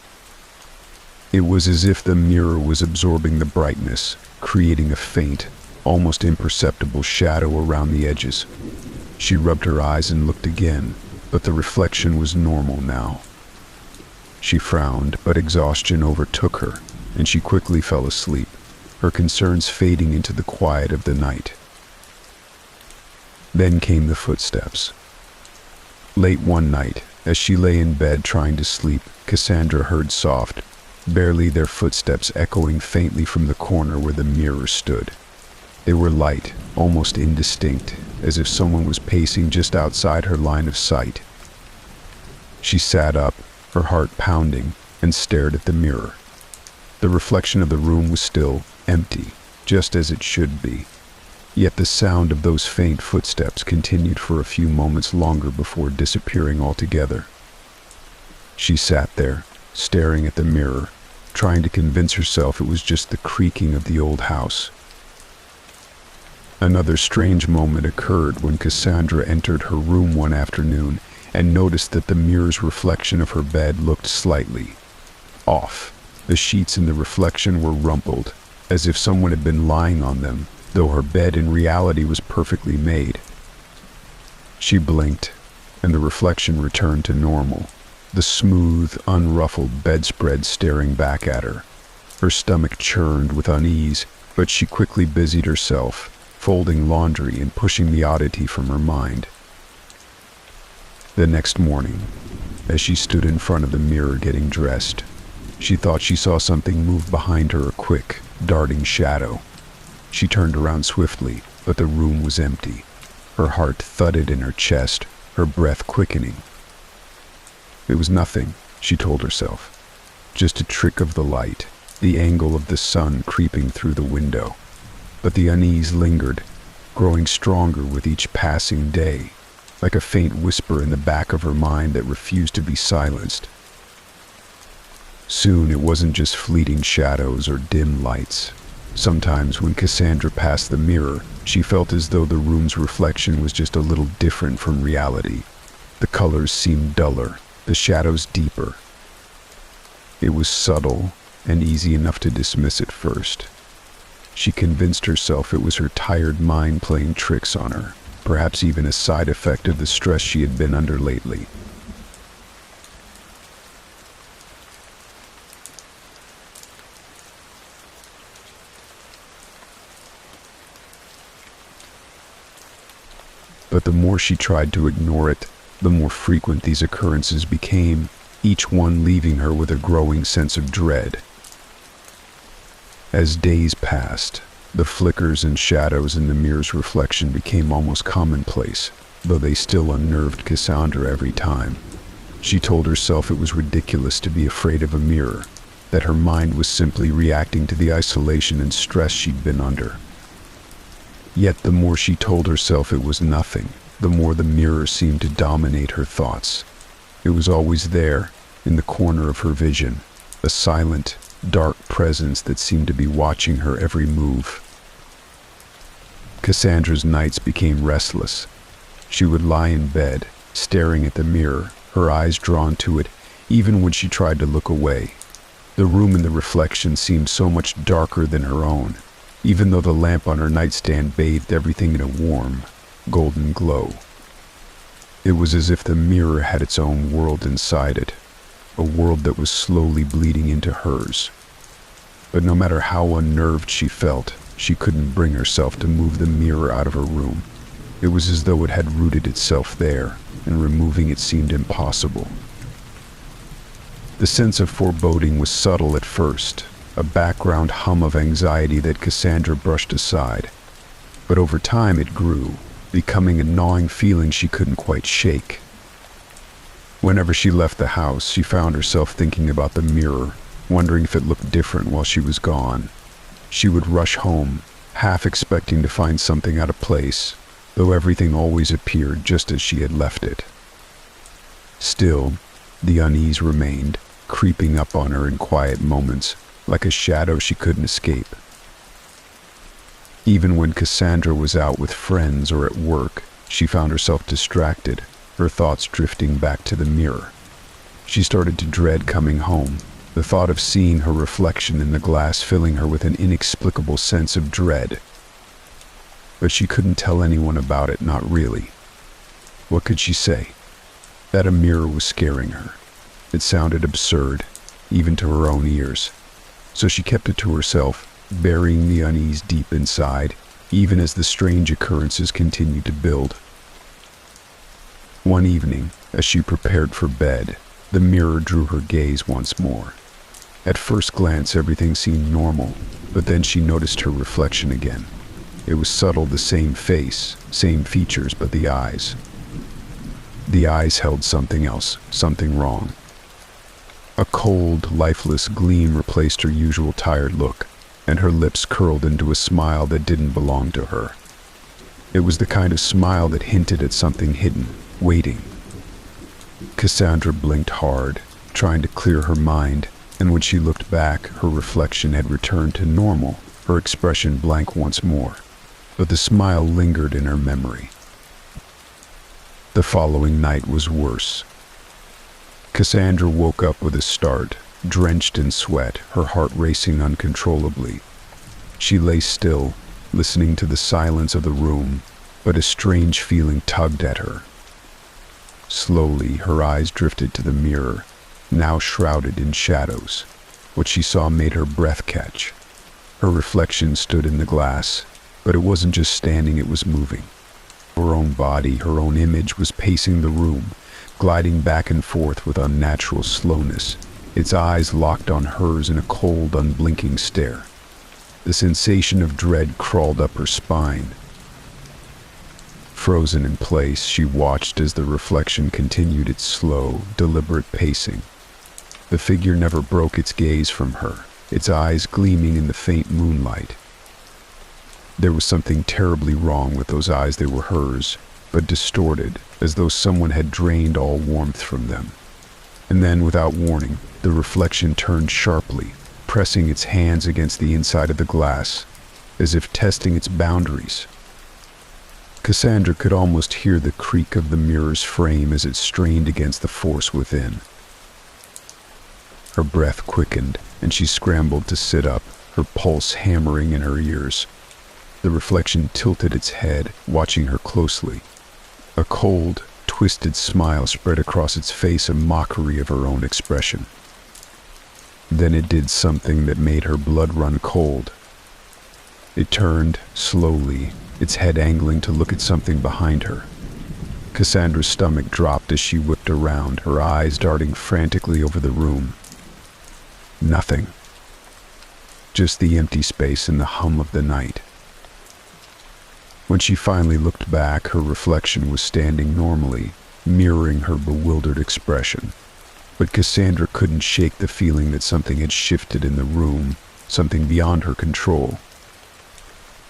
It was as if the mirror was absorbing the brightness, creating a faint, almost imperceptible shadow around the edges. She rubbed her eyes and looked again, but the reflection was normal now. She frowned, but exhaustion overtook her, and she quickly fell asleep, her concerns fading into the quiet of the night. Then came the footsteps. Late one night, as she lay in bed trying to sleep, Cassandra heard soft, barely their footsteps echoing faintly from the corner where the mirror stood. They were light, almost indistinct, as if someone was pacing just outside her line of sight. She sat up, her heart pounding, and stared at the mirror. The reflection of the room was still empty, just as it should be. Yet the sound of those faint footsteps continued for a few moments longer before disappearing altogether. She sat there, staring at the mirror, trying to convince herself it was just the creaking of the old house. Another strange moment occurred when Cassandra entered her room one afternoon and noticed that the mirror's reflection of her bed looked slightly off. The sheets in the reflection were rumpled, as if someone had been lying on them, though her bed in reality was perfectly made. She blinked, and the reflection returned to normal, the smooth, unruffled bedspread staring back at her. Her stomach churned with unease, but she quickly busied herself, folding laundry and pushing the oddity from her mind. The next morning, as she stood in front of the mirror getting dressed, she thought she saw something move behind her, a quick, darting shadow. She turned around swiftly, but the room was empty. Her heart thudded in her chest, her breath quickening. It was nothing, she told herself. Just a trick of the light, the angle of the sun creeping through the window. But the unease lingered, growing stronger with each passing day, like a faint whisper in the back of her mind that refused to be silenced. Soon it wasn't just fleeting shadows or dim lights. Sometimes when Cassandra passed the mirror, she felt as though the room's reflection was just a little different from reality. The colors seemed duller, the shadows deeper. It was subtle and easy enough to dismiss at first. She convinced herself it was her tired mind playing tricks on her, perhaps even a side effect of the stress she had been under lately. But the more she tried to ignore it, the more frequent these occurrences became, each one leaving her with a growing sense of dread. As days passed, the flickers and shadows in the mirror's reflection became almost commonplace, though they still unnerved Cassandra every time. She told herself it was ridiculous to be afraid of a mirror, that her mind was simply reacting to the isolation and stress she'd been under. Yet the more she told herself it was nothing, the more the mirror seemed to dominate her thoughts. It was always there, in the corner of her vision, a silent, dark presence that seemed to be watching her every move. Cassandra's nights became restless. She would lie in bed, staring at the mirror, her eyes drawn to it, even when she tried to look away. The room in the reflection seemed so much darker than her own, even though the lamp on her nightstand bathed everything in a warm, golden glow. It was as if the mirror had its own world inside it, a world that was slowly bleeding into hers. But no matter how unnerved she felt, she couldn't bring herself to move the mirror out of her room. It was as though it had rooted itself there, and removing it seemed impossible. The sense of foreboding was subtle at first, a background hum of anxiety that Cassandra brushed aside. But over time it grew, becoming a gnawing feeling she couldn't quite shake. Whenever she left the house, she found herself thinking about the mirror, wondering if it looked different while she was gone. She would rush home, half expecting to find something out of place, though everything always appeared just as she had left it. Still, the unease remained, creeping up on her in quiet moments, like a shadow she couldn't escape. Even when Cassandra was out with friends or at work, she found herself distracted, her thoughts drifting back to the mirror. She started to dread coming home, the thought of seeing her reflection in the glass filling her with an inexplicable sense of dread. But she couldn't tell anyone about it, not really. What could she say? That a mirror was scaring her. It sounded absurd, even to her own ears. So she kept it to herself, burying the unease deep inside, even as the strange occurrences continued to build. One evening, as she prepared for bed, the mirror drew her gaze once more. At first glance, everything seemed normal, but then she noticed her reflection again. It was subtle, the same face, same features, but the eyes. The eyes held something else, something wrong. A cold, lifeless gleam replaced her usual tired look, and her lips curled into a smile that didn't belong to her. It was the kind of smile that hinted at something hidden, waiting. Cassandra blinked hard, trying to clear her mind, and when she looked back, her reflection had returned to normal, her expression blank once more. But the smile lingered in her memory. The following night was worse. Cassandra woke up with a start, drenched in sweat, her heart racing uncontrollably. She lay still, listening to the silence of the room, but a strange feeling tugged at her. Slowly, her eyes drifted to the mirror, now shrouded in shadows. What she saw made her breath catch. Her reflection stood in the glass, but it wasn't just standing, it was moving. Her own body, her own image was pacing the room, gliding back and forth with unnatural slowness, its eyes locked on hers in a cold, unblinking stare. The sensation of dread crawled up her spine. Frozen in place, she watched as the reflection continued its slow, deliberate pacing. The figure never broke its gaze from her, its eyes gleaming in the faint moonlight. There was something terribly wrong with those eyes. They were hers, but distorted, as though someone had drained all warmth from them. And then, without warning, the reflection turned sharply, pressing its hands against the inside of the glass, as if testing its boundaries. Cassandra could almost hear the creak of the mirror's frame as it strained against the force within. Her breath quickened, and she scrambled to sit up, her pulse hammering in her ears. The reflection tilted its head, watching her closely. A cold, twisted smile spread across its face, a mockery of her own expression. Then it did something that made her blood run cold. It turned, slowly, its head angling to look at something behind her. Cassandra's stomach dropped as she whipped around, her eyes darting frantically over the room. Nothing. Just the empty space and the hum of the night. When she finally looked back, her reflection was standing normally, mirroring her bewildered expression. But Cassandra couldn't shake the feeling that something had shifted in the room, something beyond her control.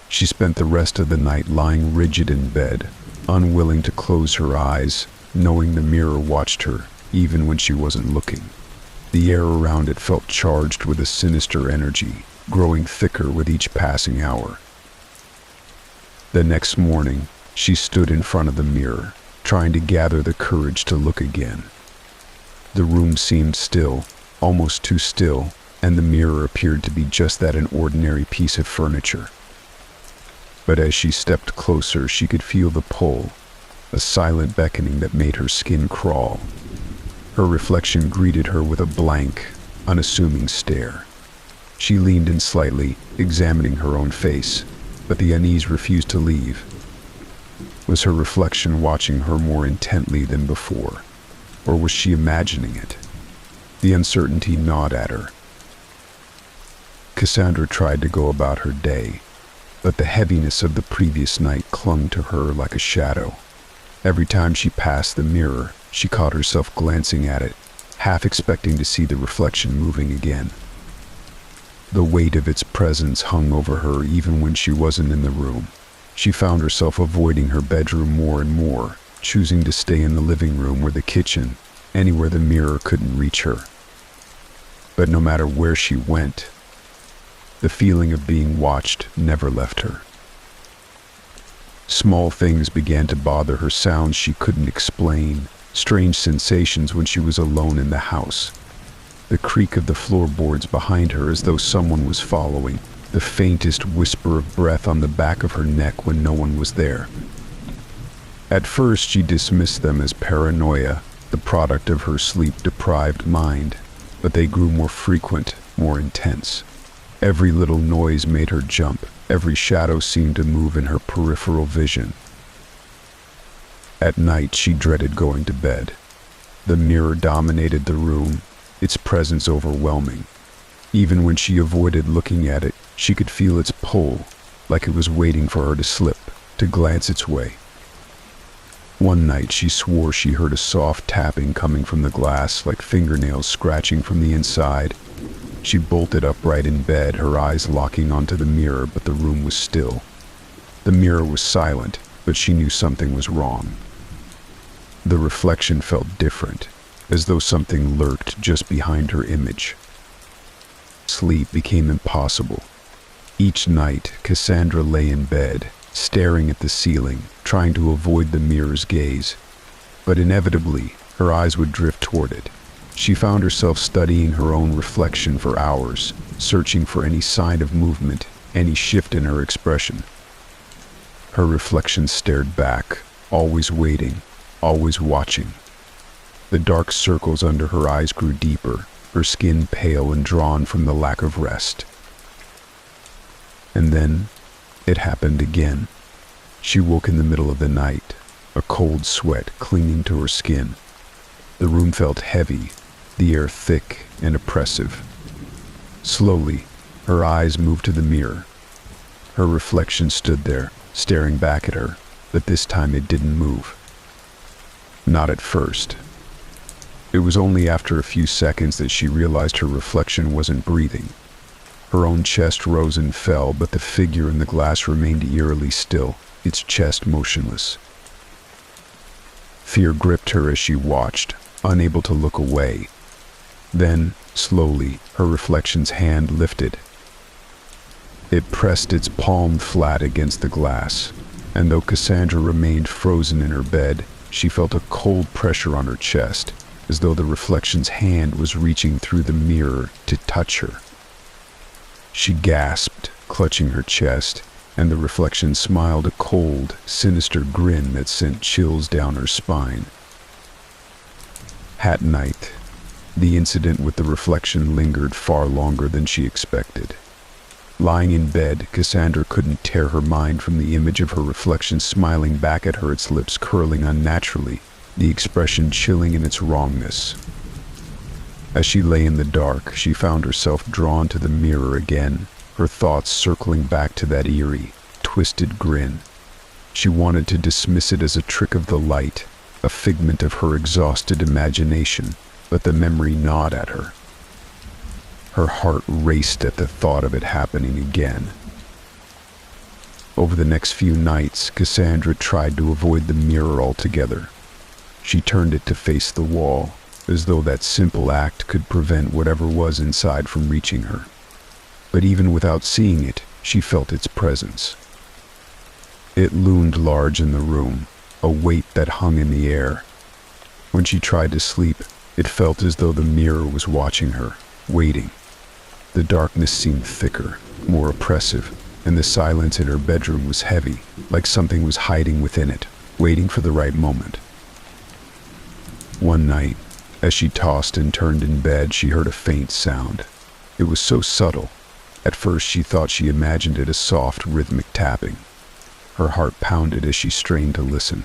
She spent the rest of the night lying rigid in bed, unwilling to close her eyes, knowing the mirror watched her, even when she wasn't looking. The air around it felt charged with a sinister energy, growing thicker with each passing hour. The next morning, she stood in front of the mirror, trying to gather the courage to look again. The room seemed still, almost too still, and the mirror appeared to be just that, an ordinary piece of furniture. But as she stepped closer, she could feel the pull, a silent beckoning that made her skin crawl. Her reflection greeted her with a blank, unassuming stare. She leaned in slightly, examining her own face, but the unease refused to leave. Was her reflection watching her more intently than before, or was she imagining it? The uncertainty gnawed at her. Cassandra tried to go about her day, but the heaviness of the previous night clung to her like a shadow. Every time she passed the mirror, she caught herself glancing at it, half expecting to see the reflection moving again. The weight of its presence hung over her even when she wasn't in the room. She found herself avoiding her bedroom more and more, choosing to stay in the living room or the kitchen, anywhere the mirror couldn't reach her. But no matter where she went, the feeling of being watched never left her. Small things began to bother her, sounds she couldn't explain, strange sensations when she was alone in the house. The creak of the floorboards behind her as though someone was following, the faintest whisper of breath on the back of her neck when no one was there. At first she dismissed them as paranoia, the product of her sleep-deprived mind, but they grew more frequent, more intense. Every little noise made her jump, every shadow seemed to move in her peripheral vision. At night she dreaded going to bed. The mirror dominated the room, its presence overwhelming. Even when she avoided looking at it, she could feel its pull, like it was waiting for her to slip, to glance its way. One night she swore she heard a soft tapping coming from the glass, like fingernails scratching from the inside. She bolted upright in bed, her eyes locking onto the mirror, but the room was still. The mirror was silent, but she knew something was wrong. The reflection felt different, as though something lurked just behind her image. Sleep became impossible. Each night, Cassandra lay in bed, staring at the ceiling, trying to avoid the mirror's gaze. But inevitably, her eyes would drift toward it. She found herself studying her own reflection for hours, searching for any sign of movement, any shift in her expression. Her reflection stared back, always waiting, always watching. The dark circles under her eyes grew deeper, her skin pale and drawn from the lack of rest. And then, it happened again. She woke in the middle of the night, a cold sweat clinging to her skin. The room felt heavy, the air thick and oppressive. Slowly, her eyes moved to the mirror. Her reflection stood there, staring back at her, but this time it didn't move. Not at first. It was only after a few seconds that she realized her reflection wasn't breathing. Her own chest rose and fell, but the figure in the glass remained eerily still, its chest motionless. Fear gripped her as she watched, unable to look away. Then, slowly, her reflection's hand lifted. It pressed its palm flat against the glass, and though Cassandra remained frozen in her bed, she felt a cold pressure on her chest, as though the reflection's hand was reaching through the mirror to touch her. She gasped, clutching her chest, and the reflection smiled a cold, sinister grin that sent chills down her spine. At night, the incident with the reflection lingered far longer than she expected. Lying in bed, Cassandra couldn't tear her mind from the image of her reflection smiling back at her, its lips curling unnaturally, the expression chilling in its wrongness. As she lay in the dark, she found herself drawn to the mirror again, her thoughts circling back to that eerie, twisted grin. She wanted to dismiss it as a trick of the light, a figment of her exhausted imagination, but the memory gnawed at her. Her heart raced at the thought of it happening again. Over the next few nights, Cassandra tried to avoid the mirror altogether. She turned it to face the wall, as though that simple act could prevent whatever was inside from reaching her. But even without seeing it, she felt its presence. It loomed large in the room, a weight that hung in the air. When she tried to sleep, it felt as though the mirror was watching her, waiting. The darkness seemed thicker, more oppressive, and the silence in her bedroom was heavy, like something was hiding within it, waiting for the right moment. One night, as she tossed and turned in bed, she heard a faint sound. It was so subtle. At first she thought she imagined it as soft, rhythmic tapping. Her heart pounded as she strained to listen.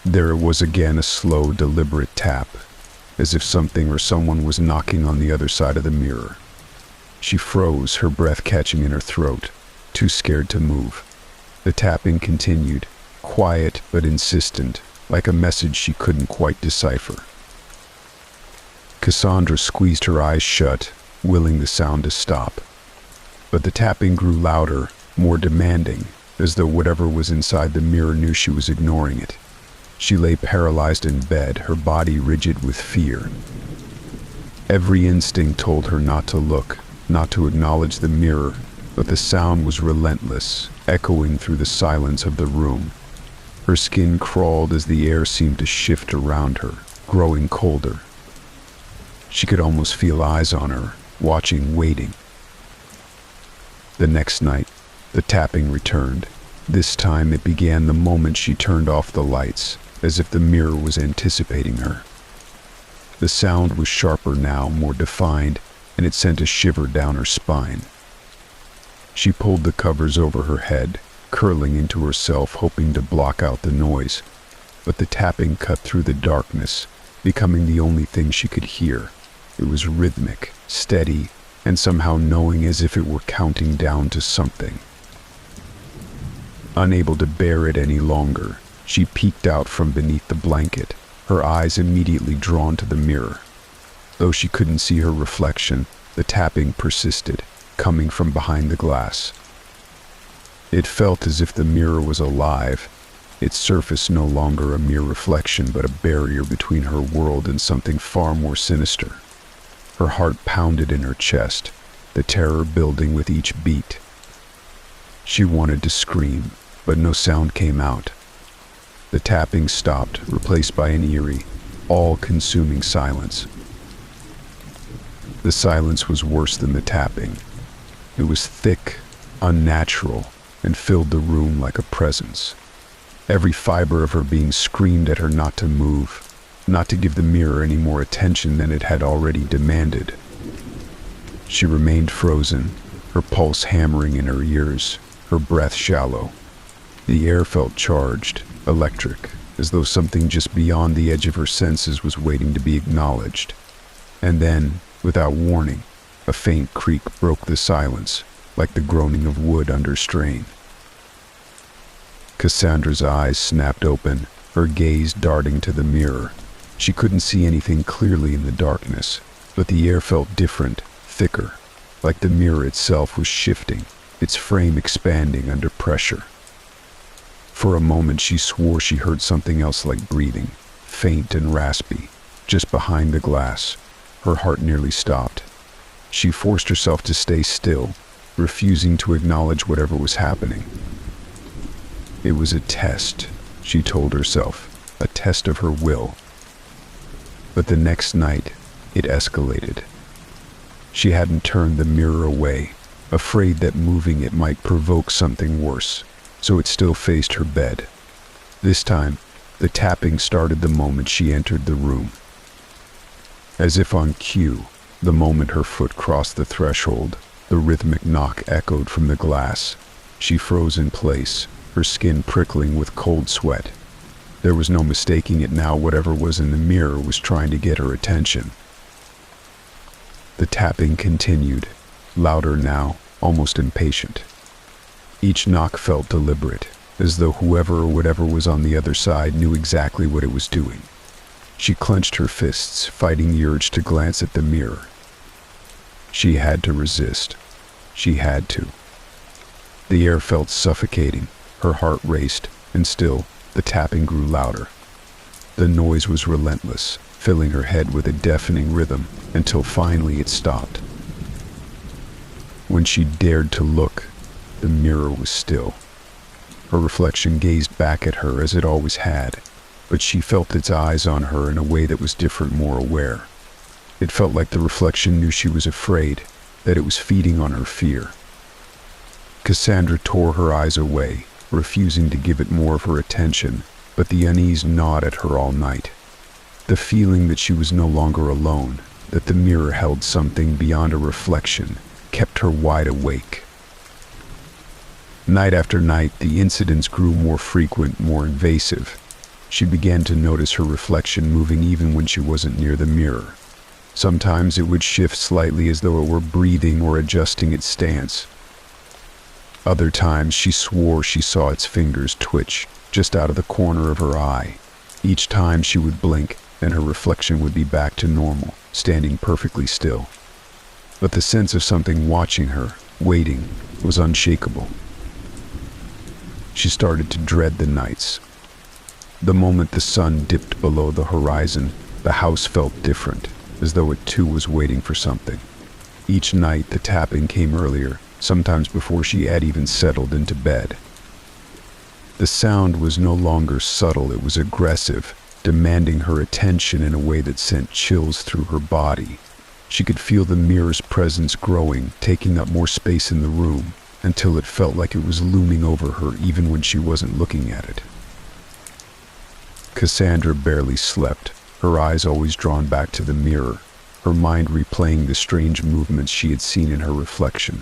There it was again, a slow, deliberate tap, as if something or someone was knocking on the other side of the mirror. She froze, her breath catching in her throat, too scared to move. The tapping continued, quiet but insistent, like a message she couldn't quite decipher. Cassandra squeezed her eyes shut, willing the sound to stop. But the tapping grew louder, more demanding, as though whatever was inside the mirror knew she was ignoring it. She lay paralyzed in bed, her body rigid with fear. Every instinct told her not to look, not to acknowledge the mirror, but the sound was relentless, echoing through the silence of the room. Her skin crawled as the air seemed to shift around her, growing colder. She could almost feel eyes on her, watching, waiting. The next night, the tapping returned. This time it began the moment she turned off the lights, as if the mirror was anticipating her. The sound was sharper now, more defined, and it sent a shiver down her spine. She pulled the covers over her head, curling into herself, hoping to block out the noise. But the tapping cut through the darkness, becoming the only thing she could hear. It was rhythmic, steady, and somehow knowing, as if it were counting down to something. Unable to bear it any longer, she peeked out from beneath the blanket, her eyes immediately drawn to the mirror. Though she couldn't see her reflection, the tapping persisted, coming from behind the glass. It felt as if the mirror was alive, its surface no longer a mere reflection but a barrier between her world and something far more sinister. Her heart pounded in her chest, the terror building with each beat. She wanted to scream, but no sound came out. The tapping stopped, replaced by an eerie, all-consuming silence. The silence was worse than the tapping. It was thick, unnatural, and filled the room like a presence. Every fiber of her being screamed at her not to move, not to give the mirror any more attention than it had already demanded. She remained frozen, her pulse hammering in her ears, her breath shallow. The air felt charged, electric, as though something just beyond the edge of her senses was waiting to be acknowledged. And then, without warning, a faint creak broke the silence, like the groaning of wood under strain. Cassandra's eyes snapped open, her gaze darting to the mirror. She couldn't see anything clearly in the darkness, but the air felt different, thicker, like the mirror itself was shifting, its frame expanding under pressure. For a moment she swore she heard something else, like breathing, faint and raspy, just behind the glass. Her heart nearly stopped. She forced herself to stay still, refusing to acknowledge whatever was happening. It was a test, she told herself, a test of her will. But the next night, it escalated. She hadn't turned the mirror away, afraid that moving it might provoke something worse, so it still faced her bed. This time, the tapping started the moment she entered the room. As if on cue, the moment her foot crossed the threshold, the rhythmic knock echoed from the glass. She froze in place, her skin prickling with cold sweat. There was no mistaking it now. Whatever was in the mirror was trying to get her attention. The tapping continued, louder now, almost impatient. Each knock felt deliberate, as though whoever or whatever was on the other side knew exactly what it was doing. She clenched her fists, fighting the urge to glance at the mirror. She had to resist. She had to. The air felt suffocating, her heart raced, and still, the tapping grew louder. The noise was relentless, filling her head with a deafening rhythm, until finally it stopped. When she dared to look, the mirror was still. Her reflection gazed back at her as it always had, but she felt its eyes on her in a way that was different, more aware. It felt like the reflection knew she was afraid, that it was feeding on her fear. Cassandra tore her eyes away, refusing to give it more of her attention, but the unease gnawed at her all night. The feeling that she was no longer alone, that the mirror held something beyond a reflection, kept her wide awake. Night after night, the incidents grew more frequent, more invasive. She began to notice her reflection moving even when she wasn't near the mirror. Sometimes it would shift slightly as though it were breathing or adjusting its stance. Other times she swore she saw its fingers twitch just out of the corner of her eye. Each time she would blink and her reflection would be back to normal, standing perfectly still. But the sense of something watching her, waiting, was unshakable. She started to dread the nights. The moment the sun dipped below the horizon, the house felt different, as though it too was waiting for something. Each night the tapping came earlier, sometimes before she had even settled into bed. The sound was no longer subtle, it was aggressive, demanding her attention in a way that sent chills through her body. She could feel the mirror's presence growing, taking up more space in the room, until it felt like it was looming over her even when she wasn't looking at it. Cassandra barely slept, her eyes always drawn back to the mirror, her mind replaying the strange movements she had seen in her reflection.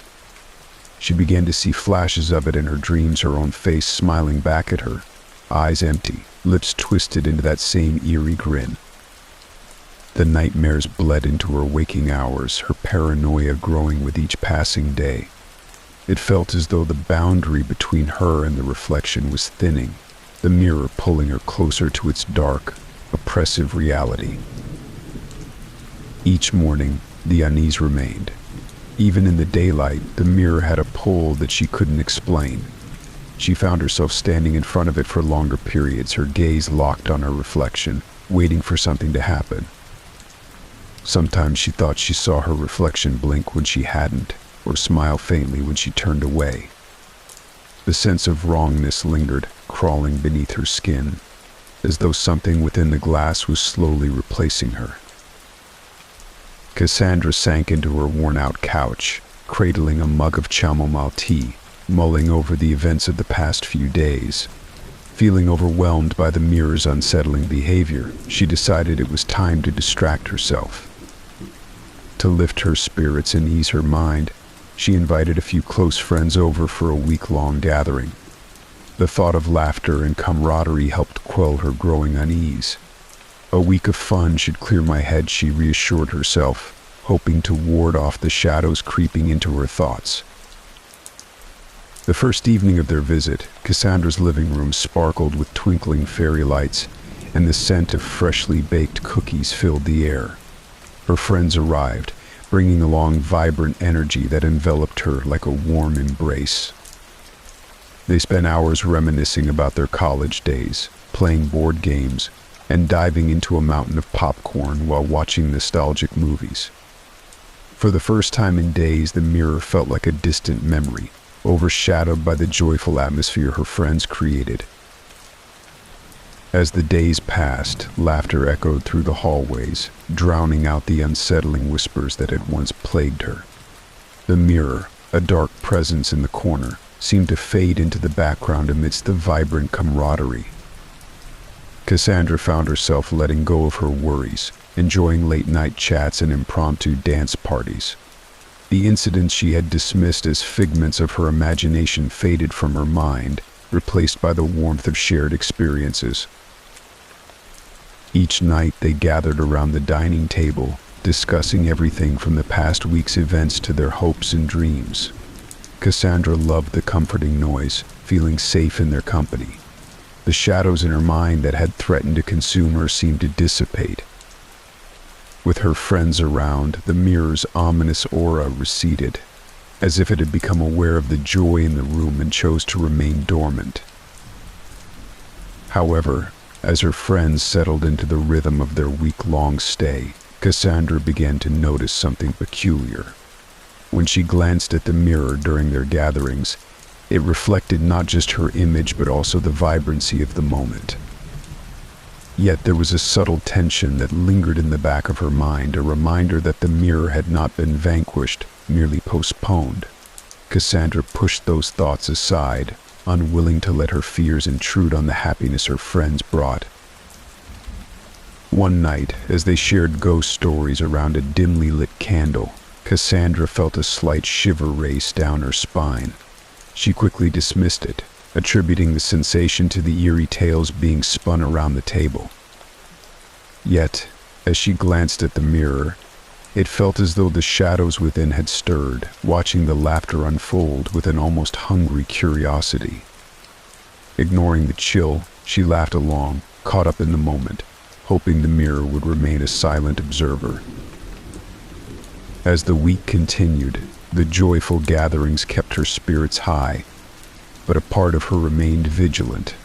She began to see flashes of it in her dreams, her own face smiling back at her, eyes empty, lips twisted into that same eerie grin. The nightmares bled into her waking hours, her paranoia growing with each passing day. It felt as though the boundary between her and the reflection was thinning, the mirror pulling her closer to its dark, oppressive reality. Each morning, the unease remained. Even in the daylight, the mirror had a pull that she couldn't explain. She found herself standing in front of it for longer periods, her gaze locked on her reflection, waiting for something to happen. Sometimes she thought she saw her reflection blink when she hadn't, or smile faintly when she turned away. The sense of wrongness lingered, crawling beneath her skin, as though something within the glass was slowly replacing her. Cassandra sank into her worn-out couch, cradling a mug of chamomile tea, mulling over the events of the past few days. Feeling overwhelmed by the mirror's unsettling behavior, she decided it was time to distract herself. To lift her spirits and ease her mind, she invited a few close friends over for a week-long gathering. The thought of laughter and camaraderie helped quell her growing unease. A week of fun should clear my head, she reassured herself, hoping to ward off the shadows creeping into her thoughts. The first evening of their visit, Cassandra's living room sparkled with twinkling fairy lights, and the scent of freshly baked cookies filled the air. Her friends arrived, bringing along vibrant energy that enveloped her like a warm embrace. They spent hours reminiscing about their college days, playing board games, and diving into a mountain of popcorn while watching nostalgic movies. For the first time in days, the mirror felt like a distant memory, overshadowed by the joyful atmosphere her friends created. As the days passed, laughter echoed through the hallways, drowning out the unsettling whispers that had once plagued her. The mirror, a dark presence in the corner, seemed to fade into the background amidst the vibrant camaraderie. Cassandra found herself letting go of her worries, enjoying late-night chats and impromptu dance parties. The incidents she had dismissed as figments of her imagination faded from her mind, replaced by the warmth of shared experiences. Each night they gathered around the dining table, discussing everything from the past week's events to their hopes and dreams. Cassandra loved the comforting noise, feeling safe in their company. The shadows in her mind that had threatened to consume her seemed to dissipate. With her friends around, the mirror's ominous aura receded, as if it had become aware of the joy in the room and chose to remain dormant. However, as her friends settled into the rhythm of their week-long stay, Cassandra began to notice something peculiar. When she glanced at the mirror during their gatherings, it reflected not just her image but also the vibrancy of the moment. Yet there was a subtle tension that lingered in the back of her mind, a reminder that the mirror had not been vanquished, merely postponed. Cassandra pushed those thoughts aside, unwilling to let her fears intrude on the happiness her friends brought. One night, as they shared ghost stories around a dimly lit candle, Cassandra felt a slight shiver race down her spine. She quickly dismissed it, attributing the sensation to the eerie tales being spun around the table. Yet, as she glanced at the mirror, it felt as though the shadows within had stirred, watching the laughter unfold with an almost hungry curiosity. Ignoring the chill, she laughed along, caught up in the moment, hoping the mirror would remain a silent observer. As the week continued, the joyful gatherings kept her spirits high, but a part of her remained vigilant.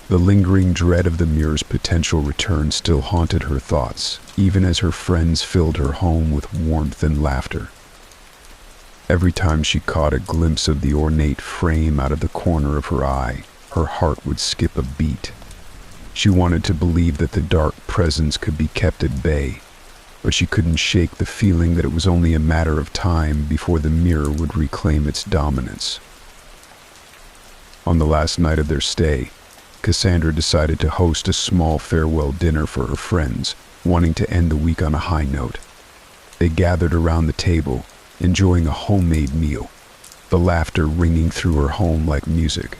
The lingering dread of the mirror's potential return still haunted her thoughts, even as her friends filled her home with warmth and laughter. Every time she caught a glimpse of the ornate frame out of the corner of her eye, her heart would skip a beat. She wanted to believe that the dark presence could be kept at bay, but she couldn't shake the feeling that it was only a matter of time before the mirror would reclaim its dominance. On the last night of their stay, Cassandra decided to host a small farewell dinner for her friends, wanting to end the week on a high note. They gathered around the table, enjoying a homemade meal, the laughter ringing through her home like music.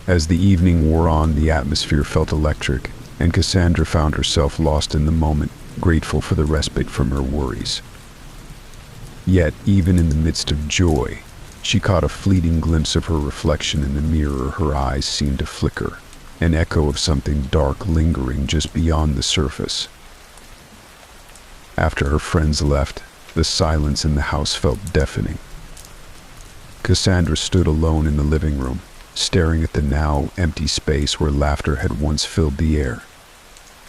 As the evening wore on, the atmosphere felt electric, and Cassandra found herself lost in the moment, grateful for the respite from her worries. Yet, even in the midst of joy, she caught a fleeting glimpse of her reflection in the mirror. Her eyes seemed to flicker, an echo of something dark lingering just beyond the surface. After her friends left, the silence in the house felt deafening. Cassandra stood alone in the living room, staring at the now empty space where laughter had once filled the air.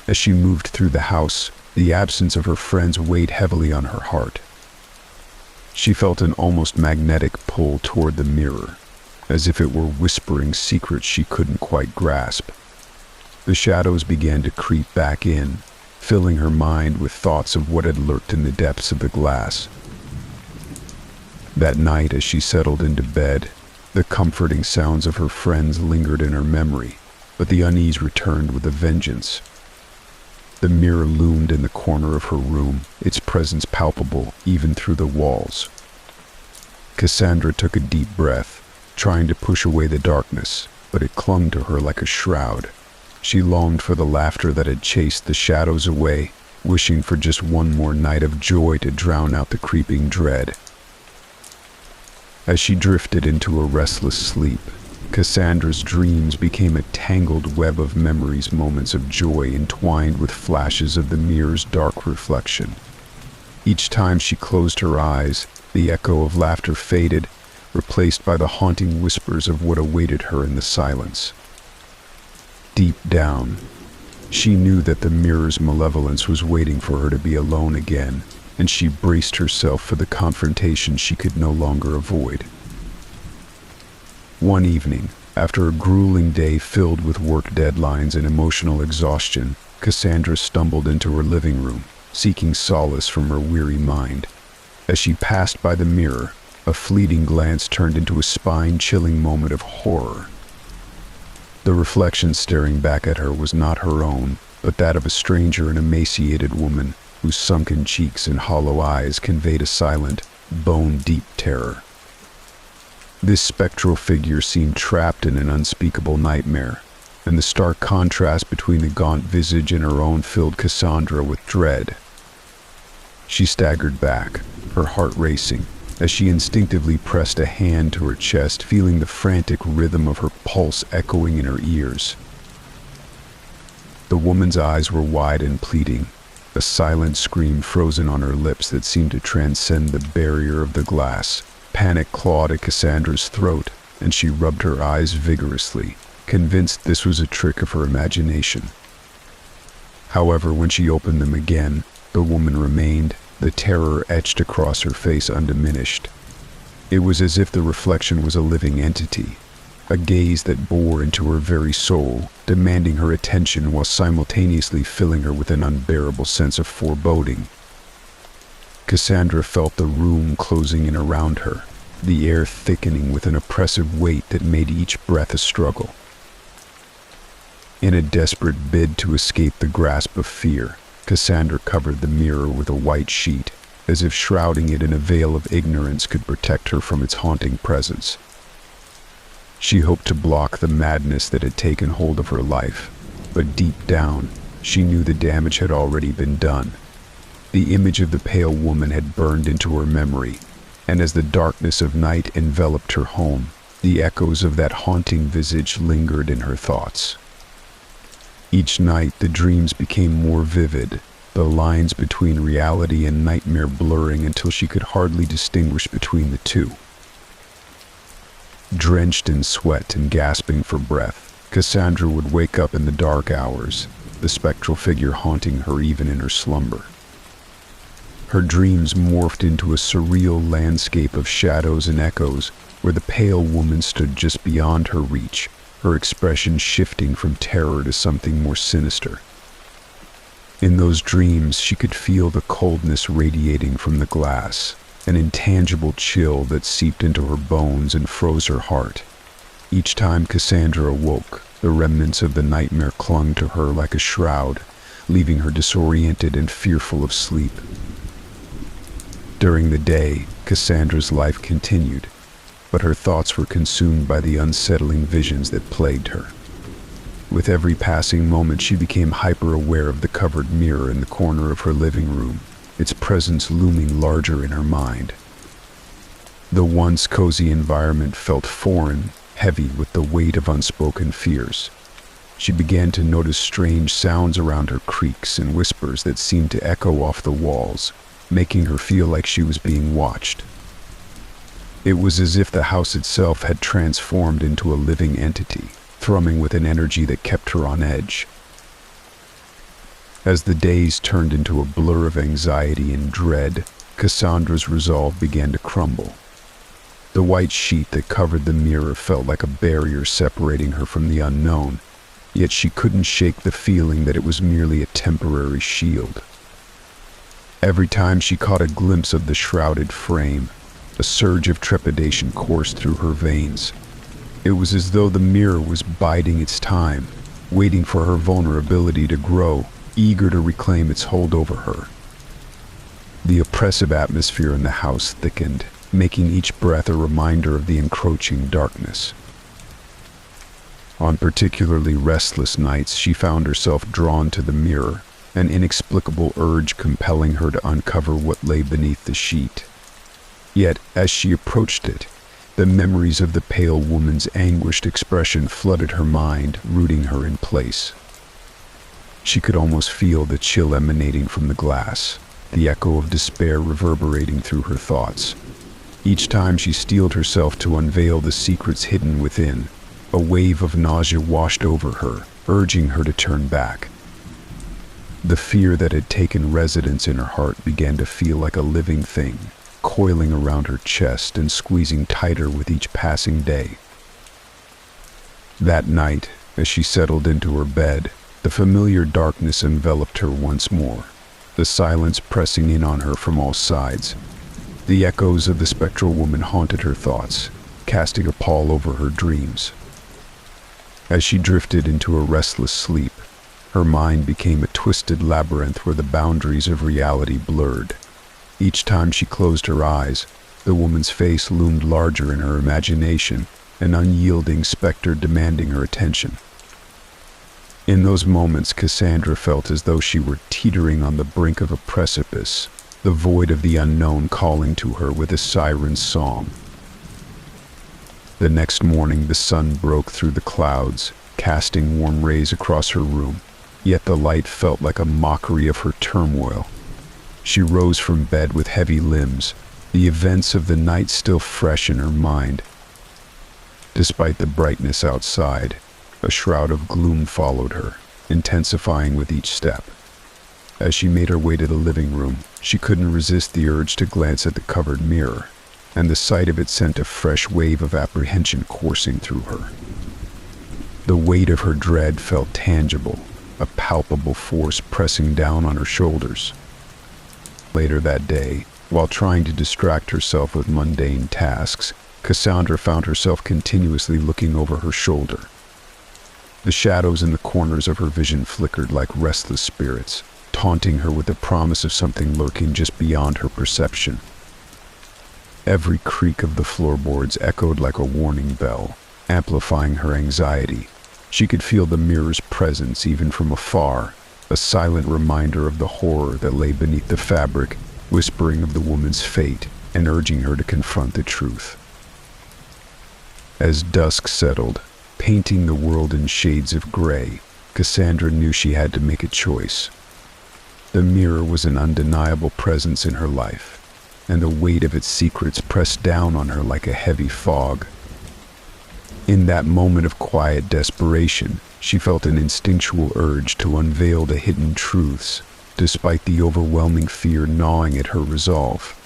As she moved through the house, the absence of her friends weighed heavily on her heart. She felt an almost magnetic pull toward the mirror, as if it were whispering secrets she couldn't quite grasp. The shadows began to creep back in, filling her mind with thoughts of what had lurked in the depths of the glass. That night, as she settled into bed, the comforting sounds of her friends lingered in her memory, but the unease returned with a vengeance. The mirror loomed in the corner of her room, its presence palpable even through the walls. Cassandra took a deep breath, trying to push away the darkness, but it clung to her like a shroud. She longed for the laughter that had chased the shadows away, wishing for just one more night of joy to drown out the creeping dread. As she drifted into a restless sleep, Cassandra's dreams became a tangled web of memories, moments of joy entwined with flashes of the mirror's dark reflection. Each time she closed her eyes, the echo of laughter faded, replaced by the haunting whispers of what awaited her in the silence. Deep down, she knew that the mirror's malevolence was waiting for her to be alone again, and she braced herself for the confrontation she could no longer avoid. One evening, after a grueling day filled with work deadlines and emotional exhaustion, Cassandra stumbled into her living room, seeking solace from her weary mind. As she passed by the mirror, a fleeting glance turned into a spine-chilling moment of horror. The reflection staring back at her was not her own, but that of a stranger, an emaciated woman whose sunken cheeks and hollow eyes conveyed a silent, bone-deep terror. This spectral figure seemed trapped in an unspeakable nightmare, and the stark contrast between the gaunt visage and her own filled Cassandra with dread. She staggered back, her heart racing, as she instinctively pressed a hand to her chest, feeling the frantic rhythm of her pulse echoing in her ears. The woman's eyes were wide and pleading, a silent scream frozen on her lips that seemed to transcend the barrier of the glass. Panic clawed at Cassandra's throat, and she rubbed her eyes vigorously, convinced this was a trick of her imagination. However, when she opened them again, the woman remained, the terror etched across her face undiminished. It was as if the reflection was a living entity, a gaze that bore into her very soul, demanding her attention while simultaneously filling her with an unbearable sense of foreboding. Cassandra felt the room closing in around her, the air thickening with an oppressive weight that made each breath a struggle. In a desperate bid to escape the grasp of fear, Cassandra covered the mirror with a white sheet, as if shrouding it in a veil of ignorance could protect her from its haunting presence. She hoped to block the madness that had taken hold of her life, but deep down, she knew the damage had already been done. The image of the pale woman had burned into her memory, and as the darkness of night enveloped her home, the echoes of that haunting visage lingered in her thoughts. Each night, the dreams became more vivid, the lines between reality and nightmare blurring until she could hardly distinguish between the two. Drenched in sweat and gasping for breath, Cassandra would wake up in the dark hours, the spectral figure haunting her even in her slumber. Her dreams morphed into a surreal landscape of shadows and echoes, where the pale woman stood just beyond her reach, her expression shifting from terror to something more sinister. In those dreams, she could feel the coldness radiating from the glass, an intangible chill that seeped into her bones and froze her heart. Each time Cassandra awoke, the remnants of the nightmare clung to her like a shroud, leaving her disoriented and fearful of sleep. During the day, Cassandra's life continued, but her thoughts were consumed by the unsettling visions that plagued her. With every passing moment, she became hyper-aware of the covered mirror in the corner of her living room, its presence looming larger in her mind. The once cozy environment felt foreign, heavy with the weight of unspoken fears. She began to notice strange sounds around her, creaks and whispers that seemed to echo off the walls, making her feel like she was being watched. It was as if the house itself had transformed into a living entity, thrumming with an energy that kept her on edge. As the days turned into a blur of anxiety and dread, Cassandra's resolve began to crumble. The white sheet that covered the mirror felt like a barrier separating her from the unknown, yet she couldn't shake the feeling that it was merely a temporary shield. Every time she caught a glimpse of the shrouded frame, a surge of trepidation coursed through her veins. It was as though the mirror was biding its time, waiting for her vulnerability to grow, eager to reclaim its hold over her. The oppressive atmosphere in the house thickened, making each breath a reminder of the encroaching darkness. On particularly restless nights, she found herself drawn to the mirror, an inexplicable urge compelling her to uncover what lay beneath the sheet. Yet, as she approached it, the memories of the pale woman's anguished expression flooded her mind, rooting her in place. She could almost feel the chill emanating from the glass, the echo of despair reverberating through her thoughts. Each time she steeled herself to unveil the secrets hidden within, a wave of nausea washed over her, urging her to turn back. The fear that had taken residence in her heart began to feel like a living thing, coiling around her chest and squeezing tighter with each passing day. That night, as she settled into her bed, the familiar darkness enveloped her once more, the silence pressing in on her from all sides. The echoes of the spectral woman haunted her thoughts, casting a pall over her dreams. As she drifted into a restless sleep, her mind became a twisted labyrinth where the boundaries of reality blurred. Each time she closed her eyes, the woman's face loomed larger in her imagination, an unyielding specter demanding her attention. In those moments, Cassandra felt as though she were teetering on the brink of a precipice, the void of the unknown calling to her with a siren's song. The next morning, the sun broke through the clouds, casting warm rays across her room, yet the light felt like a mockery of her turmoil. She rose from bed with heavy limbs, the events of the night still fresh in her mind. Despite the brightness outside, a shroud of gloom followed her, intensifying with each step. As she made her way to the living room, she couldn't resist the urge to glance at the covered mirror, and the sight of it sent a fresh wave of apprehension coursing through her. The weight of her dread felt tangible, a palpable force pressing down on her shoulders. Later that day, While trying to distract herself with mundane tasks, Cassandra found herself continuously looking over her shoulder. The shadows in the corners of her vision flickered like restless spirits, taunting her with the promise of something lurking just beyond her perception. Every creak of the floorboards echoed like a warning bell, amplifying her anxiety. She could feel the mirror's presence even from afar, a silent reminder of the horror that lay beneath the fabric, whispering of the woman's fate and urging her to confront the truth. As dusk settled, painting the world in shades of gray, Cassandra knew she had to make a choice. The mirror was an undeniable presence in her life, and the weight of its secrets pressed down on her like a heavy fog. In that moment of quiet desperation, she felt an instinctual urge to unveil the hidden truths, despite the overwhelming fear gnawing at her resolve.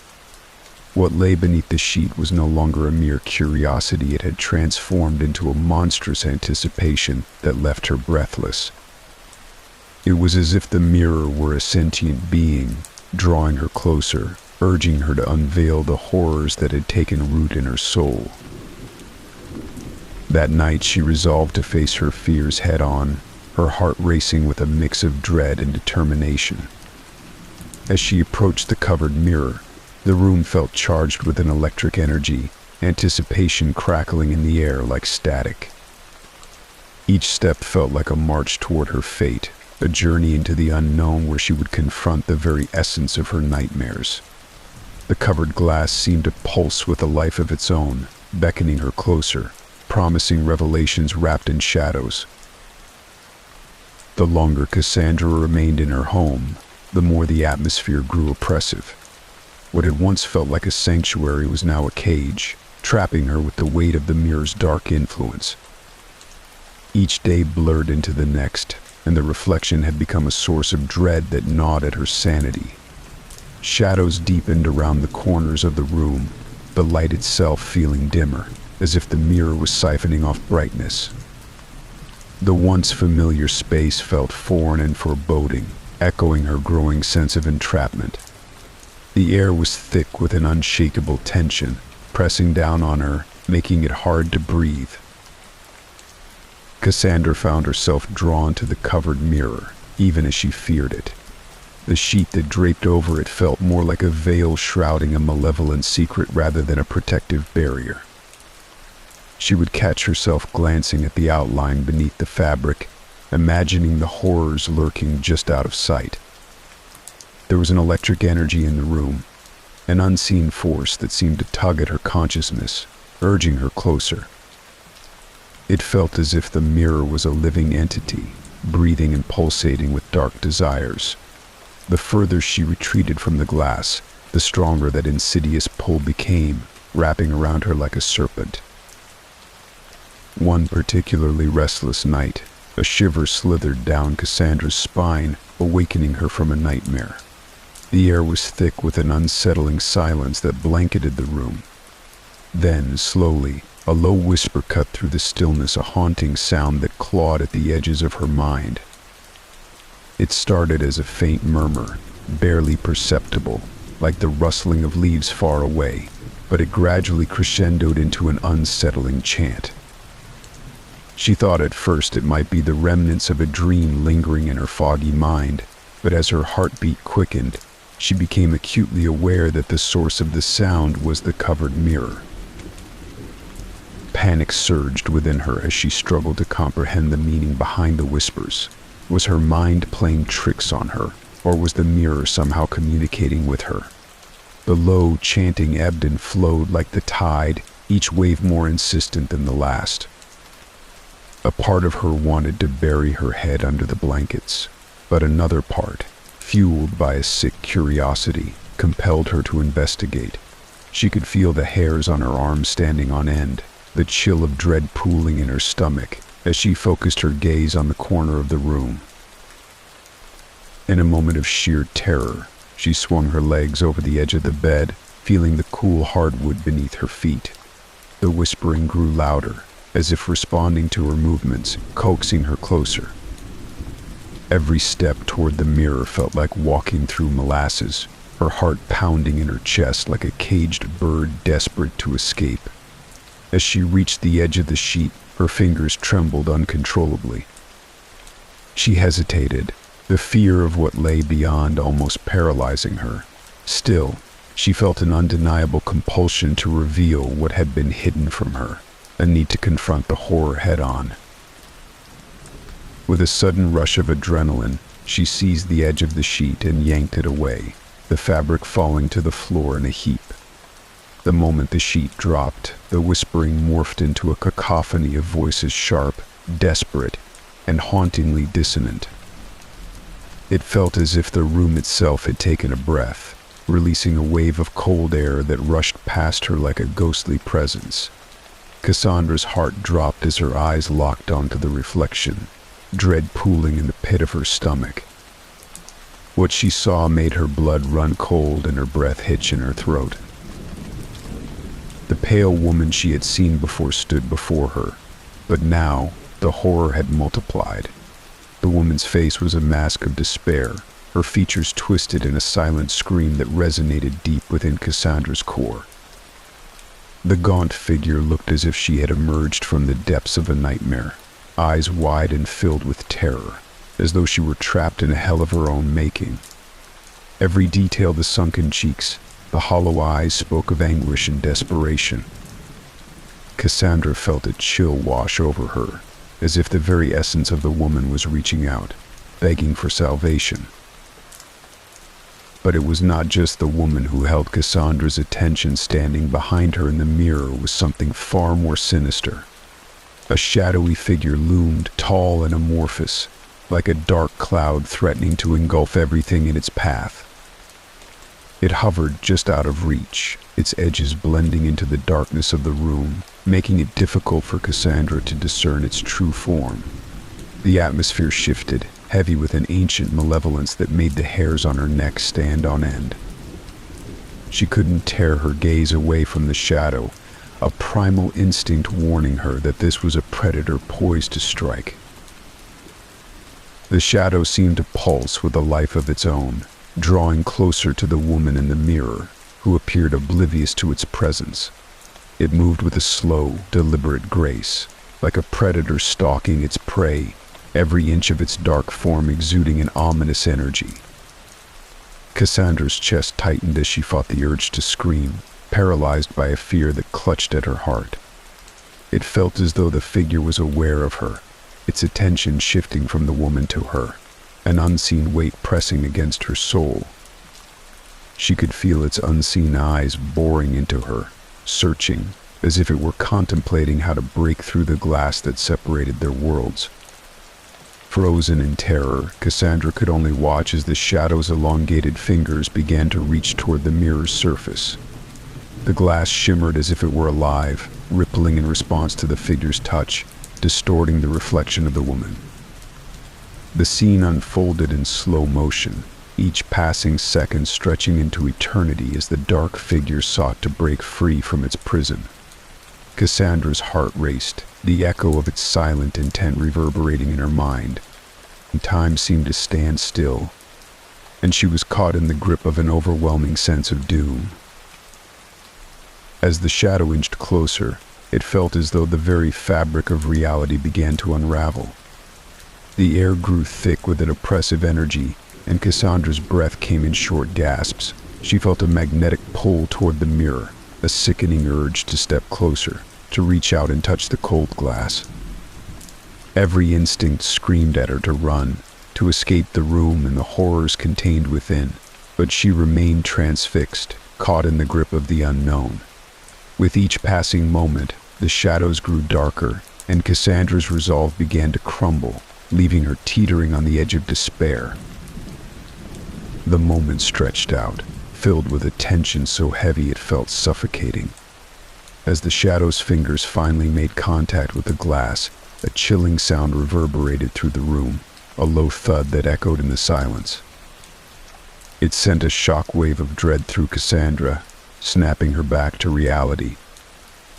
What lay beneath the sheet was no longer a mere curiosity. It had transformed into a monstrous anticipation that left her breathless. It was as if the mirror were a sentient being, drawing her closer, urging her to unveil the horrors that had taken root in her soul. That night she resolved to face her fears head-on, her heart racing with a mix of dread and determination. As she approached the covered mirror, the room felt charged with an electric energy, anticipation crackling in the air like static. Each step felt like a march toward her fate, a journey into the unknown where she would confront the very essence of her nightmares. The covered glass seemed to pulse with a life of its own, beckoning her closer, promising revelations wrapped in shadows. The longer Cassandra remained in her home, the more the atmosphere grew oppressive. What had once felt like a sanctuary was now a cage, trapping her with the weight of the mirror's dark influence. Each day blurred into the next, and the reflection had become a source of dread that gnawed at her sanity. Shadows deepened around the corners of the room, the light itself feeling dimmer, as if the mirror was siphoning off brightness. The once familiar space felt foreign and foreboding, echoing her growing sense of entrapment. The air was thick with an unshakable tension, pressing down on her, making it hard to breathe. Cassandra found herself drawn to the covered mirror, even as she feared it. The sheet that draped over it felt more like a veil shrouding a malevolent secret rather than a protective barrier. She would catch herself glancing at the outline beneath the fabric, imagining the horrors lurking just out of sight. There was an electric energy in the room, an unseen force that seemed to tug at her consciousness, urging her closer. It felt as if the mirror was a living entity, breathing and pulsating with dark desires. The further she retreated from the glass, the stronger that insidious pull became, wrapping around her like a serpent. One particularly restless night, a shiver slithered down Cassandra's spine, awakening her from a nightmare. The air was thick with an unsettling silence that blanketed the room. Then, slowly, a low whisper cut through the stillness, a haunting sound that clawed at the edges of her mind. It started as a faint murmur, barely perceptible, like the rustling of leaves far away, but it gradually crescendoed into an unsettling chant. She thought at first it might be the remnants of a dream lingering in her foggy mind, but as her heartbeat quickened, she became acutely aware that the source of the sound was the covered mirror. Panic surged within her as she struggled to comprehend the meaning behind the whispers. Was her mind playing tricks on her, or was the mirror somehow communicating with her? The low chanting ebbed and flowed like the tide, each wave more insistent than the last. A part of her wanted to bury her head under the blankets, but another part, fueled by a sick curiosity, compelled her to investigate. She could feel the hairs on her arms standing on end, the chill of dread pooling in her stomach as she focused her gaze on the corner of the room. In a moment of sheer terror, she swung her legs over the edge of the bed, feeling the cool hardwood beneath her feet. The whispering grew louder, as if responding to her movements, coaxing her closer. Every step toward the mirror felt like walking through molasses, her heart pounding in her chest like a caged bird desperate to escape. As she reached the edge of the sheet, her fingers trembled uncontrollably. She hesitated, the fear of what lay beyond almost paralyzing her. Still, she felt an undeniable compulsion to reveal what had been hidden from her, a need to confront the horror head-on. With a sudden rush of adrenaline, she seized the edge of the sheet and yanked it away, the fabric falling to the floor in a heap. The moment the sheet dropped, the whispering morphed into a cacophony of voices, sharp, desperate, and hauntingly dissonant. It felt as if the room itself had taken a breath, releasing a wave of cold air that rushed past her like a ghostly presence. Cassandra's heart dropped as her eyes locked onto the reflection, dread pooling in the pit of her stomach. What she saw made her blood run cold and her breath hitch in her throat. The pale woman she had seen before stood before her, but now the horror had multiplied. The woman's face was a mask of despair, her features twisted in a silent scream that resonated deep within Cassandra's core. The gaunt figure looked as if she had emerged from the depths of a nightmare, eyes wide and filled with terror, as though she were trapped in a hell of her own making. Every detail, the sunken cheeks, the hollow eyes, spoke of anguish and desperation. Cassandra felt a chill wash over her, as if the very essence of the woman was reaching out, begging for salvation. But it was not just the woman who held Cassandra's attention. Standing behind her in the mirror was something far more sinister. A shadowy figure loomed, tall and amorphous, like a dark cloud threatening to engulf everything in its path. It hovered just out of reach, its edges blending into the darkness of the room, making it difficult for Cassandra to discern its true form. The atmosphere shifted, heavy with an ancient malevolence that made the hairs on her neck stand on end. She couldn't tear her gaze away from the shadow, a primal instinct warning her that this was a predator poised to strike. The shadow seemed to pulse with a life of its own, drawing closer to the woman in the mirror, who appeared oblivious to its presence. It moved with a slow, deliberate grace, like a predator stalking its prey, every inch of its dark form exuding an ominous energy. Cassandra's chest tightened as she fought the urge to scream, paralyzed by a fear that clutched at her heart. It felt as though the figure was aware of her, its attention shifting from the woman to her, an unseen weight pressing against her soul. She could feel its unseen eyes boring into her, searching, as if it were contemplating how to break through the glass that separated their worlds. Frozen in terror, Cassandra could only watch as the shadow's elongated fingers began to reach toward the mirror's surface. The glass shimmered as if it were alive, rippling in response to the figure's touch, distorting the reflection of the woman. The scene unfolded in slow motion, each passing second stretching into eternity as the dark figure sought to break free from its prison. Cassandra's heart raced, the echo of its silent intent reverberating in her mind. Time seemed to stand still, and she was caught in the grip of an overwhelming sense of doom. As the shadow inched closer, it felt as though the very fabric of reality began to unravel. The air grew thick with an oppressive energy, and Cassandra's breath came in short gasps. She felt a magnetic pull toward the mirror, a sickening urge to step closer, to reach out and touch the cold glass. Every instinct screamed at her to run, to escape the room and the horrors contained within, but she remained transfixed, caught in the grip of the unknown. With each passing moment, the shadows grew darker, and Cassandra's resolve began to crumble, leaving her teetering on the edge of despair. The moment stretched out, filled with a tension so heavy it felt suffocating. As the shadow's fingers finally made contact with the glass, a chilling sound reverberated through the room, a low thud that echoed in the silence. It sent a shock wave of dread through Cassandra, snapping her back to reality.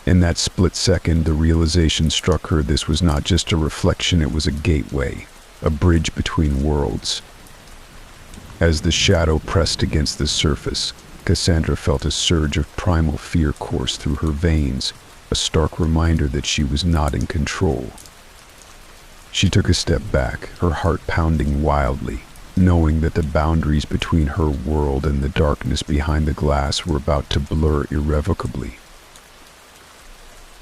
In that split second, the realization struck her this was not just a reflection, it was a gateway, a bridge between worlds. As the shadow pressed against the surface, Cassandra felt a surge of primal fear course through her veins, a stark reminder that she was not in control. She took a step back, her heart pounding wildly, knowing that the boundaries between her world and the darkness behind the glass were about to blur irrevocably.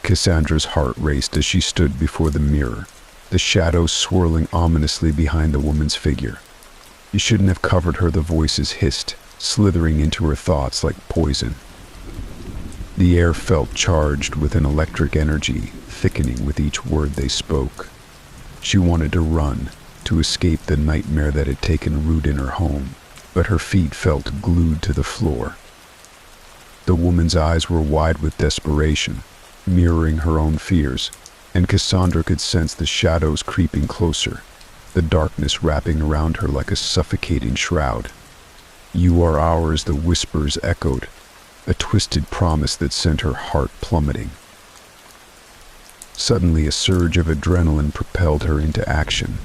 Cassandra's heart raced as she stood before the mirror, the shadows swirling ominously behind the woman's figure. "You shouldn't have covered her," the voices hissed, slithering into her thoughts like poison. The air felt charged with an electric energy, thickening with each word they spoke. She wanted to run, to escape the nightmare that had taken root in her home, but her feet felt glued to the floor. The woman's eyes were wide with desperation, mirroring her own fears, and Cassandra could sense the shadows creeping closer, the darkness wrapping around her like a suffocating shroud. "You are ours," the whispers echoed, a twisted promise that sent her heart plummeting. Suddenly, a surge of adrenaline propelled her into action.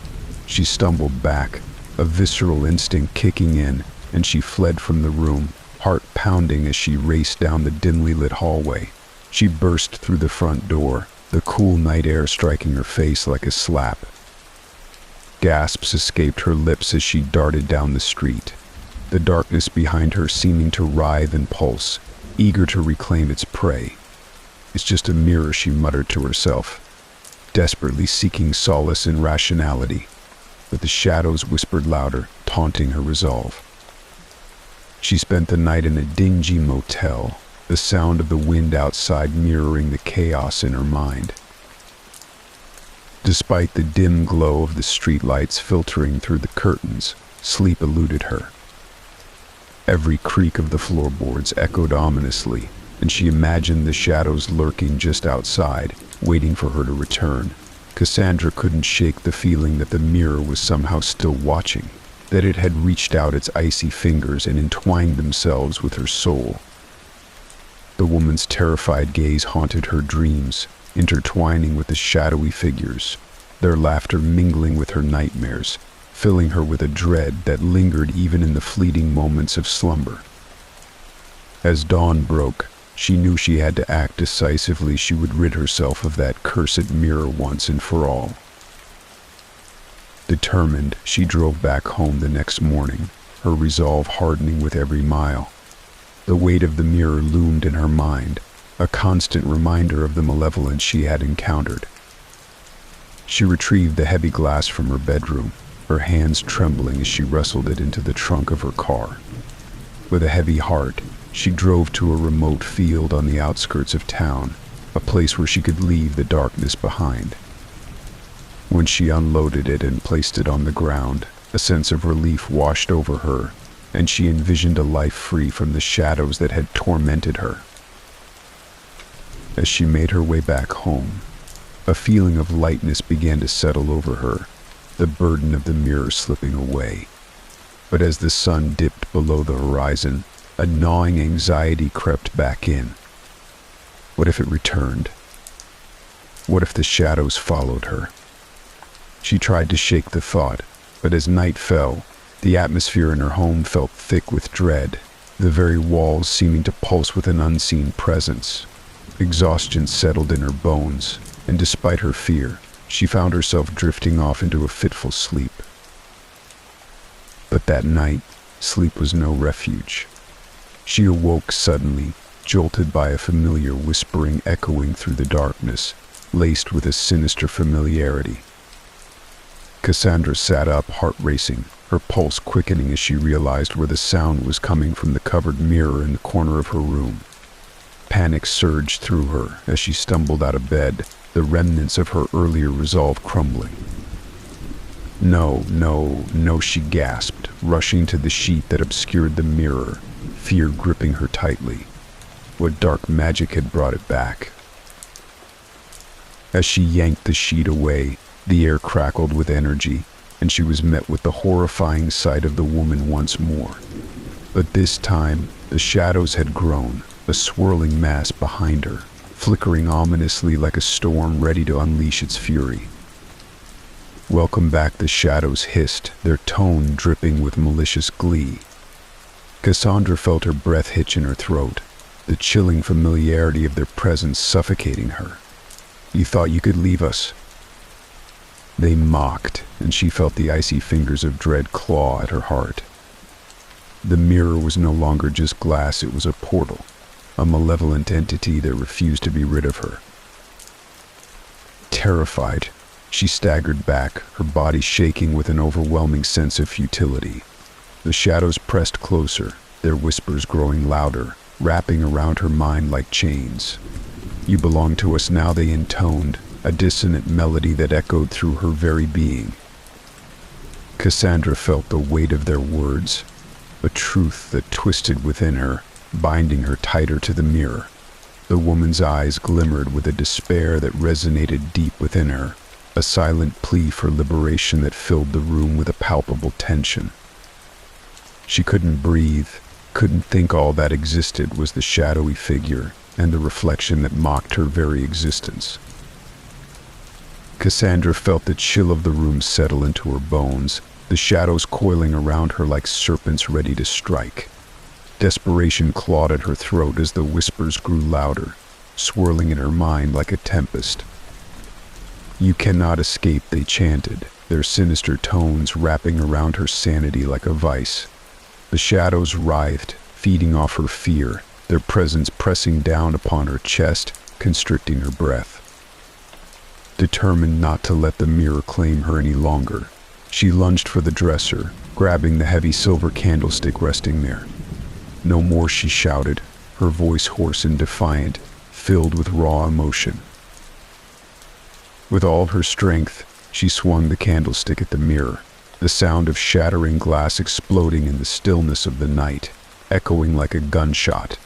She stumbled back, a visceral instinct kicking in, and she fled from the room, heart pounding as she raced down the dimly lit hallway. She burst through the front door, the cool night air striking her face like a slap. Gasps escaped her lips as she darted down the street, the darkness behind her seeming to writhe and pulse, eager to reclaim its prey. "It's just a mirror," she muttered to herself, desperately seeking solace in rationality, but the shadows whispered louder, taunting her resolve. She spent the night in a dingy motel, the sound of the wind outside mirroring the chaos in her mind. Despite the dim glow of the streetlights filtering through the curtains, sleep eluded her. Every creak of the floorboards echoed ominously, and she imagined the shadows lurking just outside, waiting for her to return. Cassandra couldn't shake the feeling that the mirror was somehow still watching, that it had reached out its icy fingers and entwined themselves with her soul. The woman's terrified gaze haunted her dreams, intertwining with the shadowy figures, their laughter mingling with her nightmares, filling her with a dread that lingered even in the fleeting moments of slumber. As dawn broke, she knew she had to act decisively. She would rid herself of that cursed mirror once and for all. Determined, she drove back home the next morning, her resolve hardening with every mile. The weight of the mirror loomed in her mind, a constant reminder of the malevolence she had encountered. She retrieved the heavy glass from her bedroom, her hands trembling as she wrestled it into the trunk of her car. With a heavy heart, she drove to a remote field on the outskirts of town, a place where she could leave the darkness behind. When she unloaded it and placed it on the ground, a sense of relief washed over her, and she envisioned a life free from the shadows that had tormented her. As she made her way back home, a feeling of lightness began to settle over her, the burden of the mirror slipping away. But as the sun dipped below the horizon, a gnawing anxiety crept back in. What if it returned? What if the shadows followed her? She tried to shake the thought, but as night fell, the atmosphere in her home felt thick with dread, the very walls seeming to pulse with an unseen presence. Exhaustion settled in her bones, and despite her fear, she found herself drifting off into a fitful sleep. But that night, sleep was no refuge. She awoke suddenly, jolted by a familiar whispering echoing through the darkness, laced with a sinister familiarity. Cassandra sat up, heart racing, her pulse quickening as she realized where the sound was coming from: the covered mirror in the corner of her room. Panic surged through her as she stumbled out of bed, the remnants of her earlier resolve crumbling. No, no, no, she gasped, rushing to the sheet that obscured the mirror, fear gripping her tightly. What dark magic had brought it back? As she yanked the sheet away, the air crackled with energy, and she was met with the horrifying sight of the woman once more. But this time, the shadows had grown, a swirling mass behind her, flickering ominously like a storm ready to unleash its fury. "Welcome back," the shadows hissed, their tone dripping with malicious glee. Cassandra felt her breath hitch in her throat, the chilling familiarity of their presence suffocating her. "You thought you could leave us?" They mocked, and she felt the icy fingers of dread claw at her heart. The mirror was no longer just glass, it was a portal, a malevolent entity that refused to be rid of her. Terrified, she staggered back, her body shaking with an overwhelming sense of futility. The shadows pressed closer, their whispers growing louder, wrapping around her mind like chains. "You belong to us now," they intoned, a dissonant melody that echoed through her very being. Cassandra felt the weight of their words, a truth that twisted within her, binding her tighter to the mirror. The woman's eyes glimmered with a despair that resonated deep within her, a silent plea for liberation that filled the room with a palpable tension. She couldn't breathe, couldn't think. All that existed was the shadowy figure and the reflection that mocked her very existence. Cassandra felt the chill of the room settle into her bones, the shadows coiling around her like serpents ready to strike. Desperation clawed at her throat as the whispers grew louder, swirling in her mind like a tempest. "You cannot escape," they chanted, their sinister tones wrapping around her sanity like a vice. The shadows writhed, feeding off her fear, their presence pressing down upon her chest, constricting her breath. Determined not to let the mirror claim her any longer, she lunged for the dresser, grabbing the heavy silver candlestick resting there. "No more," she shouted, her voice hoarse and defiant, filled with raw emotion. With all her strength, she swung the candlestick at the mirror, the sound of shattering glass exploding in the stillness of the night, echoing like a gunshot.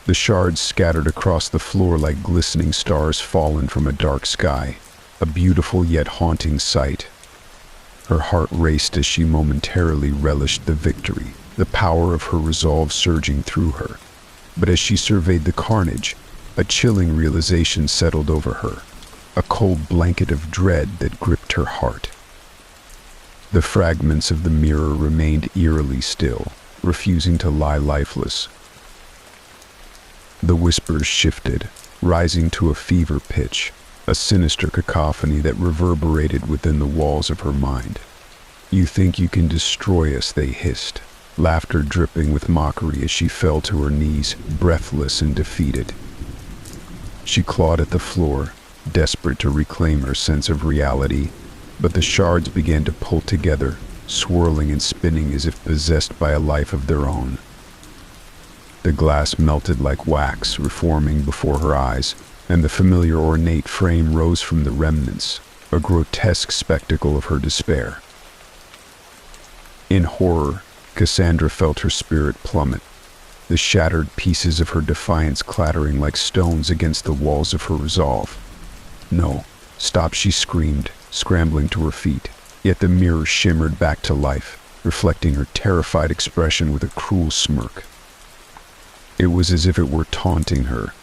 The shards scattered across the floor like glistening stars fallen from a dark sky, a beautiful yet haunting sight. Her heart raced as she momentarily relished the victory, the power of her resolve surging through her. But as she surveyed the carnage, a chilling realization settled over her, a cold blanket of dread that gripped her heart. The fragments of the mirror remained eerily still, refusing to lie lifeless. The whispers shifted, rising to a fever pitch, a sinister cacophony that reverberated within the walls of her mind. "You think you can destroy us," they hissed, laughter dripping with mockery as she fell to her knees, breathless and defeated. She clawed at the floor, desperate to reclaim her sense of reality, but the shards began to pull together, swirling and spinning as if possessed by a life of their own. The glass melted like wax, reforming before her eyes, and the familiar ornate frame rose from the remnants, a grotesque spectacle of her despair. In horror, Cassandra felt her spirit plummet, the shattered pieces of her defiance clattering like stones against the walls of her resolve. "No, stop," she screamed, scrambling to her feet, yet the mirror shimmered back to life, reflecting her terrified expression with a cruel smirk. It was as if it were taunting her,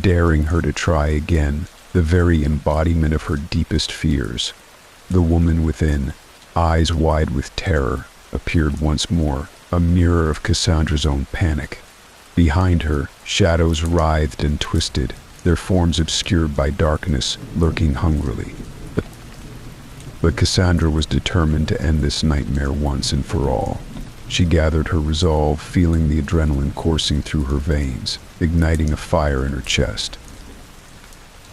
daring her to try again, the very embodiment of her deepest fears. The woman within, eyes wide with terror, appeared once more, a mirror of Cassandra's own panic. Behind her, shadows writhed and twisted, their forms obscured by darkness, lurking hungrily. But Cassandra was determined to end this nightmare once and for all. She gathered her resolve, feeling the adrenaline coursing through her veins, igniting a fire in her chest.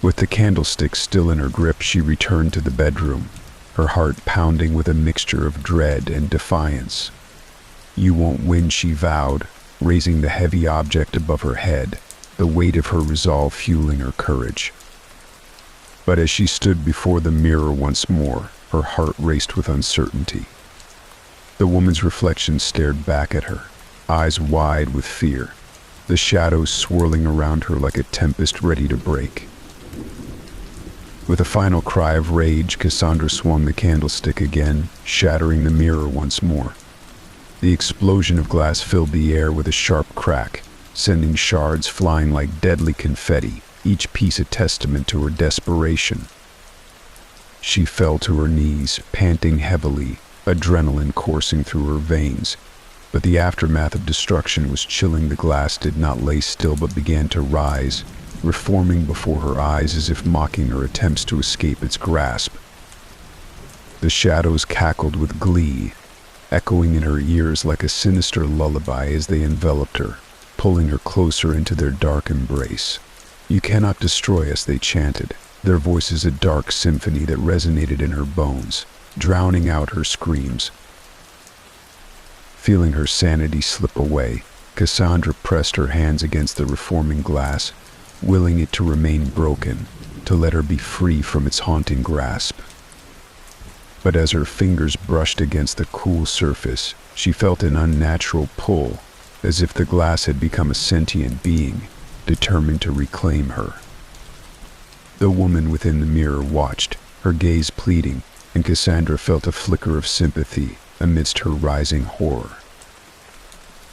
With the candlestick still in her grip, she returned to the bedroom, her heart pounding with a mixture of dread and defiance. "You won't win," she vowed, raising the heavy object above her head, the weight of her resolve fueling her courage. But as she stood before the mirror once more, her heart raced with uncertainty. The woman's reflection stared back at her, eyes wide with fear, the shadows swirling around her like a tempest ready to break. With a final cry of rage, Cassandra swung the candlestick again, shattering the mirror once more. The explosion of glass filled the air with a sharp crack, sending shards flying like deadly confetti, each piece a testament to her desperation. She fell to her knees, panting heavily, adrenaline coursing through her veins. But the aftermath of destruction was chilling. The glass did not lay still but began to rise, reforming before her eyes as if mocking her attempts to escape its grasp. The shadows cackled with glee, echoing in her ears like a sinister lullaby as they enveloped her, pulling her closer into their dark embrace. "You cannot destroy us," they chanted, their voices a dark symphony that resonated in her bones, drowning out her screams. Feeling her sanity slip away, Cassandra pressed her hands against the reforming glass, willing it to remain broken, to let her be free from its haunting grasp. But as her fingers brushed against the cool surface, she felt an unnatural pull, as if the glass had become a sentient being, determined to reclaim her. The woman within the mirror watched, her gaze pleading, and Cassandra felt a flicker of sympathy amidst her rising horror.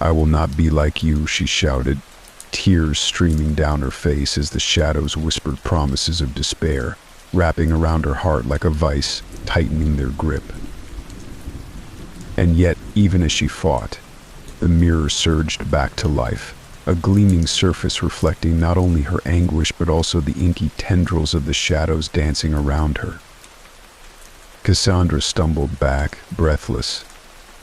"I will not be like you," she shouted, tears streaming down her face as the shadows whispered promises of despair, wrapping around her heart like a vice, tightening their grip. And yet, even as she fought, the mirror surged back to life, a gleaming surface reflecting not only her anguish but also the inky tendrils of the shadows dancing around her. Cassandra stumbled back, breathless,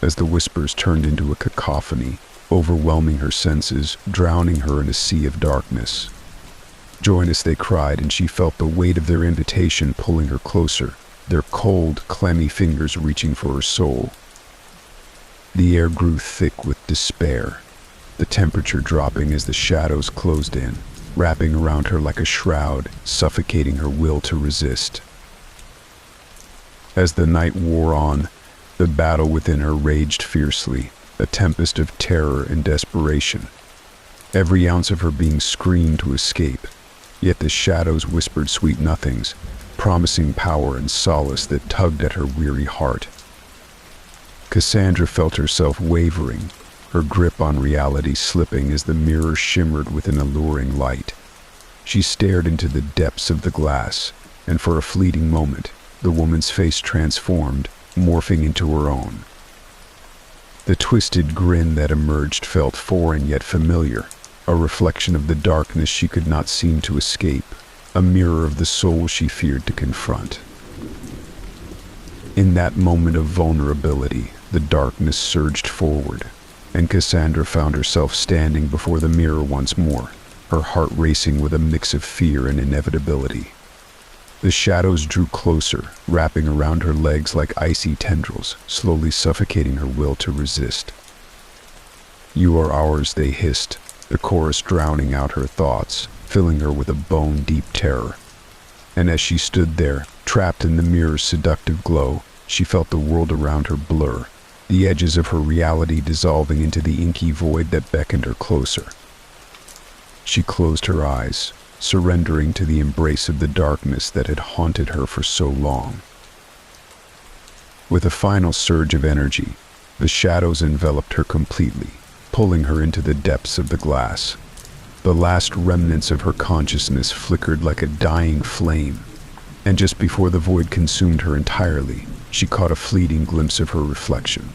as the whispers turned into a cacophony, overwhelming her senses, drowning her in a sea of darkness. "Join us," they cried, and she felt the weight of their invitation pulling her closer, their cold, clammy fingers reaching for her soul. The air grew thick with despair, the temperature dropping as the shadows closed in, wrapping around her like a shroud, suffocating her will to resist. As the night wore on, the battle within her raged fiercely, a tempest of terror and desperation. Every ounce of her being screamed to escape, yet the shadows whispered sweet nothings, promising power and solace that tugged at her weary heart. Cassandra felt herself wavering, her grip on reality slipping as the mirror shimmered with an alluring light. She stared into the depths of the glass, and for a fleeting moment, the woman's face transformed, morphing into her own. The twisted grin that emerged felt foreign yet familiar, a reflection of the darkness she could not seem to escape, a mirror of the soul she feared to confront. In that moment of vulnerability, the darkness surged forward, and Cassandra found herself standing before the mirror once more, her heart racing with a mix of fear and inevitability. The shadows drew closer, wrapping around her legs like icy tendrils, slowly suffocating her will to resist. "You are ours," they hissed, the chorus drowning out her thoughts, filling her with a bone-deep terror. And as she stood there, trapped in the mirror's seductive glow, she felt the world around her blur, the edges of her reality dissolving into the inky void that beckoned her closer. She closed her eyes, surrendering to the embrace of the darkness that had haunted her for so long. With a final surge of energy, the shadows enveloped her completely, pulling her into the depths of the glass. The last remnants of her consciousness flickered like a dying flame, and just before the void consumed her entirely, she caught a fleeting glimpse of her reflection.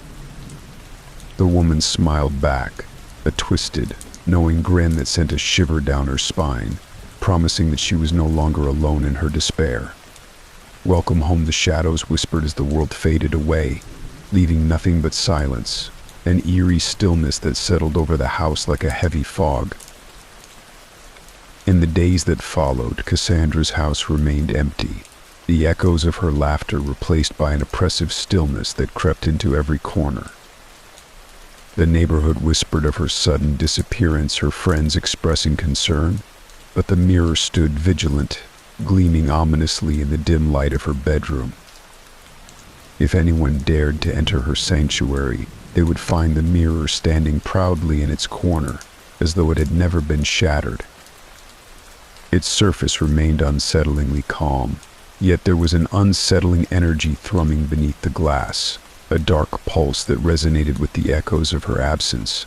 The woman smiled back, a twisted, knowing grin that sent a shiver down her spine, promising that she was no longer alone in her despair. "Welcome home," the shadows whispered as the world faded away, leaving nothing but silence, an eerie stillness that settled over the house like a heavy fog. In the days that followed, Cassandra's house remained empty, the echoes of her laughter replaced by an oppressive stillness that crept into every corner. The neighborhood whispered of her sudden disappearance, her friends expressing concern, but the mirror stood vigilant, gleaming ominously in the dim light of her bedroom. If anyone dared to enter her sanctuary, they would find the mirror standing proudly in its corner, as though it had never been shattered. Its surface remained unsettlingly calm, yet there was an unsettling energy thrumming beneath the glass, a dark pulse that resonated with the echoes of her absence.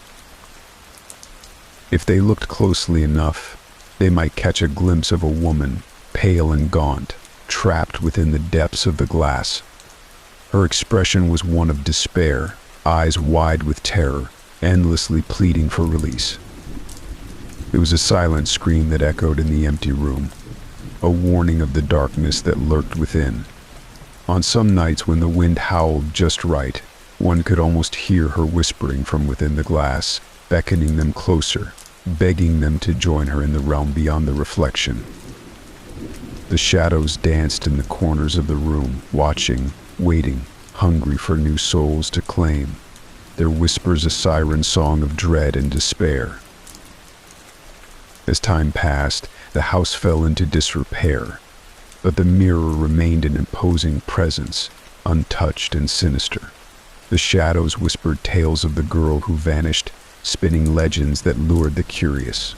If they looked closely enough, they might catch a glimpse of a woman, pale and gaunt, trapped within the depths of the glass. Her expression was one of despair, eyes wide with terror, endlessly pleading for release. It was a silent scream that echoed in the empty room, a warning of the darkness that lurked within. On some nights when the wind howled just right, one could almost hear her whispering from within the glass, beckoning them closer, begging them to join her in the realm beyond the reflection. The shadows danced in the corners of the room, watching, waiting, hungry for new souls to claim, their whispers a siren song of dread and despair. As time passed, the house fell into disrepair, but the mirror remained an imposing presence, untouched and sinister. The shadows whispered tales of the girl who vanished, spinning legends that lured the curious.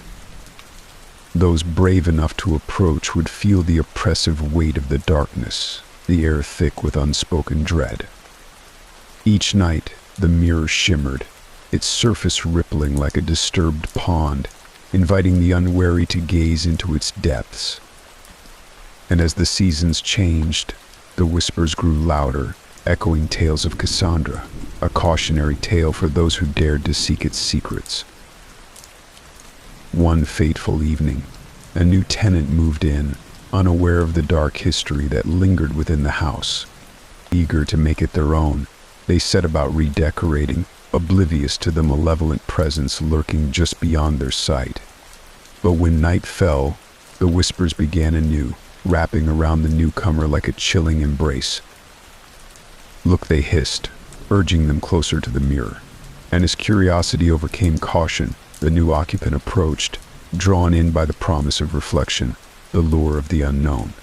Those brave enough to approach would feel the oppressive weight of the darkness, the air thick with unspoken dread. Each night, the mirror shimmered, its surface rippling like a disturbed pond, inviting the unwary to gaze into its depths. And as the seasons changed, the whispers grew louder, echoing tales of Cassandra, a cautionary tale for those who dared to seek its secrets. One fateful evening, a new tenant moved in, unaware of the dark history that lingered within the house. Eager to make it their own, they set about redecorating, oblivious to the malevolent presence lurking just beyond their sight. But when night fell, the whispers began anew, wrapping around the newcomer like a chilling embrace. "Look," they hissed, urging them closer to the mirror. And as curiosity overcame caution, the new occupant approached, drawn in by the promise of reflection, the lure of the unknown.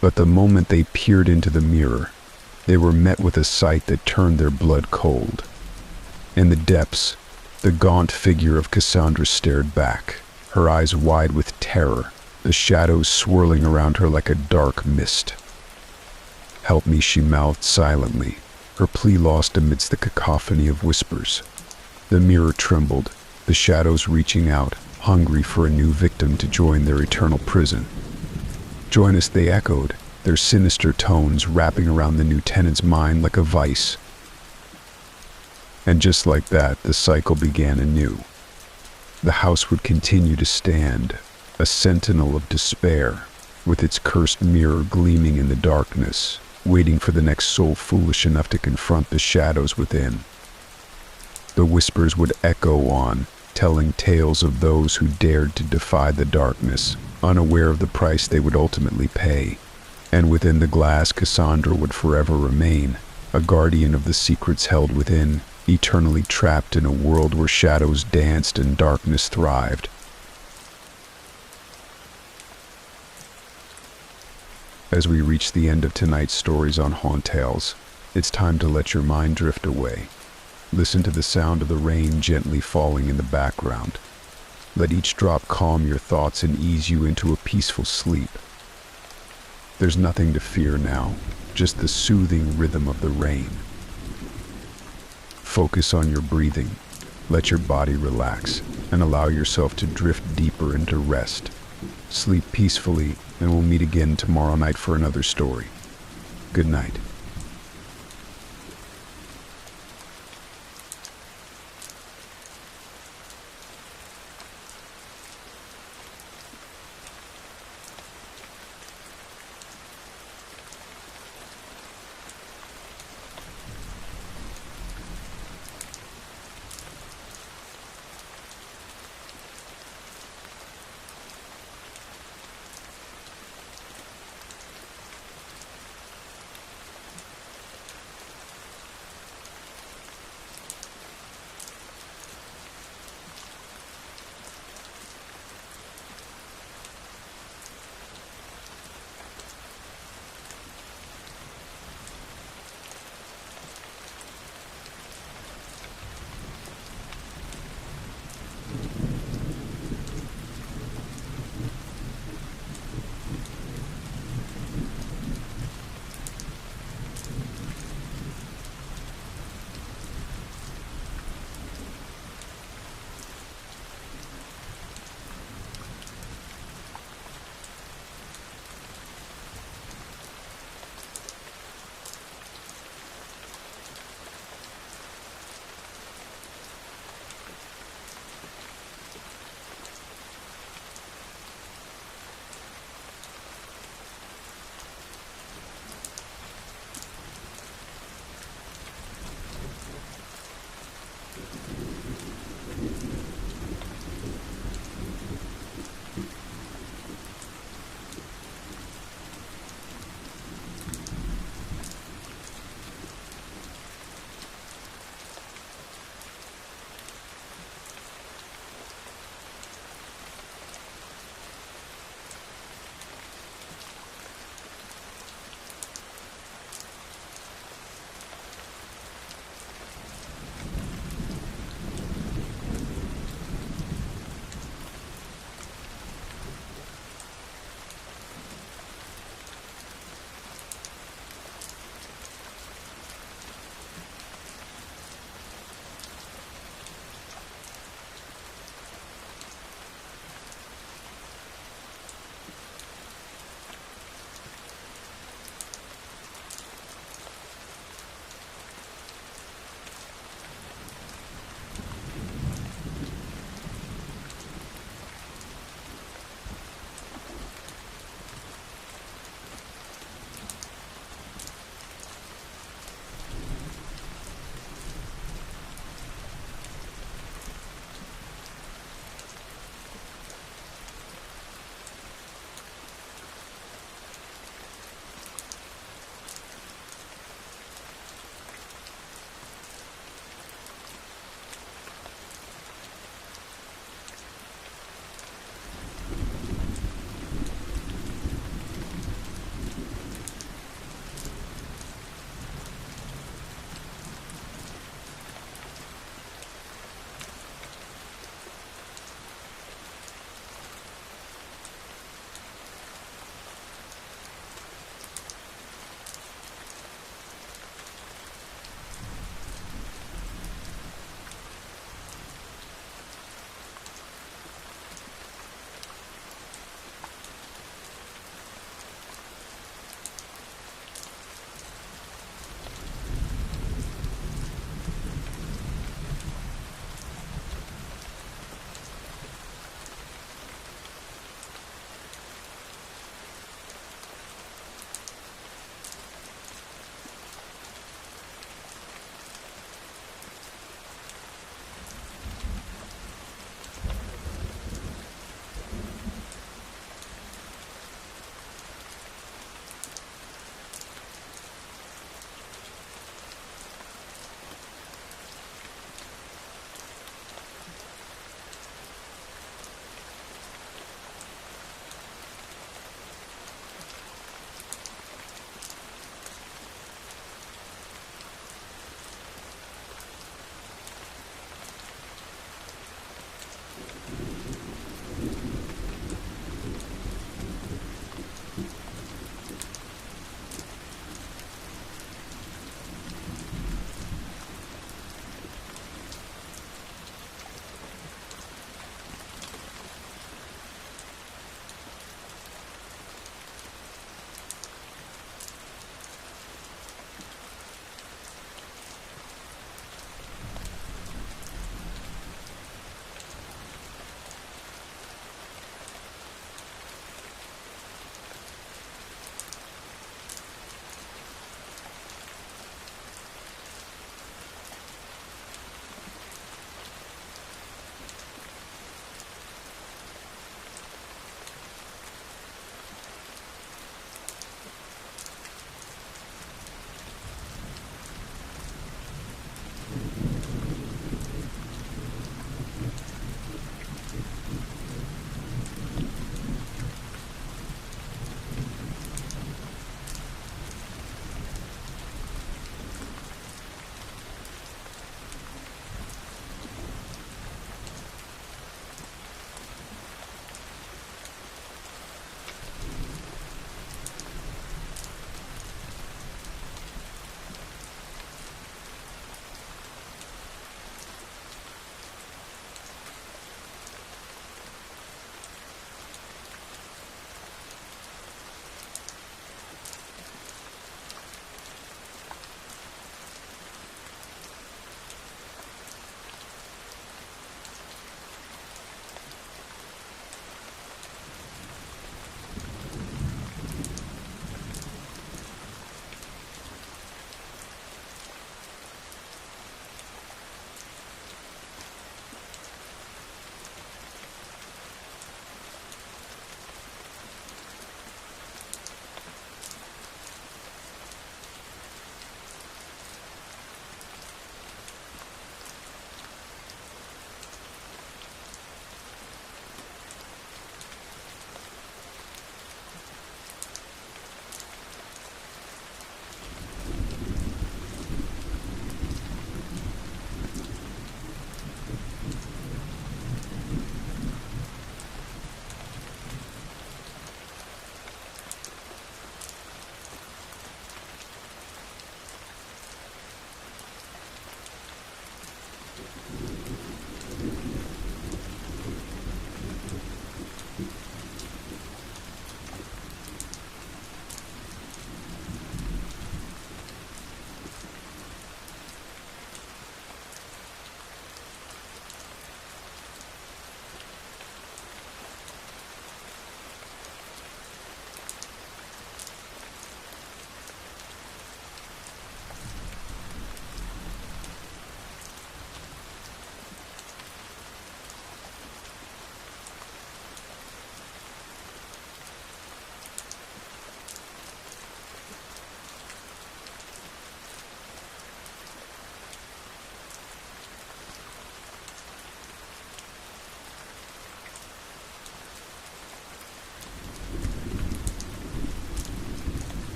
But the moment they peered into the mirror, they were met with a sight that turned their blood cold. In the depths, the gaunt figure of Cassandra stared back, her eyes wide with terror, the shadows swirling around her like a dark mist. "Help me," she mouthed silently, her plea lost amidst the cacophony of whispers. The mirror trembled, the shadows reaching out, hungry for a new victim to join their eternal prison. "Join us," they echoed, their sinister tones wrapping around the new tenant's mind like a vice. And just like that, the cycle began anew. The house would continue to stand, a sentinel of despair, with its cursed mirror gleaming in the darkness, waiting for the next soul foolish enough to confront the shadows within. The whispers would echo on, telling tales of those who dared to defy the darkness, unaware of the price they would ultimately pay. And within the glass, Cassandra would forever remain, a guardian of the secrets held within, eternally trapped in a world where shadows danced and darkness thrived. As we reach the end of tonight's stories on Hauntales, it's time to let your mind drift away. Listen to the sound of the rain gently falling in the background. Let each drop calm your thoughts and ease you into a peaceful sleep. There's nothing to fear now, just the soothing rhythm of the rain. Focus on your breathing, let your body relax, and allow yourself to drift deeper into rest. Sleep peacefully, and we'll meet again tomorrow night for another story. Good night.